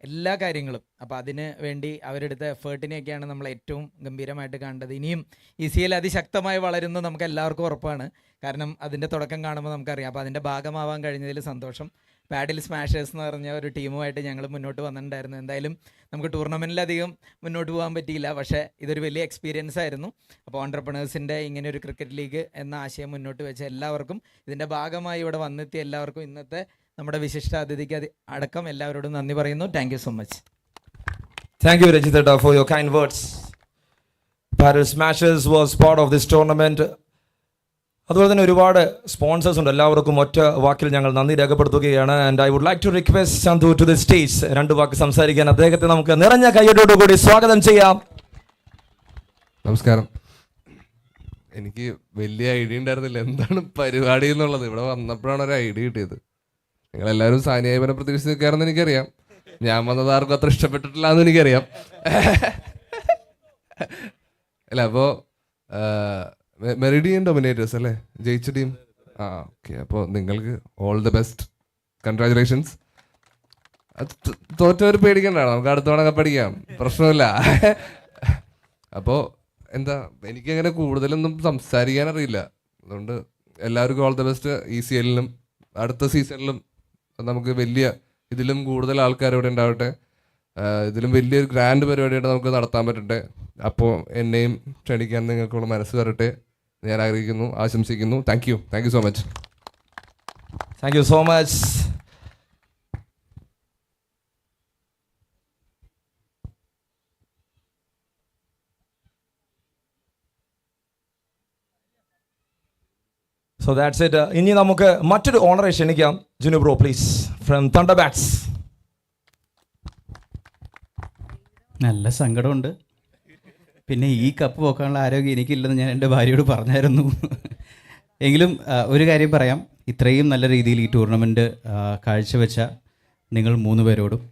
എല്ലാ കാര്യങ്ങളും. അപ്പോൾ അതിന് വേണ്ടി അവരെടുത്ത എഫേർട്ടിനെയൊക്കെയാണ് നമ്മൾ ഏറ്റവും ഗംഭീരമായിട്ട് കണ്ടത്. ഇനിയും ECL അതിശക്തമായി വളരുന്നത് നമുക്ക് എല്ലാവർക്കും ഉറപ്പാണ്. കാരണം അതിൻ്റെ തുടക്കം കാണുമ്പോൾ നമുക്കറിയാം. അപ്പോൾ അതിൻ്റെ ഭാഗമാവാൻ കഴിഞ്ഞതിൽ സന്തോഷം. പാഡിൽ സ്മാഷേഴ്സ് എന്ന് പറഞ്ഞ ഒരു ടീമുമായിട്ട് ഞങ്ങൾ മുന്നോട്ട് വന്നിട്ടുണ്ടായിരുന്നു. എന്തായാലും നമുക്ക് ടൂർണമെൻറ്റിലധികം മുന്നോട്ട് പോകാൻ പറ്റിയില്ല, പക്ഷേ ഇതൊരു വലിയ എക്സ്പീരിയൻസ് ആയിരുന്നു. അപ്പോൾ ഓൺട്രപ്രണേഴ്സിൻ്റെ ഇങ്ങനെ ഒരു ക്രിക്കറ്റ് ലീഗ് എന്ന ആശയം മുന്നോട്ട് വെച്ച എല്ലാവർക്കും, ഇതിൻ്റെ ഭാഗമായി ഇവിടെ വന്നെത്തിയ എല്ലാവർക്കും, ഇന്നത്തെ നമ്മുടെ വിശിഷ്ട അതിഥിക്ക് അടക്കം എല്ലാവരോടും നന്ദി പറയുന്നു. Thank you so much. Thank you, Rajitha, for your kind words. Paddle Smashers was part of this tournament. അതുപോലെ തന്നെ ഒരുപാട് സ്പോൺസേഴ്സ് ഉണ്ട്. എല്ലാവർക്കും ഒറ്റ വാക്കിൽ ഞങ്ങൾ നന്ദി രേഖപ്പെടുത്തുകയാണ്. And I would like to request Chandu to the stage. 2 വാക്ക് സംസാരിക്കാൻ അദ്ദേഹത്തെ നമുക്ക് നിറഞ്ഞ കയ്യടോടുകൂടി സ്വാഗതം ചെയ്യാം. നമസ്കാരം. എനിക്ക് വലിയ ഐഡിയ ഉണ്ടായിരുന്നില്ല എന്താണ് പരിപാടി എന്നുള്ളത്. ഇവിടെ വന്നപ്പോഴാണ് ഒരു ഐഡിയ കിട്ടിയത്. നിങ്ങളെല്ലാവരും സാനിയായവനെ പ്രതീക്ഷിച്ച് നിൽക്കാറെന്ന് എനിക്കറിയാം. ഞാൻ വന്നത് ആർക്കും അത്ര ഇഷ്ടപ്പെട്ടിട്ടില്ല എന്ന് എനിക്കറിയാം. അല്ല, അപ്പോൾ മെറിഡിയൻ ഡൊമിനേറ്റേഴ്സ് അല്ലേ ജയിച്ച ടീം? ഓക്കെ. അപ്പോൾ നിങ്ങൾക്ക് ഓൾ ദി ബെസ്റ്റ്, കൺഗ്രാജുലേഷൻസ്. തോറ്റവർ പേടിക്കണ്ടാണ്, നമുക്ക് അടുത്ത തവണ പഠിക്കാം, പ്രശ്നമില്ല. അപ്പോൾ എന്താ, എനിക്കങ്ങനെ കൂടുതലൊന്നും സംസാരിക്കാൻ അറിയില്ല. അതുകൊണ്ട് എല്ലാവർക്കും ഓൾ ദി ബെസ്റ്റ്. ECL-നും അടുത്ത സീസണിലും നമുക്ക് വലിയ ഇതിലും കൂടുതൽ ആൾക്കാർ ഇവിടെ ഉണ്ടാവട്ടെ. ഇതിലും വലിയൊരു ഗ്രാൻഡ് പരിപാടിയായിട്ട് നമുക്ക് നടത്താൻ പറ്റട്ടെ. അപ്പോൾ എന്നെയും ക്ഷണിക്കാൻ നിങ്ങൾക്കുള്ള മനസ്സ് വരട്ടെ ഞാൻ ആഗ്രഹിക്കുന്നു, ആശംസിക്കുന്നു. Thank you so much. Thank you so much. So that's it. ഇനി നമുക്ക് മറ്റൊരു ഓണറെ ക്ഷണിക്കാം. Junu bro please, from Thunder Bats. നല്ല സങ്കടമുണ്ട്. പിന്നെ ഈ കപ്പ് പോക്കാനുള്ള ആരോഗ്യം എനിക്കില്ലെന്ന് ഞാൻ എൻ്റെ ഭാര്യയോട് പറഞ്ഞായിരുന്നു. എങ്കിലും ഒരു കാര്യം പറയാം, ഇത്രയും നല്ല രീതിയിൽ ഈ ടൂർണമെൻറ്റ് കാഴ്ചവെച്ച നിങ്ങൾ 3 പേരോടും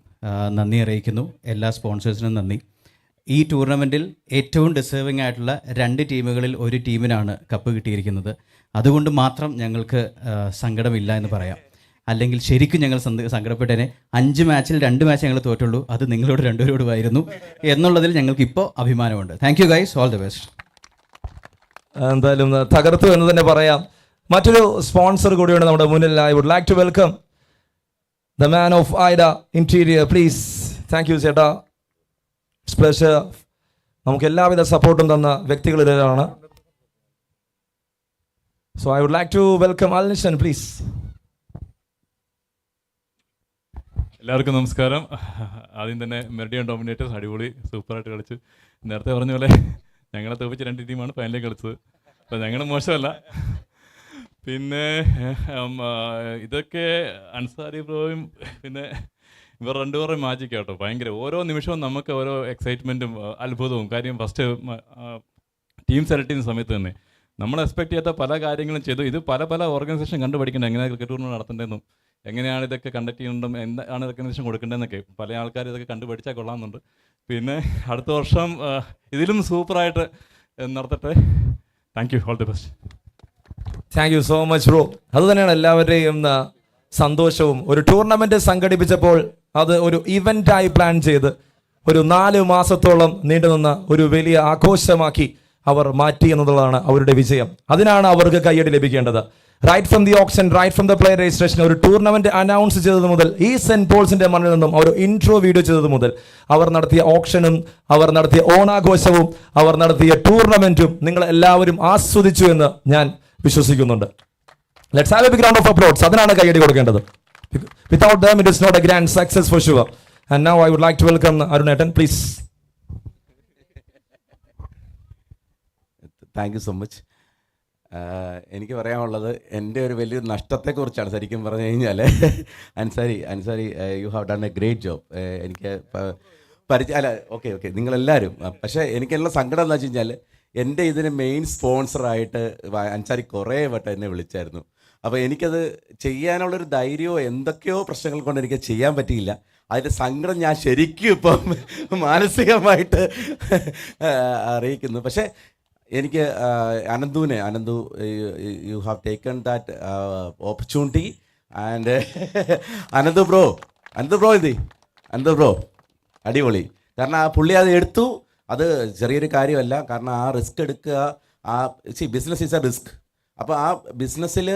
നന്ദി അറിയിക്കുന്നു. എല്ലാ സ്പോൺസേഴ്സിനും നന്ദി. ഈ ടൂർണമെൻറ്റിൽ ഏറ്റവും ഡിസേർവിംഗ് ആയിട്ടുള്ള 2 ടീമുകളിൽ ഒരു ടീമിനാണ് കപ്പ് കിട്ടിയിരിക്കുന്നത്. അതുകൊണ്ട് മാത്രം ഞങ്ങൾക്ക് സങ്കടമില്ല എന്ന് പറയാം. അല്ലെങ്കിൽ ശരിക്കും ഞങ്ങൾ സങ്കടപ്പെട്ടേനെ. 5 മാച്ചിൽ 2 മാച്ച് ഞങ്ങൾ തോറ്റുള്ളൂ. അത് നിങ്ങളോട് 2 പേരോടുമായിരുന്നു എന്നുള്ളതിൽ ഞങ്ങൾക്ക് ഇപ്പോൾ അഭിമാനമുണ്ട്. Thank you guys, all the best. എന്തായാലും തകർത്തു എന്ന് തന്നെ പറയാം. മറ്റൊരു സ്പോൺസർ കൂടിയുണ്ട് നമ്മുടെ മുന്നിൽ. I would like to welcome the man of Aida Interior please. Thank you ചേട്ടാ, ഇറ്റ്സ് പ്ലഷർ. നമുക്ക് എല്ലാവിധ സപ്പോർട്ടും തന്ന വ്യക്തികളിലാണ്. So I would like to welcome Alnishan please. എല്ലാവർക്കും നമസ്കാരം. ആദ്യം തന്നെ മെറിഡിയൻ ഡോമിനേറ്റേഴ്സ് അടിപൊളി സൂപ്പറായിട്ട് കളിച്ചു. നേരത്തെ പറഞ്ഞ പോലെ ഞങ്ങളെ തോപ്പിച്ച് 2 ടീമാണ് ഫൈനലിൽ കളിച്ചത്. അപ്പോൾ ഞങ്ങൾ മോശമല്ല. പിന്നെ ഇതൊക്കെ അൻസാരി ബ്രോയും പിന്നെ ഇവർ 2 പേരുടെയും മാജിക് കേട്ടോ. ഭയങ്കര ഓരോ നിമിഷവും നമുക്ക് ഓരോ എക്സൈറ്റ്മെൻറ്റും അത്ഭുതവും. കാര്യം ഫസ്റ്റ് ടീം സെലക്ട് ചെയ്യുന്ന സമയത്ത് തന്നെ നമ്മൾ എക്സ്പെക്ട് ചെയ്യാത്ത പല കാര്യങ്ങളും ചെയ്തു. ഇത് പല ഓർഗനൈസേഷൻ കണ്ടുപഠിക്കണം, എങ്ങനെയാണ് ക്രിക്കറ്റ് ടൂർണമെൻറ്റ് നടത്തേണ്ടതെന്നും എങ്ങനെയാണ് ഇതൊക്കെ കണ്ടക്ട് ചെയ്യുന്നുണ്ടും എന്താണ് റെക്കഗ്നേഷൻ കൊടുക്കേണ്ടതെന്നൊക്കെ പല ആൾക്കാർ ഇതൊക്കെ കണ്ടുപഠിച്ചാൽ കൊള്ളാമെന്നുണ്ട്. പിന്നെ അടുത്ത വർഷം ഇതിലും സൂപ്പറായിട്ട് നടത്തട്ടെ. Thank you, all the best. Thank you so much bro. അതുതന്നെയാണ് എല്ലാവരുടെയും സന്തോഷവും. ഒരു ടൂർണമെൻറ്റ് സംഘടിപ്പിച്ചപ്പോൾ അത് ഒരു ഇവൻ്റായി പ്ലാൻ ചെയ്ത് ഒരു 4 മാസത്തോളം നീണ്ടുനിന്ന ഒരു വലിയ ആഘോഷമാക്കി അവർ മാറ്റി എന്നുള്ളതാണ് അവരുടെ വിജയം. അതിനാണ് അവർക്ക് കയ്യടി ലഭിക്കേണ്ടത്. Right from the option, right from the player registration, ഒരു ടൂർണമെന്റ് അനൗൺസ് ചെയ്തത് മുതൽ, ഈ സെന്റ് പോൾസിന്റെ മണ്ണിൽ നിന്നും ഒരു ഇൻട്രോ വീഡിയോ ചെയ്തത് മുതൽ, അവർ നടത്തിയ ഓപ്ഷനും അവർ നടത്തിയ ഓണാഘോഷവും അവർ നടത്തിയ ടൂർണമെന്റും നിങ്ങൾ എല്ലാവരും ആസ്വദിച്ചു എന്ന് ഞാൻ വിശ്വസിക്കുന്നുണ്ട്. Let's have a big round of applause. അതിനാണ് കയ്യടി കൊടുക്കേണ്ടത്. Without them it is not a grand success for sure. And now I would like to welcome അരുണേട്ടൻ please. Thank you so much. എനിക്ക് പറയാനുള്ളത് എൻ്റെ ഒരു വലിയൊരു നഷ്ടത്തെക്കുറിച്ചാണ്. ശരിക്കും പറഞ്ഞു കഴിഞ്ഞാൽ Ansari you have done a great job. എനിക്ക് ഓക്കെ നിങ്ങളെല്ലാവരും. പക്ഷേ എനിക്കെല്ലാം സങ്കടം എന്താ വെച്ച് കഴിഞ്ഞാൽ എൻ്റെ ഇതിന് മെയിൻ സ്പോൺസറായിട്ട് അൻസാരി കുറേ വട്ടം എന്നെ വിളിച്ചായിരുന്നു. അപ്പോൾ എനിക്കത് ചെയ്യാനുള്ളൊരു ധൈര്യമോ എന്തൊക്കെയോ പ്രശ്നങ്ങൾ കൊണ്ട് എനിക്ക് ചെയ്യാൻ പറ്റിയില്ല. അതിൻ്റെ സങ്കടം ഞാൻ ശരിക്കും ഇപ്പം മാനസികമായിട്ട് അറിയിക്കുന്നു. പക്ഷേ എനിക്ക് Ananthu you have taken that opportunity and Ananthu bro എന്തി എന്താ ബ്രോ അടിപൊളി. കാരണം ആ പുള്ളി അത് എടുത്തു, അത് ചെറിയൊരു കാര്യമല്ല. കാരണം ആ റിസ്ക് എടുക്കുക, ആ ബിസിനസ് ഈസ് എ റിസ്ക്. അപ്പോൾ ആ ബിസിനസ്സിൽ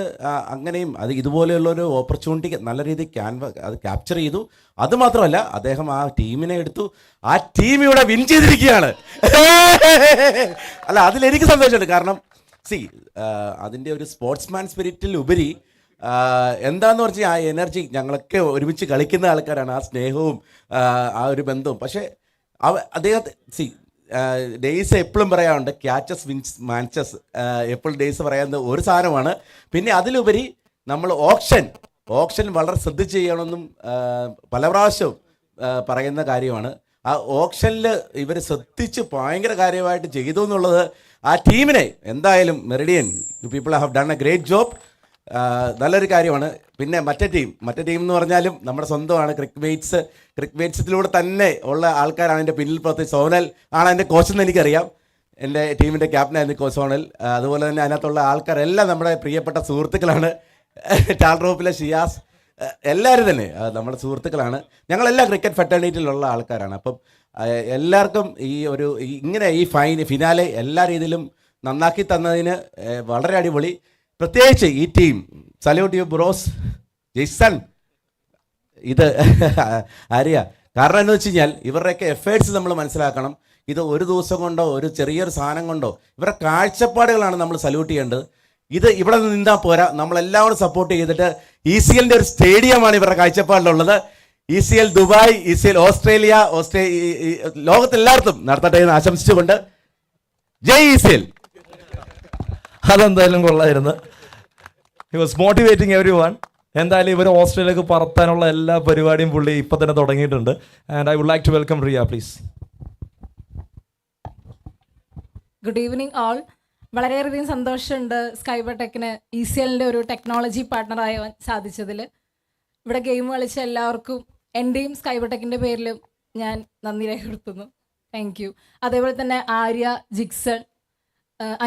അങ്ങനെയും അത് ഇതുപോലെയുള്ളൊരു ഓപ്പർച്യൂണിറ്റി നല്ല രീതിയിൽ അത് ക്യാപ്ചർ ചെയ്തു. അതുമാത്രമല്ല അദ്ദേഹം ആ ടീമിനെ എടുത്തു, ആ ടീം ഇവിടെ വിൻ ചെയ്തിരിക്കുകയാണ്. അല്ല അതിലെനിക്ക് സന്തോഷമുണ്ട്. കാരണം അതിൻ്റെ ഒരു സ്പോർട്സ്മാൻ സ്പിരിറ്റിൽ ഉപരി എന്താന്ന് പറഞ്ഞാൽ ആ എനർജി, ഞങ്ങളൊക്കെ ഒരുമിച്ച് കളിക്കുന്ന ആൾക്കാരാണ്, ആ സ്നേഹവും ആ ഒരു ബന്ധവും. പക്ഷേ അദ്ദേഹത്തെ ഡേയ്സ് എപ്പോഴും പറയാറുണ്ട് ക്യാച്ചസ് വിൻസ് മാച്ചസ്, എപ്പോഴും ഡേയ്സ് പറയുന്ന ഒരു സാധനമാണ്. പിന്നെ അതിലുപരി നമ്മൾ ഓപ്ഷൻ വളരെ ശ്രദ്ധിച്ച് ചെയ്യണമെന്നും പല പ്രാവശ്യവും പറയുന്ന കാര്യമാണ്. ആ ഓപ്ഷനിൽ ഇവർ ശ്രദ്ധിച്ച് ഭയങ്കര കാര്യമായിട്ട് ചെയ്തു എന്നുള്ളത് ആ ടീമിനെ എന്തായാലും Meridian people have done a great job. നല്ലൊരു കാര്യമാണ്. പിന്നെ മറ്റേ ടീം എന്ന് പറഞ്ഞാലും നമ്മുടെ സ്വന്തമാണ്. ക്രിക്വേറ്റ്സിലൂടെ തന്നെ ഉള്ള ആൾക്കാരാണ് എൻ്റെ പിന്നിൽ പുറത്ത്. സോണൽ ആണ് എൻ്റെ കോച്ചെന്ന് എനിക്കറിയാം. എൻ്റെ ടീമിൻ്റെ ക്യാപ്റ്റനായിരുന്നു കോച്ച് സോണൽ. അതുപോലെ തന്നെ അതിനകത്തുള്ള ആൾക്കാരെല്ലാം നമ്മുടെ പ്രിയപ്പെട്ട സുഹൃത്തുക്കളാണ്. ടാൽറോപ്പിലെ ഷിയാസ്, എല്ലാവരും തന്നെ നമ്മുടെ സുഹൃത്തുക്കളാണ്. ഞങ്ങളെല്ലാം ക്രിക്കറ്റ് ഫെറ്റേണിറ്റിയിലുള്ള ആൾക്കാരാണ്. അപ്പം എല്ലാവർക്കും ഇങ്ങനെ ഈ ഫിനാലെ എല്ലാ രീതിയിലും നന്നാക്കി തന്നതിന് വളരെ അടിപൊളി. പ്രത്യേകിച്ച് ഈ team salute you bros. Jason ഇത് ആര്യ. കാരണം എന്ന് വെച്ച് കഴിഞ്ഞാൽ ഇവരുടെയൊക്കെ എഫേർട്സ് നമ്മൾ മനസ്സിലാക്കണം. ഇത് ഒരു ദിവസം കൊണ്ടോ ഒരു ചെറിയൊരു സാധനം കൊണ്ടോ ഇവരുടെ കാഴ്ചപ്പാടുകളാണ് നമ്മൾ സല്യൂട്ട് ചെയ്യേണ്ടത്. ഇത് ഇവിടെ നിന്നാൽ പോരാ, നമ്മളെല്ലാവരും സപ്പോർട്ട് ചെയ്തിട്ട് ECL ഒരു സ്റ്റേഡിയമാണ് ഇവരുടെ കാഴ്ചപ്പാടിലുള്ളത്. ECL ദുബായ്, ECL ഓസ്ട്രേലിയ, ലോകത്തെല്ലായിടത്തും നടത്തട്ടെ എന്ന് ആശംസിച്ചുകൊണ്ട് ജയ് ECL. അതെന്തായാലും കൊള്ളായിരുന്നു. He was motivating every one. എന്തായാലും ഇവർ ഓസ്ട്രേലിയക്ക് പറത്താനുള്ള എല്ലാ പരിപാടിയും പുള്ളി ഇപ്പം തന്നെ തുടങ്ങിയിട്ടുണ്ട്. And I would like to welcome Riya please. Good evening all. വളരെയധികം സന്തോഷമുണ്ട് സ്കൈബടെക്കിന് ECLൻ്റെ ഒരു ടെക്നോളജി പാർട്ട്ണറാകാൻ സാധിച്ചതിൽ. ഇവിടെ ഗെയിം കളിച്ച എല്ലാവർക്കും എൻ്റെയും സ്കൈബടെക്കിൻ്റെ പേരിലും ഞാൻ നന്ദി രേഖപ്പെടുത്തുന്നു. Thank you. അതേപോലെ തന്നെ ആര്യ, ജിക്സൺ,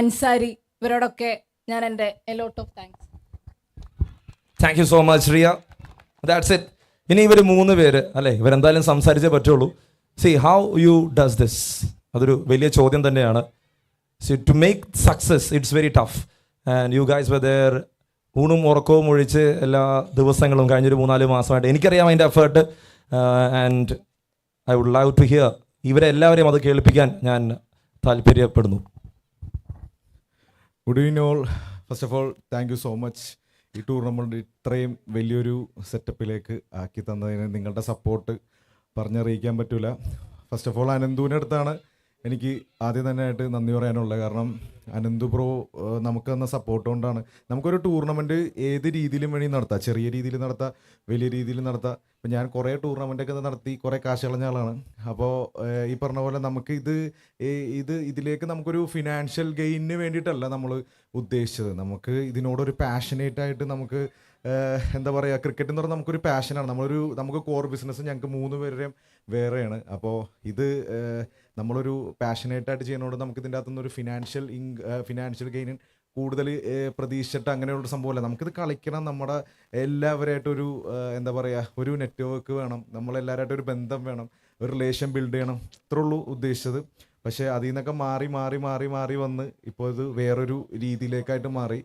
അൻസാരി, ഇവരോടൊക്കെ ഞാൻ എൻ്റെ lot of thanks. Thank you so much Riya. That's it. ഇനി ഇവർ 3 പേര് അല്ലേ, ഇവരെന്തായാലും സംസാരിച്ചേ പറ്റുള്ളൂ. See how you does this, അതൊരു വലിയ ചോദ്യം തന്നെയാണ്. See to make success it's very tough and you guys were there. ഊണും ഉറക്കവും ഒഴിച്ച് എല്ലാ ദിവസങ്ങളും കഴിഞ്ഞൊരു 3-4 മാസമായിട്ട് എനിക്കറിയാം അതിൻ്റെ effort. And I would love to hear. ഇവരെല്ലാവരെയും അത് കേൾപ്പിക്കാൻ ഞാൻ താല്പര്യപ്പെടുന്നു. Good evening all. First of all thank you so much. ഈ ടൂർണമെൻറ്റ് ഇത്രയും വലിയൊരു സെറ്റപ്പിലേക്ക് ആക്കി തന്നതിന് നിങ്ങളുടെ സപ്പോർട്ട് പറഞ്ഞറിയിക്കാൻ പറ്റില്ല. ഫസ്റ്റ് ഓഫ് ഓൾ അനന്തുവിൻ്റെ അടുത്താണ് എനിക്ക് ആദ്യം തന്നെ ആയിട്ട് നന്ദി പറയാനുള്ളത്. കാരണം അനന്തു ബ്രോ നമുക്ക് തന്ന സപ്പോർട്ട് കൊണ്ടാണ് നമുക്കൊരു ടൂർണമെൻറ്റ് ഏത് രീതിയിലും വേണമെങ്കിൽ നടത്താം. ചെറിയ രീതിയിൽ നടത്താം, വലിയ രീതിയിൽ നടത്താം. ഇപ്പം ഞാൻ കുറേ ടൂർണമെൻറ്റൊക്കെ നടത്തി കുറേ കാശ് കളഞ്ഞ ആളാണ്. അപ്പോൾ ഈ പറഞ്ഞ പോലെ നമുക്ക് ഇതിലേക്ക് നമുക്കൊരു ഫിനാൻഷ്യൽ ഗെയിനിന് വേണ്ടിയിട്ടല്ല നമ്മൾ ഉദ്ദേശിച്ചത്. നമുക്ക് ഇതിനോടൊരു പാഷനേറ്റായിട്ട് നമുക്ക് എന്താ പറയുക, ക്രിക്കറ്റ് എന്ന് പറഞ്ഞാൽ നമുക്കൊരു പാഷനാണ്. നമുക്ക് കോർ ബിസിനസ് ഞങ്ങൾക്ക് 3 പേരുടെയും വേറെയാണ്. അപ്പോൾ ഇത് നമ്മളൊരു പാഷനേറ്റായിട്ട് ചെയ്യുന്നതുകൊണ്ട് നമുക്ക് ഇതിൻ്റെ അകത്തുനിന്നൊരു ഫിനാൻഷ്യൽ ഗെയിൻ കൂടുതൽ പ്രതീക്ഷിച്ചിട്ട് അങ്ങനെയുള്ള സംഭവമല്ല. നമുക്കിത് കളിക്കണം, നമ്മുടെ എല്ലാവരായിട്ടൊരു എന്താ പറയുക, ഒരു നെറ്റ്വർക്ക് വേണം, നമ്മളെല്ലാവരായിട്ടും ഒരു ബന്ധം വേണം, ഒരു റിലേഷൻ ബിൽഡ് ചെയ്യണം, ഇത്രേ ഉള്ളൂ ഉദ്ദേശിച്ചത്. പക്ഷേ അതിൽ നിന്നൊക്കെ മാറി വന്ന് ഇപ്പോൾ ഇത് വേറൊരു രീതിയിലേക്കായിട്ട് മാറി.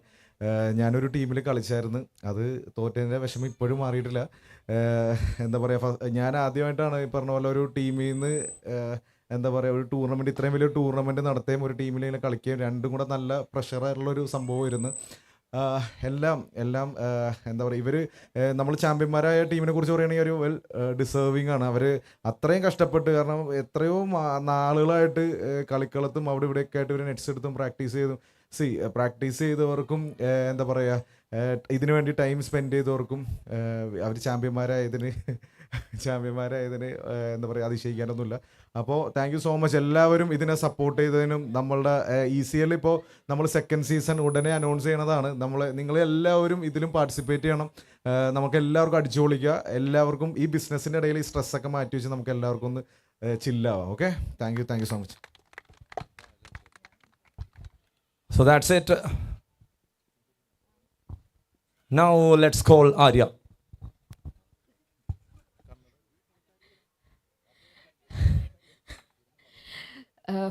ഞാനൊരു ടീമിൽ കളിച്ചായിരുന്നു, അത് തോറ്റതിൻ്റെ വിഷമം ഇപ്പോഴും മാറിയിട്ടില്ല. എന്താ പറയുക, ഞാൻ ആദ്യമായിട്ടാണ് ഈ പറഞ്ഞ പോലെ ഒരു ടീമിൽ നിന്ന് എന്താ പറയുക ഒരു ടൂർണമെൻറ്റ്, ഇത്രയും വലിയ ടൂർണമെൻറ്റ് നടത്തുകയും ഒരു ടീമിൽ ഇങ്ങനെ കളിക്കുകയും രണ്ടും കൂടെ നല്ല പ്രഷറായിട്ടുള്ളൊരു സംഭവമായിരുന്നു. എല്ലാം എന്താ പറയുക, ഇവർ നമ്മൾ ചാമ്പ്യന്മാരായ ടീമിനെ കുറിച്ച് പറയുകയാണെങ്കിൽ ഒരു വെൽ ഡിസേർവിങ് ആണ്. അവർ അത്രയും കഷ്ടപ്പെട്ട്, കാരണം എത്രയോ നാളുകളായിട്ട് കളിക്കളത്തും അവിടെ ഇവിടെയൊക്കെ ആയിട്ട് ഇവർ നെറ്റ്സ് എടുത്തും പ്രാക്ടീസ് ചെയ്തവർക്കും എന്താ പറയുക, ഇതിനു വേണ്ടി ടൈം സ്പെൻഡ് ചെയ്തവർക്കും അവർ ചാമ്പ്യന്മാരായതിന് എന്താ പറയുക അതിശയിക്കാനൊന്നുമില്ല. അപ്പോൾ താങ്ക് യു സോ മച്ച് എല്ലാവരും ഇതിനെ സപ്പോർട്ട് ചെയ്തതിനും. നമ്മളുടെ ECL ഇപ്പോൾ നമ്മൾ സെക്കൻഡ് സീസൺ ഉടനെ അനൗൺസ് ചെയ്യണതാണ്. നിങ്ങളെല്ലാവരും ഇതിലും പാർട്ടിസിപ്പേറ്റ് ചെയ്യണം. നമുക്ക് എല്ലാവർക്കും അടിച്ചു പൊളിക്കുക. എല്ലാവർക്കും ഈ ബിസിനസ്സിൻ്റെ ഇടയിൽ ഈ സ്ട്രെസ്സൊക്കെ മാറ്റി വെച്ച് നമുക്ക് എല്ലാവർക്കും ഒന്ന് ചില്ലാവാം. Okay, thank you so much. So that's it. Now let's call Arya.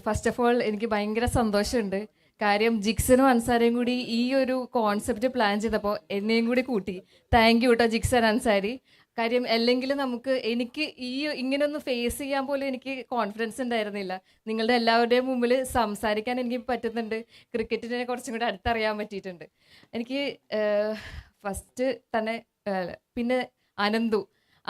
First of all എനിക്ക് ഭയങ്കര സന്തോഷമുണ്ട്. കാര്യം ജിക്സനും അൻസാരിയും കൂടി ഈ ഒരു കോൺസെപ്റ്റ് പ്ലാൻ ചെയ്തപ്പോൾ എന്നെയും കൂടി കൂട്ടി. താങ്ക് യു കേട്ടോ ജിക്സൻ അൻസാരി. കാര്യം അല്ലെങ്കിൽ എനിക്ക് ഇങ്ങനെയൊന്ന് ഫേസ് ചെയ്യാൻ പോലും എനിക്ക് കോൺഫിഡൻസ് ഉണ്ടായിരുന്നില്ല. നിങ്ങളുടെ എല്ലാവരുടെയും മുമ്പിൽ സംസാരിക്കാൻ എനിക്ക് പറ്റുന്നുണ്ട്. ക്രിക്കറ്റിനെ കുറച്ചും കൂടി അടുത്തറിയാൻ പറ്റിയിട്ടുണ്ട്. എനിക്ക് ഫസ്റ്റ് തന്നെ പിന്നെ അനന്തു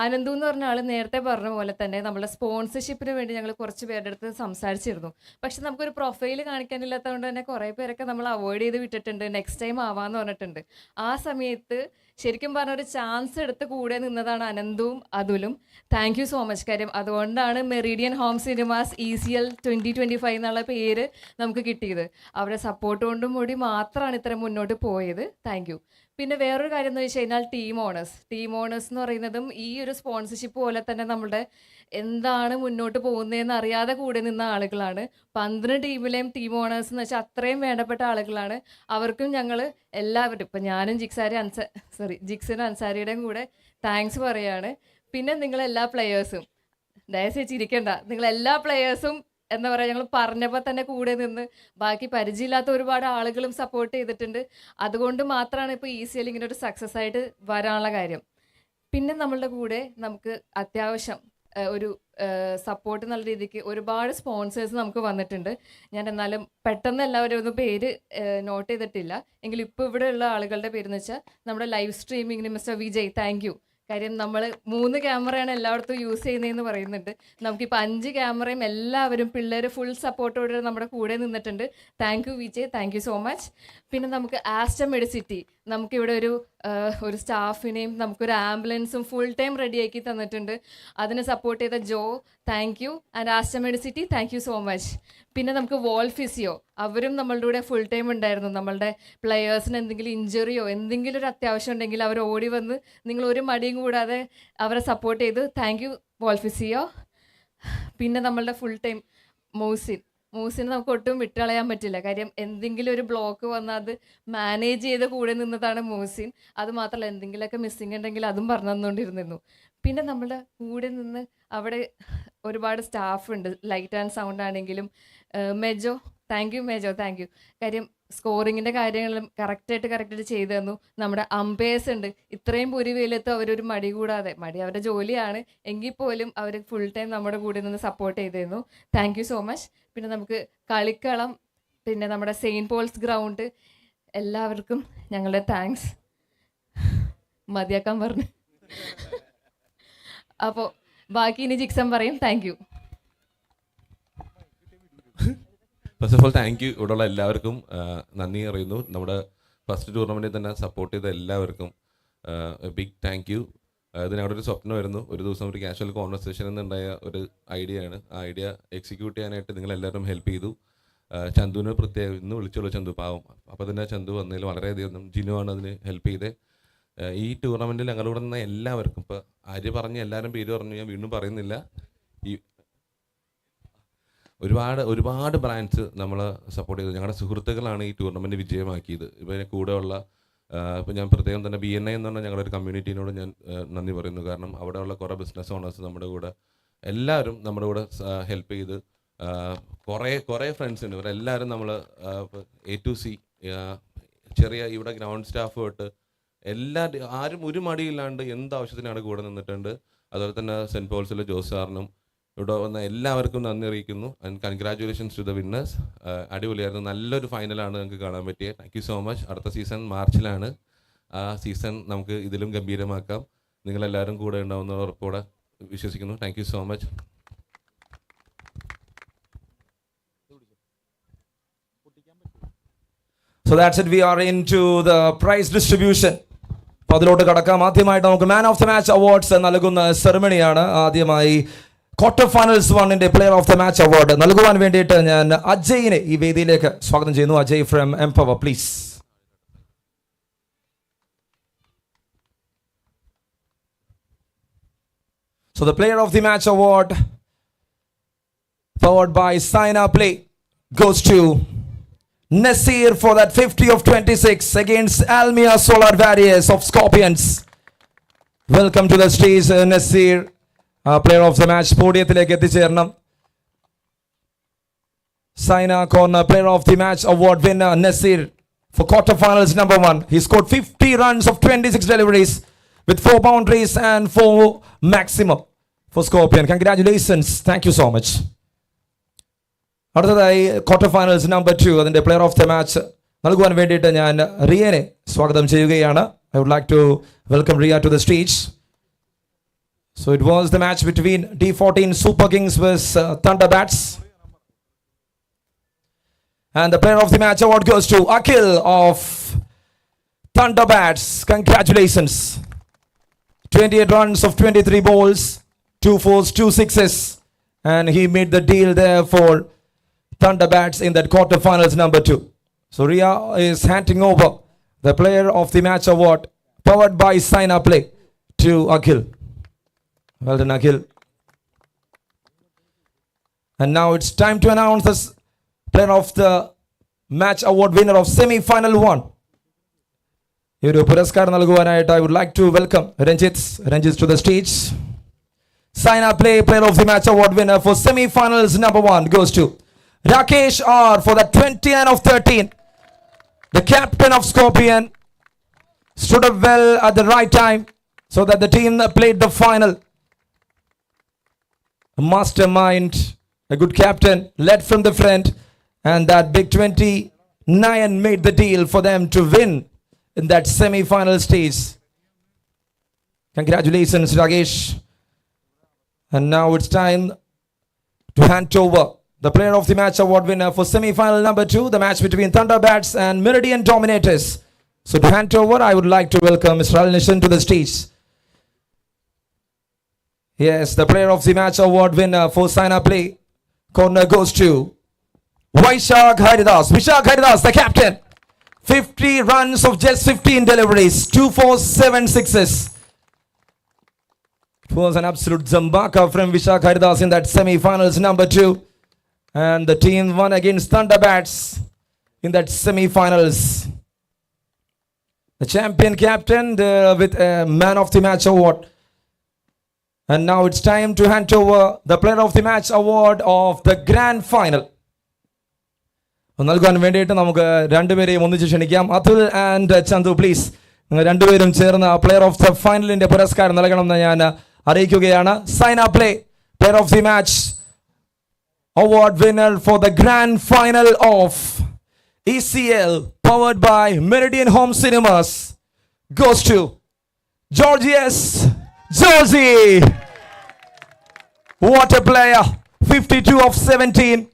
എന്ന് പറഞ്ഞ ആൾ നേരത്തെ പറഞ്ഞ പോലെ തന്നെ നമ്മളെ സ്പോൺസർഷിപ്പിന് വേണ്ടി ഞങ്ങൾ കുറച്ച് പേരുടെ അടുത്ത് സംസാരിച്ചിരുന്നു. പക്ഷെ നമുക്കൊരു പ്രൊഫൈൽ കാണിക്കാനില്ലാത്തതുകൊണ്ട് തന്നെ കുറേ പേരൊക്കെ നമ്മൾ അവോയ്ഡ് ചെയ്ത് വിട്ടിട്ടുണ്ട്. നെക്സ്റ്റ് ടൈം ആവാമെന്ന് പറഞ്ഞിട്ടുണ്ട്. ആ സമയത്ത് ശരിക്കും പറഞ്ഞ ഒരു ചാൻസ് എടുത്ത് കൂടെ നിന്നതാണ് അനന്തവും അതുലും. Thank you so much. കാര്യം അതുകൊണ്ടാണ് മെറിഡിയൻ ഹോം സിനിമാസ് ECL 2025 എന്നുള്ള പേര് നമുക്ക് കിട്ടിയത്. അവരുടെ സപ്പോർട്ട് കൊണ്ടും കൂടി മാത്രമാണ് ഇത്ര മുന്നോട്ട് പോയത്. Thank you. പിന്നെ വേറൊരു കാര്യം എന്ന് വെച്ച് കഴിഞ്ഞാൽ ടീം ഓണേഴ്സ് എന്ന് പറയുന്നതും ഈ ഒരു സ്പോൺസർഷിപ്പ് പോലെ തന്നെ നമ്മുടെ എന്താണ് മുന്നോട്ട് പോകുന്നതെന്ന് അറിയാതെ കൂടെ നിന്ന ആളുകളാണ്. 12 ടീമിലെയും ടീം ഓണേഴ്സ് എന്ന് വെച്ചാൽ അത്രയും വേണ്ടപ്പെട്ട ആളുകളാണ്. അവർക്കും ഞങ്ങൾ എല്ലാവരും ഇപ്പം ഞാനും ജിക്സനും അൻസാരിയുടെയും കൂടെ താങ്ക്സ് പറയാണ്. പിന്നെ നിങ്ങളെല്ലാ പ്ലെയേഴ്സും ദയచేసి ഇരിക്കേണ്ട, നിങ്ങളെല്ലാ പ്ലെയേഴ്സും എന്താ പറയുക, ഞങ്ങൾ പറഞ്ഞപ്പോൾ തന്നെ കൂടെ നിന്ന് ബാക്കി പരിചയമില്ലാത്ത ഒരുപാട് ആളുകളും സപ്പോർട്ട് ചെയ്തിട്ടുണ്ട്. അതുകൊണ്ട് മാത്രമാണ് ഇപ്പോൾ ECL ഇങ്ങനെ ഒരു സക്സസ് ആയിട്ട് വരാനുള്ള കാര്യം. പിന്നെ നമ്മളുടെ കൂടെ നമുക്ക് അത്യാവശ്യം ഒരു സപ്പോർട്ട് എന്നുള്ള രീതിക്ക് ഒരുപാട് സ്പോൺസേഴ്സ് നമുക്ക് വന്നിട്ടുണ്ട്. ഞാൻ എന്നാലും പെട്ടെന്ന് എല്ലാവരും ഒന്നും പേര് നോട്ട് ചെയ്തിട്ടില്ല. എങ്കിലും ഇപ്പോൾ ഇവിടെ ഉള്ള ആളുകളുടെ പേരെന്ന് വെച്ചാൽ നമ്മുടെ ലൈവ് സ്ട്രീമിങ്ങിന് മിസ്റ്റർ വിജയ്, താങ്ക് യു. കാര്യം നമ്മൾ 3 ക്യാമറയാണ് എല്ലായിടത്തും യൂസ് ചെയ്യുന്നതെന്ന് പറയുന്നുണ്ട്. നമുക്കിപ്പോൾ 5 ക്യാമറയും എല്ലാവരും പിള്ളേർ ഫുൾ സപ്പോർട്ടോടെ നമ്മുടെ കൂടെ നിന്നിട്ടുണ്ട്. Thank you Vijay, thank you so much. പിന്നെ നമുക്ക് ആസ്റ്റർ മെഡിസിറ്റി നമുക്കിവിടെ ഒരു സ്റ്റാഫിനെയും നമുക്കൊരു ആംബുലൻസും ഫുൾ ടൈം റെഡിയാക്കി തന്നിട്ടുണ്ട്. അതിനെ സപ്പോർട്ട് ചെയ്ത Jo, thank you. And Aster Medcity, thank you so much. പിന്നെ നമുക്ക് വോൾ ഫിസിയോ, അവരും നമ്മളുടെ കൂടെ ഫുൾ ടൈം ഉണ്ടായിരുന്നു. നമ്മളുടെ പ്ലെയേഴ്സിന് എന്തെങ്കിലും ഇഞ്ചുറിയോ എന്തെങ്കിലും ഒരു അത്യാവശ്യം ഉണ്ടെങ്കിൽ അവർ ഓടി വന്ന് നിങ്ങൾ ഒരു മടിയും കൂടാതെ അവരെ സപ്പോർട്ട് ചെയ്തു. Thank you whole physio. പിന്നെ നമ്മളുടെ ഫുൾ ടൈം മൂസിന് നമുക്ക് ഒട്ടും വിട്ടുകളയാൻ പറ്റില്ല. കാര്യം എന്തെങ്കിലും ഒരു ബ്ലോക്ക് വന്നാൽ അത് മാനേജ് ചെയ്ത് കൂടെ നിന്നതാണ് മൂസിൻ. അതുമാത്രമല്ല എന്തെങ്കിലുമൊക്കെ മിസ്സിങ് ഉണ്ടെങ്കിൽ അതും പറഞ്ഞു തന്നുകൊണ്ടിരുന്നു. പിന്നെ നമ്മളുടെ കൂടെ നിന്ന് അവിടെ ഒരുപാട് സ്റ്റാഫ് ഉണ്ട്. ലൈറ്റ് ആൻഡ് സൗണ്ട് ആണെങ്കിലും Mejo, thank you Mejo, thank you. കാര്യം സ്കോറിങ്ങിൻ്റെ കാര്യങ്ങളും കറക്റ്റായിട്ട് ചെയ്തു തന്നു. നമ്മുടെ അമ്പയേഴ്സ് ഉണ്ട്, ഇത്രയും പൊരി വെയിലത്ത് അവരൊരു മടി കൂടാതെ, മടി അവരുടെ ജോലിയാണ് എങ്കിൽ പോലും അവർ ഫുൾ ടൈം നമ്മുടെ കൂടെ നിന്ന് സപ്പോർട്ട് ചെയ്തിരുന്നു. Thank you so much. പിന്നെ നമുക്ക് കളിക്കളം, പിന്നെ നമ്മുടെ സെയിൻറ്റ് പോൾസ് ഗ്രൗണ്ട്, എല്ലാവർക്കും ഞങ്ങളുടെ താങ്ക്സ്. മതിയാക്കാൻ പറഞ്ഞു. അപ്പോൾ ബാക്കി ഇനി ജിക്സൺ പറയും. Thank you. First of all thank U. ഇവിടെയുള്ള എല്ലാവർക്കും നന്ദി അറിയുന്നു. നമ്മുടെ ഫസ്റ്റ് ടൂർണമെൻറ്റിൽ തന്നെ സപ്പോർട്ട് ചെയ്ത എല്ലാവർക്കും ബിഗ് താങ്ക് യു. ഇതിനവിടെ ഒരു സ്വപ്നമായിരുന്നു. ഒരു ദിവസം ഒരു കാഷ്വൽ കോൺവെർസേഷൻ എന്നുണ്ടായ ഒരു ഐഡിയ ആണ്. ആ ഐഡിയ എക്സിക്യൂട്ട് ചെയ്യാനായിട്ട് നിങ്ങളെല്ലാവരും ഹെൽപ്പ് ചെയ്തു. ചന്തുവിന് പ്രത്യേകം ഇന്ന് വിളിച്ചോളൂ, ചന്തു പാവം. അപ്പോൾ തന്നെ ചന്തു വന്നതിൽ വളരെയധികം ജിനു ആണ് അതിന് ഹെൽപ്പ് ചെയ്തത്. ഈ ടൂർണമെൻറ്റിൽ ഞങ്ങളിവിടെ നിന്ന് എല്ലാവർക്കും, ഇപ്പോൾ ആര് പറഞ്ഞ് എല്ലാവരും പേര് പറഞ്ഞു, ഞാൻ വീണ്ടും പറയുന്നില്ല. ഈ ഒരുപാട് ബ്രാൻഡ്സ് നമ്മൾ സപ്പോർട്ട് ചെയ്തു. ഞങ്ങളുടെ സുഹൃത്തുക്കളാണ് ഈ ടൂർണമെൻറ്റ് വിജയമാക്കിയത്. ഇപ്പോൾ കൂടെയുള്ള ഇപ്പോൾ ഞാൻ പ്രത്യേകം തന്നെ BNI എന്ന് പറഞ്ഞാൽ ഞങ്ങളുടെ ഒരു കമ്മ്യൂണിറ്റീനോട് ഞാൻ നന്ദി പറയുന്നു. കാരണം അവിടെയുള്ള കുറേ ബിസിനസ് ഓണേഴ്സ് നമ്മുടെ കൂടെ, എല്ലാവരും നമ്മുടെ കൂടെ ഹെൽപ്പ് ചെയ്ത് കുറേ ഫ്രണ്ട്സ് ഉണ്ട്. ഇവരെല്ലാവരും നമ്മൾ A to C ചെറിയ ഇവിടെ ഗ്രൗണ്ട് സ്റ്റാഫ് തൊട്ട് ആരും ഒരു മടിയില്ലാണ്ട് എന്ത് ആവശ്യത്തിനാണ് കൂടെ നിന്നിട്ടുണ്ട്. അതുപോലെ തന്നെ സെൻറ്റ് പോൾസിലെ ജോസ് സാറിനും ഇവിടെ വന്ന എല്ലാവർക്കും നന്ദി അറിയിക്കുന്നു. And congratulations to the winners. അടിപൊളിയായിരുന്നു, നല്ലൊരു ഫൈനലാണ് നമുക്ക് കാണാൻ പറ്റിയത്. Thank you so much. അടുത്ത സീസൺ മാർച്ചിലാണ്. ആ സീസൺ നമുക്ക് ഇതിലും ഗംഭീരമാക്കാം. നിങ്ങളെല്ലാവരും കൂടെ ഉണ്ടാവുന്ന ഉറപ്പോടെ വിശ്വസിക്കുന്നു. Thank you so much. So that's it. We are into the prize distribution. അപ്പോൾ അതിലോട്ട് കടക്കാം. ആദ്യമായിട്ട് നമുക്ക് man of the match awards നൽകുന്ന സെറമണിയാണ്. ആദ്യമായി ക്വാർട്ടർ ഫൈനൽസ് 1-ന്റെ player of the match award നൽകുവാൻ വേണ്ടിയിട്ട് ഞാൻ അജയിനെ ഈ വേദിയിലേക്ക് സ്വാഗതം ചെയ്യുന്നു. Ajay from Empower, please. So the player of the match award powered by Sina Play goes to Nasir for that 50 of 26 against Almia Solar Warriors of Scorpions. Welcome to the stage, Nasir. Player of the match പോഡിയത്തിലേക്ക് എത്തിച്ചേരണം. Saina corner player of the match award winner Nasir for quarterfinals number 1. He scored 50 runs of 26 deliveries with 4 boundaries and 4 maximum for Scorpion. Congratulations. Thank you so much. അടുത്തതായി quarter finals number 2 അതിൻ്റെ player of the match നൽകുവാൻ വേണ്ടിയിട്ട് ഞാൻ റിയനെ സ്വാഗതം ചെയ്യുകയാണ്. I would like to welcome Ria to the stage. So it was the match between D14 Super Kings vs Thunderbats. And the player of the match award goes to Akhil of Thunderbats. Congratulations. 28 runs of 23 balls, 2 fours, 2 sixes. And he made the deal there for Thunderbats in that quarterfinals number 2. So Ria is handing over the player of the match award powered by Sign Up Play to Akhil. Well done, Akhil. And now it's time to announce the player of the match award winner of semi-final 1. ഈ ഒരു പുരസ്കാരം നൽകുവാനായിട്ട് I would like to welcome Ranjit to the stage. Sign Up Play player of the match award winner for semi-finals number 1 goes to Rakesh R for the 29 of 13. The captain of Scorpion stood up well at the right time so that the team played the final. A mastermind, a good captain, led from the front, and that big 29 made the deal for them to win in that semi-final stage. Congratulations, Rakesh. And now it's time to hand over the player of the match award winner for semi-final number 2, the match between Thunderbats and MERIDIAN Dominators. So to hand over, I would like to welcome Mr. Al-Nishan to the stage. Yes, the player of the match award winner for Sign Up Play corner goes to Vishak Haridas. Vishak Haridas, the captain. 50 runs of just 15 deliveries, 2 fours, 7 sixes. It was an absolute zambaka from Vishak Haridas in that semi-finals number 2. And the team won against Thunderbats in that semi-finals. The champion captain with a man of the match award. And now it's time to hand over the player of the match award of the grand final. നൽകുവാൻ വേണ്ടിയിട്ട് നമുക്ക് രണ്ടുപേരെയും ഒന്നിച്ച് ക്ഷണിക്കാം. Atul and Chandu please നിങ്ങൾ രണ്ടുപേരും ചേർന്ന് player of the ഫൈനലിന്റെ പുരസ്കാരം നൽകണമെന്ന് ഞാൻ അറിയിക്കുകയാണ്. Sign up play player of the match award winner for the grand final of ECL powered by MERIDIAN Home Cinemas goes to Georgius Josie. What a player. 52 of 17.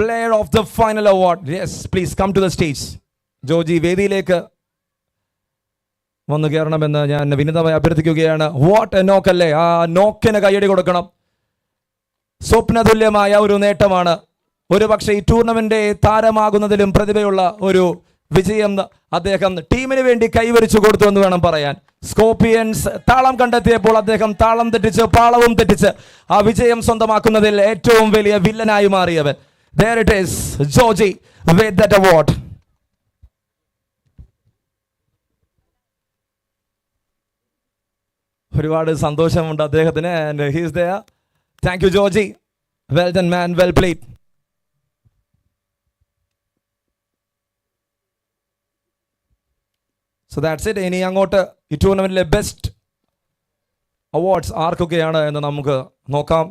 Player of the final award. Yes, please come to the stage. Georgie വേദിയിലേക്ക് വന്നു കയറണമെന്ന് ഞാൻ വിനീതമായി അഭ്യർത്ഥിക്കുകയാണ്. What A നോക്ക് അല്ലേ, ആ നോക്കിന് കയ്യടി കൊടുക്കണം. സ്വപ്നതുല്യമായ ഒരു നേട്ടമാണ്. ഒരു പക്ഷേ ഈ ടൂർണമെന്റ് താരമാകുന്നതിലും പ്രതിഭയുള്ള ഒരു വിജയം അദ്ദേഹം ടീമിന് വേണ്ടി കൈവരിച്ചു കൊടുത്തു എന്ന് വേണം പറയാൻ. സ്കോർപിയൻസ് താളം കണ്ടെത്തിയപ്പോൾ അദ്ദേഹം താളം തെറ്റിച്ച് പാളവും തെറ്റിച്ച് ആ വിജയം സ്വന്തമാക്കുന്നതിൽ ഏറ്റവും വലിയ വില്ലനായി മാറിയവൻ. There it is, Georgie with that award. ഒരുപാട് സന്തോഷമുണ്ട് അദ്ദേഹത്തിന്. And he is there. Thank you, Georgie. Well done, man. Well played. So that's it. ഇനി അങ്ങോട്ട് ഈ ടൂർണമെന്റിലെ ബെസ്റ്റ് അവാർഡ്സ് ആർക്കൊക്കെയാണ് എന്ന് നമുക്ക് നോക്കാം.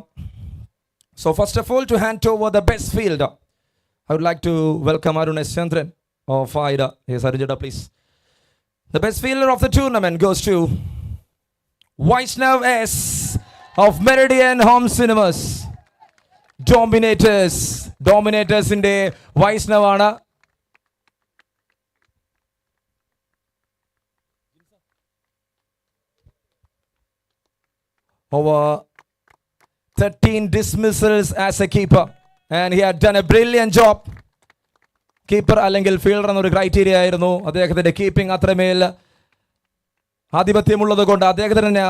So first of all, to hand over the best fielder, I would like to welcome Arun S. Chandran of AIDA. Yes, Arunjada, please. The best fielder of the tournament goes to Vaishnav S. of MERIDIAN Home Cinemas. Dominators. Dominators in the Vaishnav ആണ്. Over 13 dismissals as a keeper, and he had done a brilliant job. Keeper അല്ലെങ്കിൽ fielder എന്നൊരു criteria ആയിരുന്നു. അദ്ദേഹത്തിന്റെ keeping അത്രമേൽ ആധിപത്യമുള്ളത് കൊണ്ട് അദ്ദേഹത്തിന്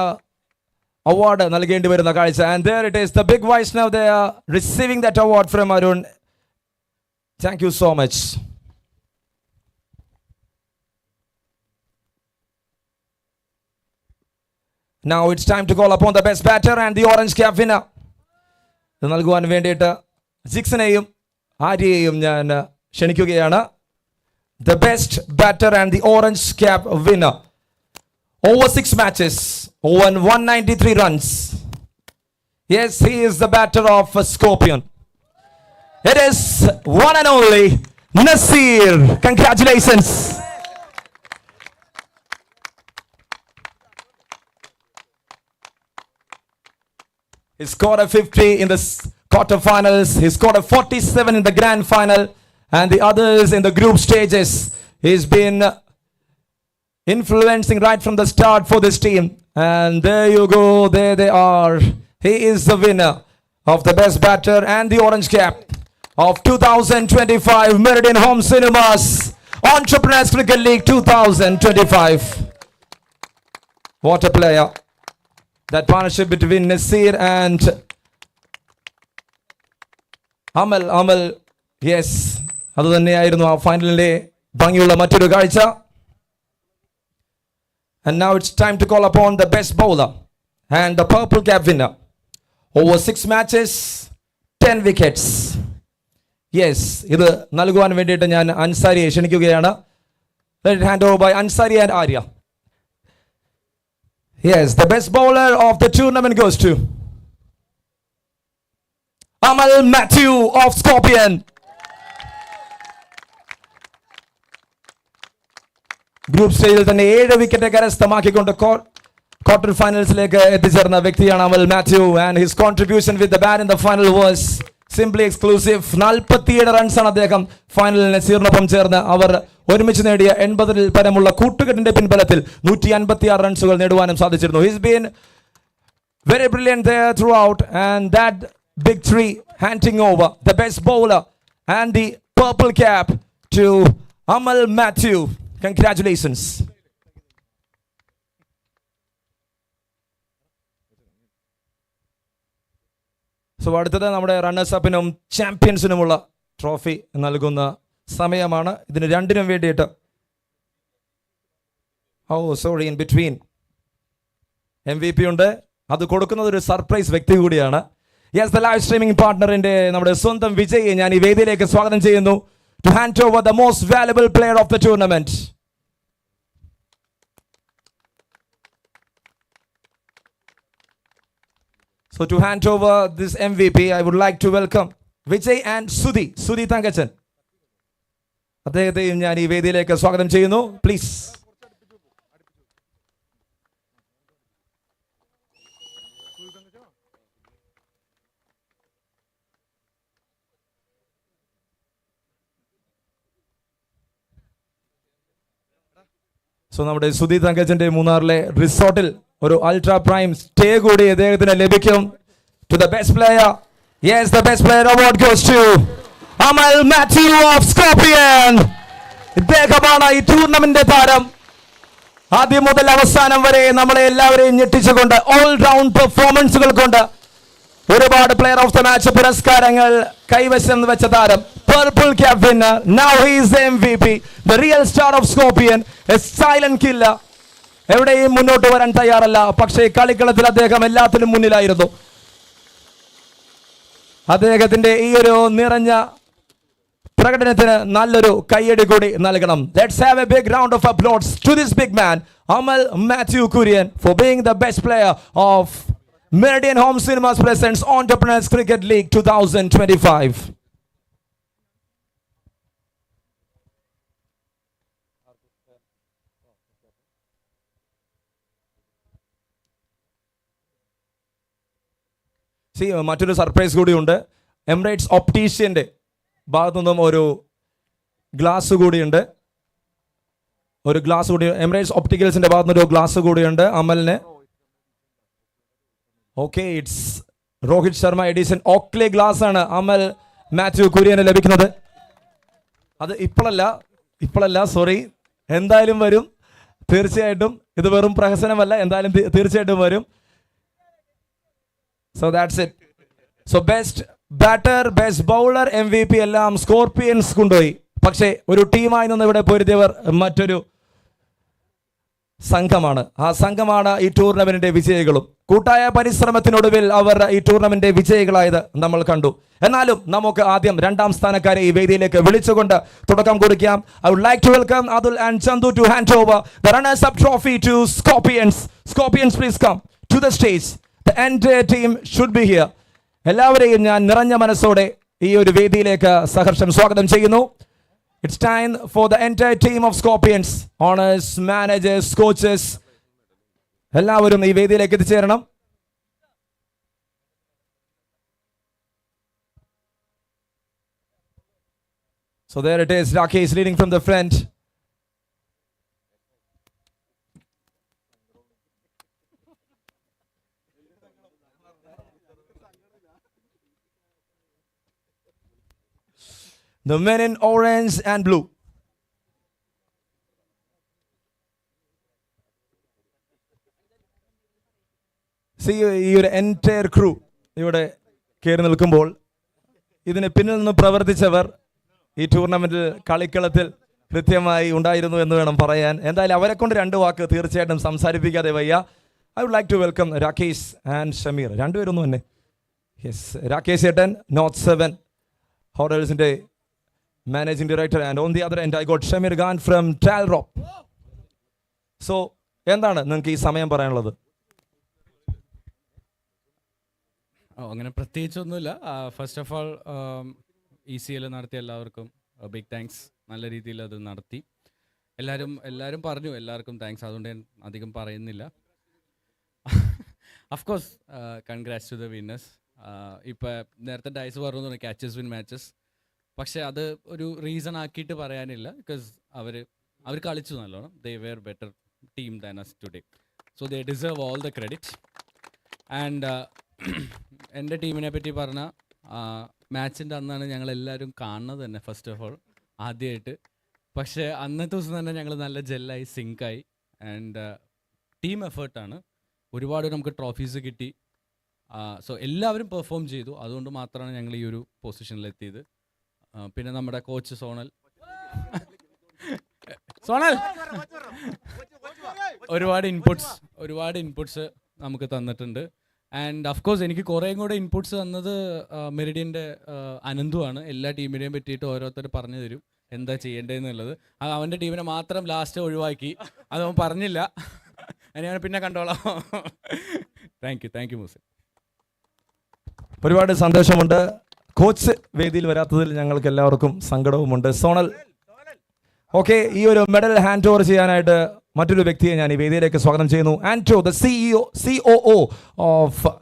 award നൽകേണ്ടി വരുന്ന കാഴ്ച. And there it is, the big Vaishnav, they are receiving that award from Arun. Thank you so much. Now it's time to call upon the best batter and the orange cap winner. ഇത് നൽകുവാൻ വേണ്ടിയിട്ട് ജിക്സനെയും ആര്യയെയും ഞാൻ ക്ഷണിക്കുകയാണ്. The best batter and the orange cap winner. Over 6 matches, over 193 runs. Yes, he is the batter of Scorpion. It is one and only Nasir. Congratulations. He scored a 50 in the quarterfinals. He scored a 47 in the grand final. And the others in the group stages. He's been influencing right from the start for this team. And there you go. There they are. He is the winner of the best batter and the orange cap of 2025 Meridian Home Cinemas Entrepreneurs Cricket League 2025. What a player. That partnership between Nasir and Amal. Yes. അത് തന്നെയായിരുന്നു ആ ഫൈനലിലെ ഭംഗിയുള്ള മറ്റൊരു കാഴ്ച. And now it's time to call upon the best bowler and the purple cap winner. Over 6 matches, 10 wickets. Yes, ഇത് നൽകുവാൻ വേണ്ടിയിട്ട് ഞാൻ അൻസാരിയെ ക്ഷണിക്കുകയാണ്. Let it hand over by Ansari and Arya. Yes, the best bowler of the tournament goes to Amal Matthew of Scorpion. Group സ്റ്റേജിൽ തന്നെ 7 wicket കരസ്ഥമാക്കിക്കൊണ്ട് quarter ഫൈനൽസിലേക്ക് എത്തിച്ചേർന്ന വ്യക്തിയാണ് Amal Matthew. And his contribution with the bat in the final was simply exclusive. 47 റൺസാണ് അദ്ദേഹം ഫൈനലിൽ നസീറിനൊപ്പം ചേർന്ന് അവർ ഒരുമിച്ച് നേടിയ 80-ൽ പരമുള്ള കൂട്ടുകെട്ടിന്റെ പിൻബലത്തിൽ 156 റൺസുകൾ നേടുവാനും സാധിച്ചിരുന്നു. His been very brilliant there throughout, and that big three handing over the best bowler and the purple cap to Amal Matthew. Congratulations. So അടുത്തത് നമ്മുടെ runners അപ്പിനും ചാമ്പ്യൻസിനുമുള്ള trophy നൽകുന്ന സമയമാണ്. ഇതിന് രണ്ടിനും വേണ്ടിയിട്ട് ഇൻ ബിറ്റ്വീൻ MVP ഉണ്ട്. അത് കൊടുക്കുന്നത് ഒരു സർപ്രൈസ് വ്യക്തി കൂടിയാണ്. യെസ്, ദ ലൈവ് സ്ട്രീമിംഗ് പാർട്ട്ണറിന്റെ നമ്മുടെ സ്വന്തം വിജയ് ഞാൻ ഈ വേദിയിലേക്ക് സ്വാഗതം ചെയ്യുന്നു to hand over the most valuable player of the tournament. So to hand over this MVP, I would like to welcome Vijay and Sudhi Thankachan. അദ്ദേഹത്തെയും ഞാൻ ഈ വേദിയിലേക്ക് സ്വാഗതം ചെയ്യുന്നു. പ്ലീസ്. സോ നമ്മുടെ സുധി തങ്കച്ചന്റെ മൂന്നാറിലെ റിസോർട്ടിൽ ഒരു അൾട്രാ പ്രൈം സ്റ്റേ കൂടി അദ്ദേഹത്തിന് ലഭിക്കും. To the best player, yes, the best player award goes to Amal Mathew of Scorpion. ഇദ്ദേഹമാണ് ഈ ടൂർണമെന്റിന്റെ താരം. ആദ്യം മുതൽ അവസാനം വരെ നമ്മളെ എല്ലാവരെയും ഞെട്ടിച്ചുകൊണ്ട് ഓൾ റൗണ്ട് പെർഫോമൻസുകൾ കൊണ്ട് ഒരുപാട് പ്ലെയർ ഓഫ് ദ മാച്ച് പുരസ്കാരങ്ങൾ കൈവശം വെച്ച താരം. Purple cap winner. Now he is the MVP, the real star of Scorpion, a silent killer. എവിടെയും മുന്നോട്ട് വരാൻ തയ്യാറല്ല, പക്ഷേ കളിക്കളത്തിൽ അദ്ദേഹം എല്ലാത്തിനും മുന്നിലായിരുന്നു. അദ്ദേഹത്തിന്റെ ഈ ഒരു നിറഞ്ഞ പ്രകടനത്തിന് നല്ലൊരു കയ്യടി കൂടി നൽകണം. Let's have a big round of applause to this big man, Amal Matthew Kurian, for being the best player of Meridian Home Cinemas presents Entrepreneurs Cricket League 2025. മറ്റൊരു സർപ്രൈസ് കൂടിയുണ്ട്. എമിറേറ്റ്സ് ഒപ്റ്റീഷ്യൻ്റെ ഭാഗത്തു നിന്നും ഒരു ഗ്ലാസ് കൂടിയുണ്ട്. എമിറേറ്റ്സ് ഒപ്റ്റിക്കൽസിന്റെ ഭാഗത്തു നിന്ന് ഒരു glass കൂടിയുണ്ട് അമലിന്. Okay, it's Rohit Sharma edition Oakley glass ആണ് അമൽ മാത്യു കുര്യന് ലഭിക്കുന്നത്. അത് ഇപ്പോഴല്ല, സോറി, എന്തായാലും വരും തീർച്ചയായിട്ടും. ഇത് വെറും പ്രഹസനമല്ല, എന്തായാലും തീർച്ചയായിട്ടും വരും. So that's it. So best batter, best bowler, MVP എല്ലാം സ്കോർപിയൻസ് കൊണ്ടുപോയി. പക്ഷേ ഒരു ടീമായി നിന്ന് ഇവിടെ പൊരുതിയവർ മറ്റൊരു സംഘമാണ്. ആ സംഘമാണ് ഈ ടൂർണമെന്റിന്റെ വിജയികളും. കൂട്ടായ പരിശ്രമത്തിനൊടുവിൽ അവർ ഈ ടൂർണമെന്റ് വിജയികളായത് നമ്മൾ കണ്ടു. എന്നാലും നമുക്ക് ആദ്യം രണ്ടാം സ്ഥാനക്കാരെ ഈ വേദിയിലേക്ക് വിളിച്ചുകൊണ്ട് തുടക്കം കുറിക്കാം. I would like to welcome Adul and Chandu to hand over the runners-up trophy to Scorpions. Scorpions, please come to the stage. The entire team should be here. എല്ലാവരെയും ഞാൻ നിറഞ്ഞ മനസ്സോടെ ഈ ഒരു വേദിയിലേക്ക് സഹർഷം സ്വാഗതം ചെയ്യുന്നു. It's time for the entire team of Scorpions, owners, managers, coaches. എല്ലാവരും ഈ വേദിയിലേക്ക് എത്തിച്ചേരണം. So there it is, Rakesh leading from the front. The men in orange and blue. See, ഈ ഒരു എൻറ്റയർ ക്രൂ ഇവിടെ കയറി നിൽക്കുമ്പോൾ ഇതിന് പിന്നിൽ നിന്ന് പ്രവർത്തിച്ചവർ ഈ ടൂർണമെന്റിൽ കളിക്കളത്തിൽ കൃത്യമായി ഉണ്ടായിരുന്നു എന്ന് വേണം പറയാൻ. എന്തായാലും അവരെ കൊണ്ട് രണ്ട് വാക്ക് തീർച്ചയായിട്ടും സംസാരിപ്പിക്കാതെ വയ്യ. I would like to welcome Rakesh and Shameer. രണ്ടുപേരൊന്നും തന്നെ. യെസ്, രാകേഷ് ഏട്ടൻ നോർത്ത് 7 ഹോട്ടൽസിന്റെ Managing Director, and on the other end I got Shamir Khan from Talrop. So എന്താണ് നിങ്ങൾക്ക് ഈ സമയം പറയാനുള്ളത്? അങ്ങനെ പ്രത്യേകിച്ചൊന്നുമില്ല. ഫസ്റ്റ് ഓഫ് ഓൾ ECL നടത്തിയ എല്ലാവർക്കും ബിഗ് താങ്ക്സ്. നല്ല രീതിയിൽ അത് നടത്തി. എല്ലാവരും പറഞ്ഞു, എല്ലാവർക്കും താങ്ക്സ്. അതുകൊണ്ട് ഞാൻ അധികം പറയുന്നില്ല. Of course congrats to the winners. ഇപ്പം നേരത്തെ ഡൈസ് പറഞ്ഞു ക്യാച്ചസ് വിൻ മാച്ചസ്. പക്ഷേ അത് ഒരു റീസൺ ആക്കിയിട്ട് പറയാനില്ല. ബിക്കോസ് അവർ കളിച്ചു നല്ലോണം. They were better team than us today. So they deserve all the credit. And എൻ്റെ ടീമിനെ പറ്റി പറഞ്ഞാൽ മാച്ചിൻ്റെ അന്നാണ് ഞങ്ങളെല്ലാവരും കാണുന്നത് തന്നെ ഫസ്റ്റ് ഓഫ് ഓൾ ആദ്യമായിട്ട്. പക്ഷേ അന്നത്തെ ദിവസം തന്നെ ഞങ്ങൾ നല്ല ജെല്ലായി സിങ്കായി. And team എഫേർട്ടാണ്. ഒരുപാട് നമുക്ക് ട്രോഫീസ് കിട്ടി. സോ എല്ലാവരും പെർഫോം ചെയ്തു. അതുകൊണ്ട് മാത്രമാണ് ഞങ്ങൾ ഈ ഒരു പൊസിഷനിലെത്തിയത്. പിന്നെ നമ്മുടെ കോച്ച് സോണൽ ഒരുപാട് ഇൻപുട്സ് നമുക്ക് തന്നിട്ടുണ്ട്. ആൻഡ് അഫ്കോഴ്സ് എനിക്ക് കുറേയും കൂടെ ഇൻപുട്സ് തന്നത് മെറിഡിയൻ്റെ അനന്തുവാണ്. എല്ലാ ടീമിനെയും പറ്റിയിട്ട് ഓരോരുത്തർ പറഞ്ഞു തരും എന്താ ചെയ്യേണ്ടതെന്നുള്ളത്. അവൻ്റെ ടീമിനെ മാത്രം ലാസ്റ്റ് ഒഴിവാക്കി. അതവൻ പറഞ്ഞില്ല. ഞാൻ പിന്നെ കണ്ടോളാം. Thank you Moosa. ഒരുപാട് സന്തോഷമുണ്ട്. കോച്ച് വേദിയിൽ വരാത്തതിൽ ഞങ്ങൾക്ക് എല്ലാവർക്കും സങ്കടവുമുണ്ട്. സോണൽ, ഓക്കെ, ഈ ഒരു മെഡൽ ഹാൻഡ് ഓവർ ചെയ്യാനായിട്ട് മറ്റൊരു വ്യക്തിയെ ഞാൻ ഈ വേദിയിലേക്ക് സ്വാഗതം ചെയ്യുന്നു. ആൻറ്റോ, ദ COO ഓഫ്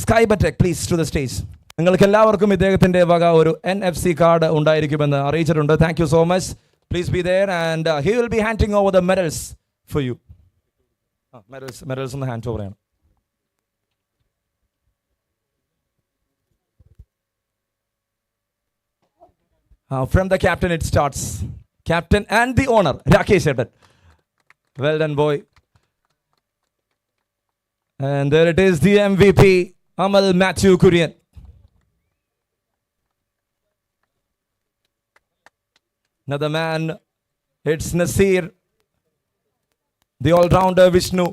സ്കൈബടെക്, പ്ലീസ് ടു ദ സ്റ്റേജ്. നിങ്ങൾക്ക് എല്ലാവർക്കും ഇദ്ദേഹത്തിൻ്റെ വക ഒരു NFC കാർഡ് ഉണ്ടായിരിക്കുമെന്ന് അറിയിച്ചിട്ടുണ്ട്. Thank you so much. Please be there and he will be handing over the medals for you. Medals ഒന്ന് ഹാൻഡ് ഓവർ ചെയ്യണം. From the captain it starts. Captain and the owner, Rakesh Ettan. Well done, boy. And there it is, the MVP, Amal Matthew Kurian. Another man, it's Nasir, the all-rounder Vishnu.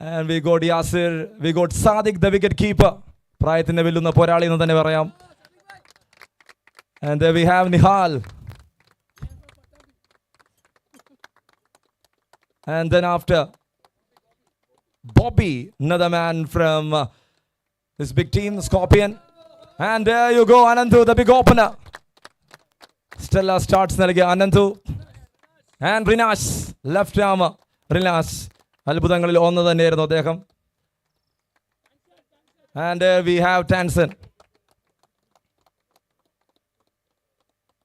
And we got Yasir, we got Sadiq, the wicket keeper. പ്രായത്തിൻ്റെ വെല്ലുന്ന പോരാളി എന്ന് തന്നെ പറയാം. And there we have Nihal. And then after, Bobby, another man from this big team, Scorpion. And there you go, Anandu, the big opener. Stella starts നൽകിയ Anandu. And Rinash, left armer, Rinash. അത്ഭുതങ്ങളിൽ ഒന്ന് തന്നെയായിരുന്നു അദ്ദേഹം. And we have Tansen.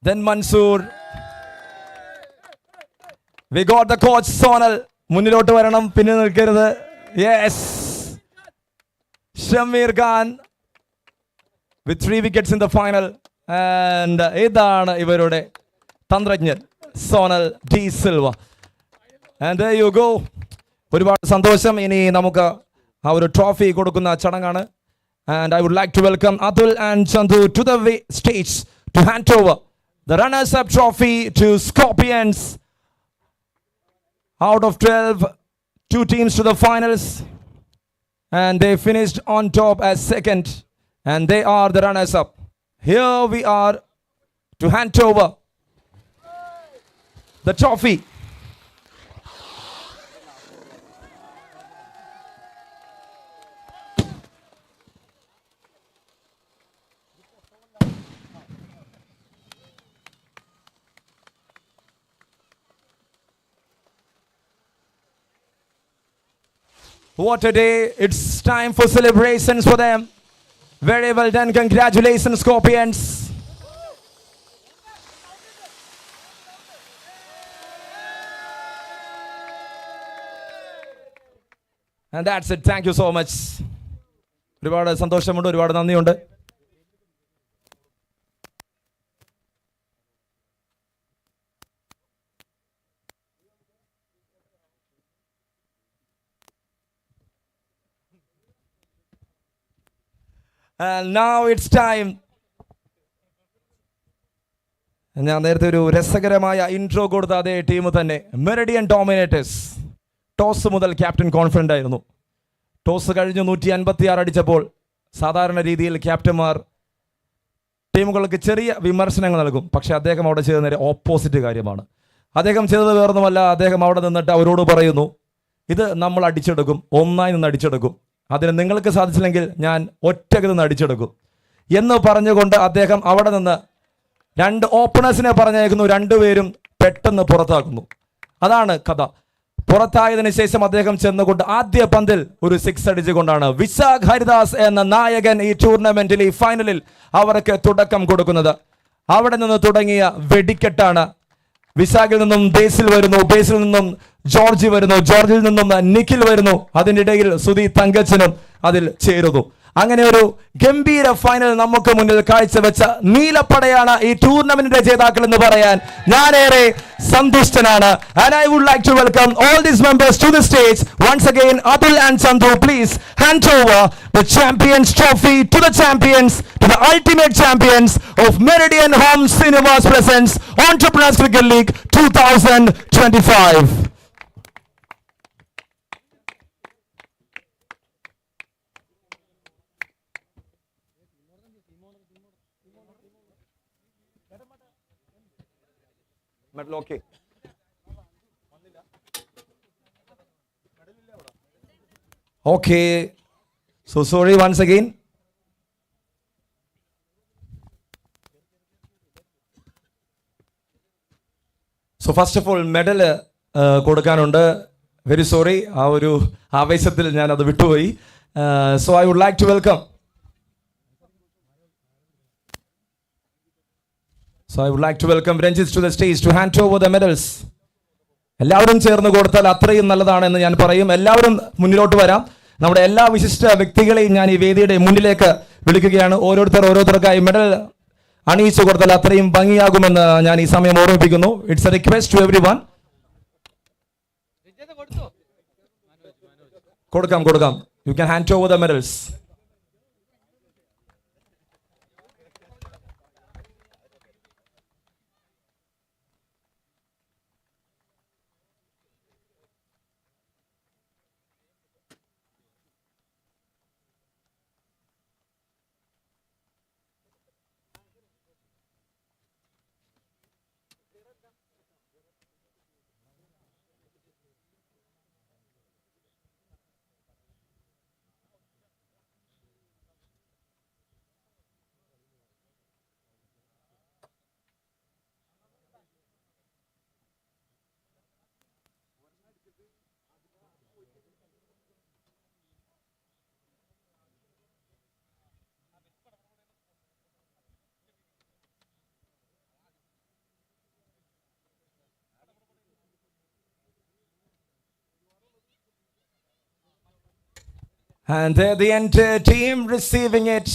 Then Mansoor. We got the coach Sonal. മുന്നിലോട്ട് വരണം, പിന്നെ നിൽക്കരുത്. Yes. Shamir Khan with 3 wickets in the final. And ഇതാണ് ഇവരുടെ തന്ത്രജ്ഞൻ Sonal de Silva. And there you go. ഒരുപാട് സന്തോഷം. ഇനി നമുക്ക് ആ ഒരു ട്രോഫി കൊടുക്കുന്ന ചടങ്ങാണ്. And I would like to welcome Atul and Chandu to the stage to hand over the runners-up trophy to Scorpions. Out of 12, 2 teams to the finals. And they finished on top as second. And they are the runners-up. Here we are to hand over the trophy. What a day. It's time for celebrations for them. Very well done. Congratulations, Scorpions. And that's it. Thank you so much. ഒരുപാട് സന്തോഷമുണ്ട്, ഒരുപാട് നന്ദിയുണ്ട്. And now it's time. ഞാൻ നേരത്തെ ഒരു രസകരമായ intro കൊടുത്ത അതേ ടീം തന്നെ, മെറിഡിയൻ ഡോമിനേറ്റേഴ്സ്. ടോസ് മുതൽ ക്യാപ്റ്റൻ കോൺഫിഡൻ്റ് ആയിരുന്നു. ടോസ് കഴിഞ്ഞ് 156 അടിച്ചപ്പോൾ സാധാരണ രീതിയിൽ ക്യാപ്റ്റന്മാർ ടീമുകൾക്ക് ചെറിയ വിമർശനങ്ങൾ നൽകും. പക്ഷേ അദ്ദേഹം അവിടെ ചെയ്ത നേരെ ഓപ്പോസിറ്റ് കാര്യമാണ്. അദ്ദേഹം ചെയ്തത് വേറൊന്നുമല്ല, അദ്ദേഹം അവിടെ നിന്നിട്ട് അവരോട് പറയുന്നു, ഇത് നമ്മൾ അടിച്ചെടുക്കും, ഒന്നായി നിന്ന് അടിച്ചെടുക്കും, അതിന് നിങ്ങൾക്ക് സാധിച്ചില്ലെങ്കിൽ ഞാൻ ഒറ്റയ്ക്ക് നിന്ന് അടിച്ചെടുക്കും എന്ന് പറഞ്ഞുകൊണ്ട് അദ്ദേഹം അവിടെ നിന്ന് 2 ഓപ്പണേഴ്സിനെ പറഞ്ഞേക്കുന്നു. 2 പേരും പെട്ടെന്ന് പുറത്താക്കുന്നു. അതാണ് കഥ. പുറത്തായതിനു ശേഷം അദ്ദേഹം ചെന്നുകൊണ്ട് ആദ്യ പന്തിൽ ഒരു 6 അടിച്ചുകൊണ്ടാണ് വിശാഖ് ഹരിദാസ് എന്ന നായകൻ ഈ ടൂർണമെന്റിൽ, ഈ ഫൈനലിൽ അവർക്ക് തുടക്കം കൊടുക്കുന്നത്. അവിടെ നിന്ന് തുടങ്ങിയ വെടിക്കെട്ടാണ്. വിശാഖിൽ നിന്നും ബേസിൽ വരുന്നു, ബേസിൽ നിന്നും ജോർജ് വരുന്നു, ജോർജിൽ നിന്നും നിഖിൽ വരുന്നു, അതിനിടയിൽ സുധി തങ്കച്ചനും അതിൽ ചേരുന്നു. അങ്ങനെ ഒരു ഗംഭീര ഫൈനൽ നമുക്ക് മുന്നിൽ കാഴ്ചവെച്ച നീലപ്പടയാണ് ഈ ടൂർണമെന്റിന്റെ ജേതാക്കൾ എന്ന് പറയാൻ ഞാനേറെ സന്തുഷ്ടനാണ്. And I would like to welcome all these members to the stage. Once again, Atul and Chandu, please hand over the champions trophy to the champions, to the ultimate champions of Meridian Home Cinemas presents Entrepreneurs Cricket League 2025. Okay. Okay. So sorry once again. So first of all, medal കൊടുക്കാനുണ്ട്. Very sorry. ആ ഒരു ആവേശത്തിൽ ഞാൻ അത് വിട്ടുപോയി. So I would like to welcome. So I would like to welcome Ranjit to the stage to hand over the medals. എല്ലാവരും ചേർന്ന് കൊടുത്താൽ അത്രയും നല്ലതാണെന്ന് ഞാൻ പറയും. എല്ലാവരും മുന്നിലോട്ട് വരാം. നമ്മുടെ എല്ലാ വിശിഷ്ട വ്യക്തികളെയും ഞാൻ ഈ വേദിയുടെ മുന്നിലേക്ക് വിളിക്കുകയാണ്. ഓരോരുത്തർക്കായി മെഡൽ അണിയിച്ചു കൊടുത്താൽ അത്രയും ഭംഗിയാകുമെന്ന് ഞാൻ ഈ സമയം ഓർമ്മിപ്പിക്കുന്നു. It's a request to everyone. കൊടുക്കാം. You can hand over the medals. And the entire team receiving it.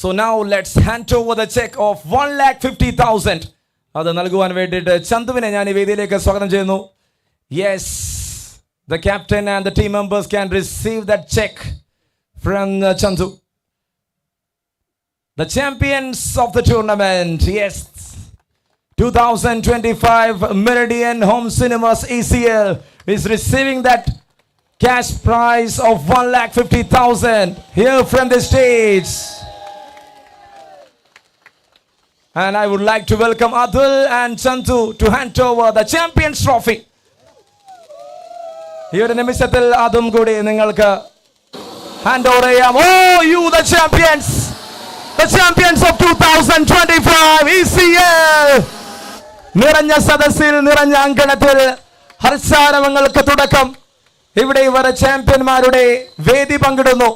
So now let's hand over the check of 1,50,000. അത് നൽകുവാൻ വേണ്ടിയിട്ട് ചന്തുവിനെ ഞാൻ ഈ വേദിയിലേക്ക് സ്വാഗതം ചെയ്യുന്നു. Yes, the captain and the team members can receive that check from Chandu. The champions of the tournament, yes, 2025 Meridian Home Cinemas ECL is receiving that cash prize of 1,50,000 here from the stage. And I would like to welcome Adul and Chantu to hand over the Champions Trophy. ഈ ഒരു നിമിഷത്തിൽ അതും കൂടി നിങ്ങൾക്ക് hand over ചെയ്യാം. Oh, you the champions! The champions of 2025 ECL! നിറഞ്ഞ സദസ്സിൽ, നിറഞ്ഞ അങ്കണത്തിൽ ഹർഷാരവങ്ങൾക്ക് തുടക്കം. ഇവിടെ ഇവർ ചാമ്പ്യന്മാരുടെ വേദി പങ്കിടുന്നു.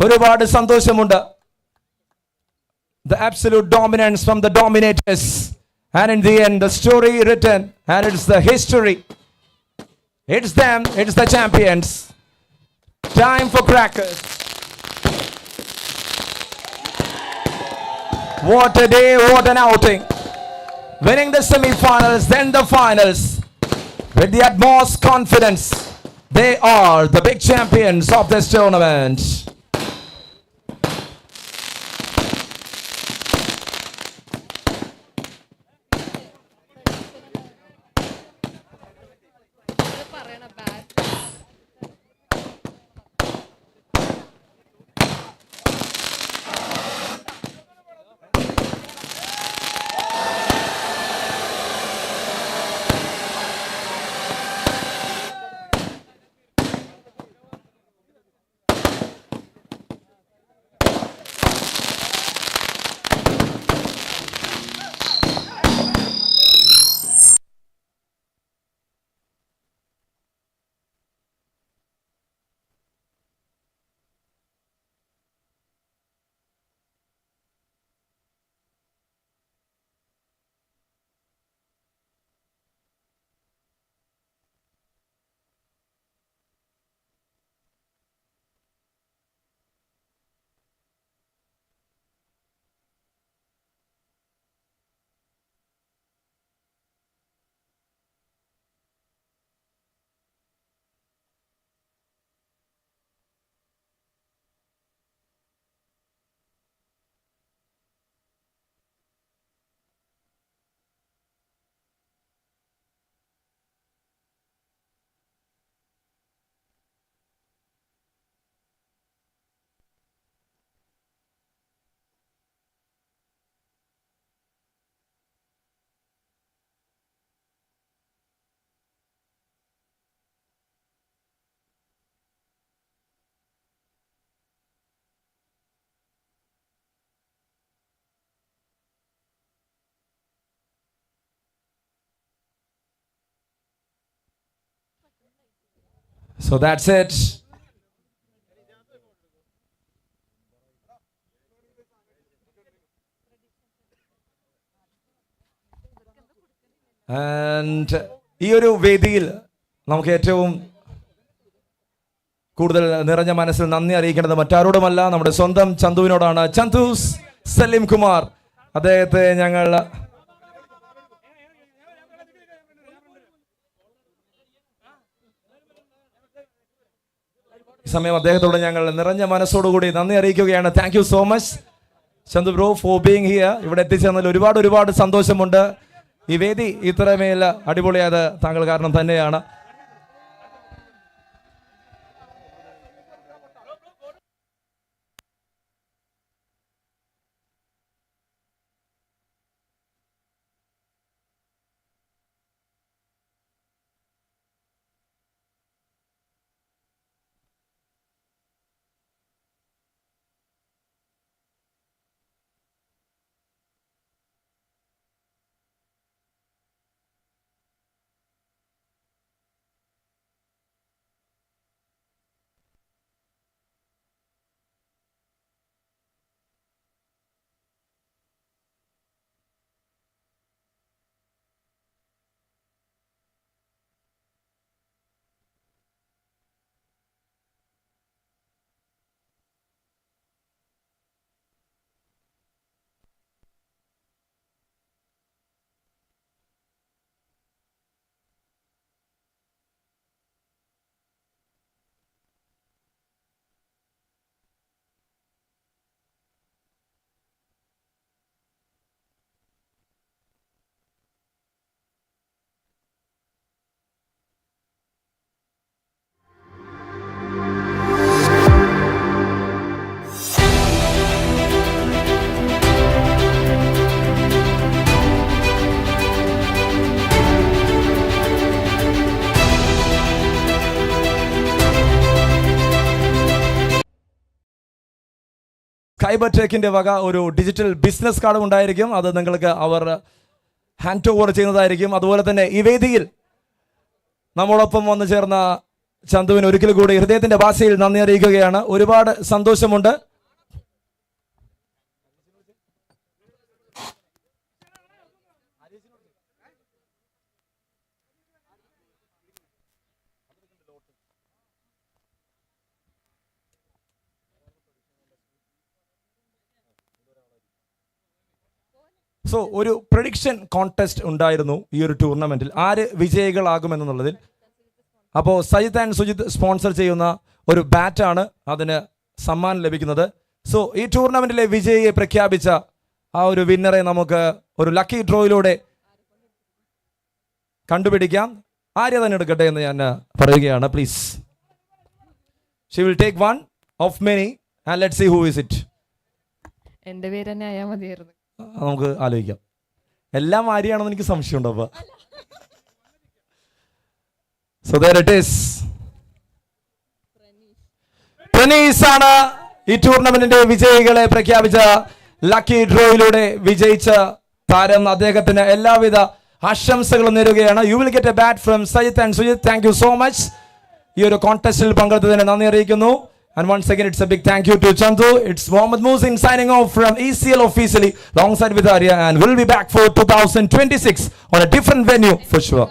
ഒരുപാട് സന്തോഷമുണ്ട്. The absolute dominance from the Dominators, and in the end the story written, and it's the history. It's them, it's the champions. Time for crackers. What a day, what an outing. Winning the semi-finals, then the finals. With the utmost confidence, they are the big champions of this tournament. So that's it. And ഈ ഒരു വേദിയിൽ നമുക്ക് ഏറ്റവും കൂടുതൽ നിറഞ്ഞ മനസ്സിൽ നന്ദി അറിയിക്കേണ്ടത് മറ്റാരോടുമല്ല, നമ്മുടെ സ്വന്തം ചന്തുവിനോടാണ്. ചന്തുസ് സലീം കുമാർ, അദ്ദേഹത്തെ ഞങ്ങൾ ഈ സമയം അദ്ദേഹത്തോട് ഞങ്ങൾ നിറഞ്ഞ മനസ്സോടുകൂടി നന്ദി അറിയിക്കുകയാണ്. Thank you so much Chandu bro for being here. ഇവിടെ എത്തിച്ചേർന്നതിൽ ഒരുപാട് സന്തോഷമുണ്ട്. ഈ വേദി ഇത്രമേൽ അടിപൊളിയായത് താങ്കൾ കാരണം തന്നെയാണ്. സ്കൈബർടെക്കിൻ്റെ വക ഒരു ഡിജിറ്റൽ ബിസിനസ് കാർഡും ഉണ്ടായിരിക്കും. അത് നിങ്ങൾക്ക് അവർ ഹാൻഡ് ഓവർ ചെയ്യുന്നതായിരിക്കും. അതുപോലെ തന്നെ ഈ വേദിയിൽ നമ്മോടൊപ്പം വന്നു ചേർന്ന ചന്തുവിന് ഒരിക്കൽ കൂടി ഹൃദയത്തിൻ്റെ ഭാഷയിൽ നന്ദി അറിയിക്കുകയാണ്. ഒരുപാട് സന്തോഷമുണ്ട്. സോ ഒരു പ്രഡിക്ഷൻ കോൺടെസ്റ്റ് ഉണ്ടായിരുന്നു ഈ ഒരു ടൂർണമെൻറ്റിൽ, ആര് വിജയികളാകുമെന്നുള്ളതിൽ. അപ്പോൾ സജിത് ആൻഡ് സുജിത് സ്പോൺസർ ചെയ്യുന്ന ഒരു ബാറ്റാണ് അതിന് സമ്മാനം ലഭിക്കുന്നത്. സോ ഈ ടൂർണമെൻറ്റിലെ വിജയിയെ പ്രഖ്യാപിച്ച ആ ഒരു വിന്നറെ നമുക്ക് ഒരു ലക്കി ഡ്രോയിലൂടെ കണ്ടുപിടിക്കാം. ആര്യ തന്നെ എടുക്കട്ടെ എന്ന് ഞാൻ പറയുകയാണ്. Please, she will take one of many and let see who is it. എൻ്റെ പേര് തന്നെ ആയാൽ മതിയായിരുന്നു. നമുക്ക് ആലോചിക്കാം. എല്ലാം ആര്യാണെന്ന് എനിക്ക് സംശയമുണ്ട്. അപ്പോൾ സോ ദേർ ഇറ്റ് ഈസ്. പ്രനീസ് ആണ് ഈ ടൂർണമെന്റിന്റെ വിജയികളെ പ്രഖ്യാപിച്ച ലക്കി ഡ്രോയിലൂടെ വിജയിച്ച താരം. അദ്ദേഹത്തിന് എല്ലാവിധ ആശംസകളും നേരുകയാണ്. You will get A bat from Sajith and Sujith. Thank you so much. ഈ ഒരു കോൺടെസ്റ്റിൽ പങ്കെടുത്തതിന് നന്ദി അറിയിക്കുന്നു. And once again, it's a big thank you to Chandu. It's Mohammed Musin signing off from ECL officially, alongside with Arya, and we'll be back for 2026 on a different venue for sure.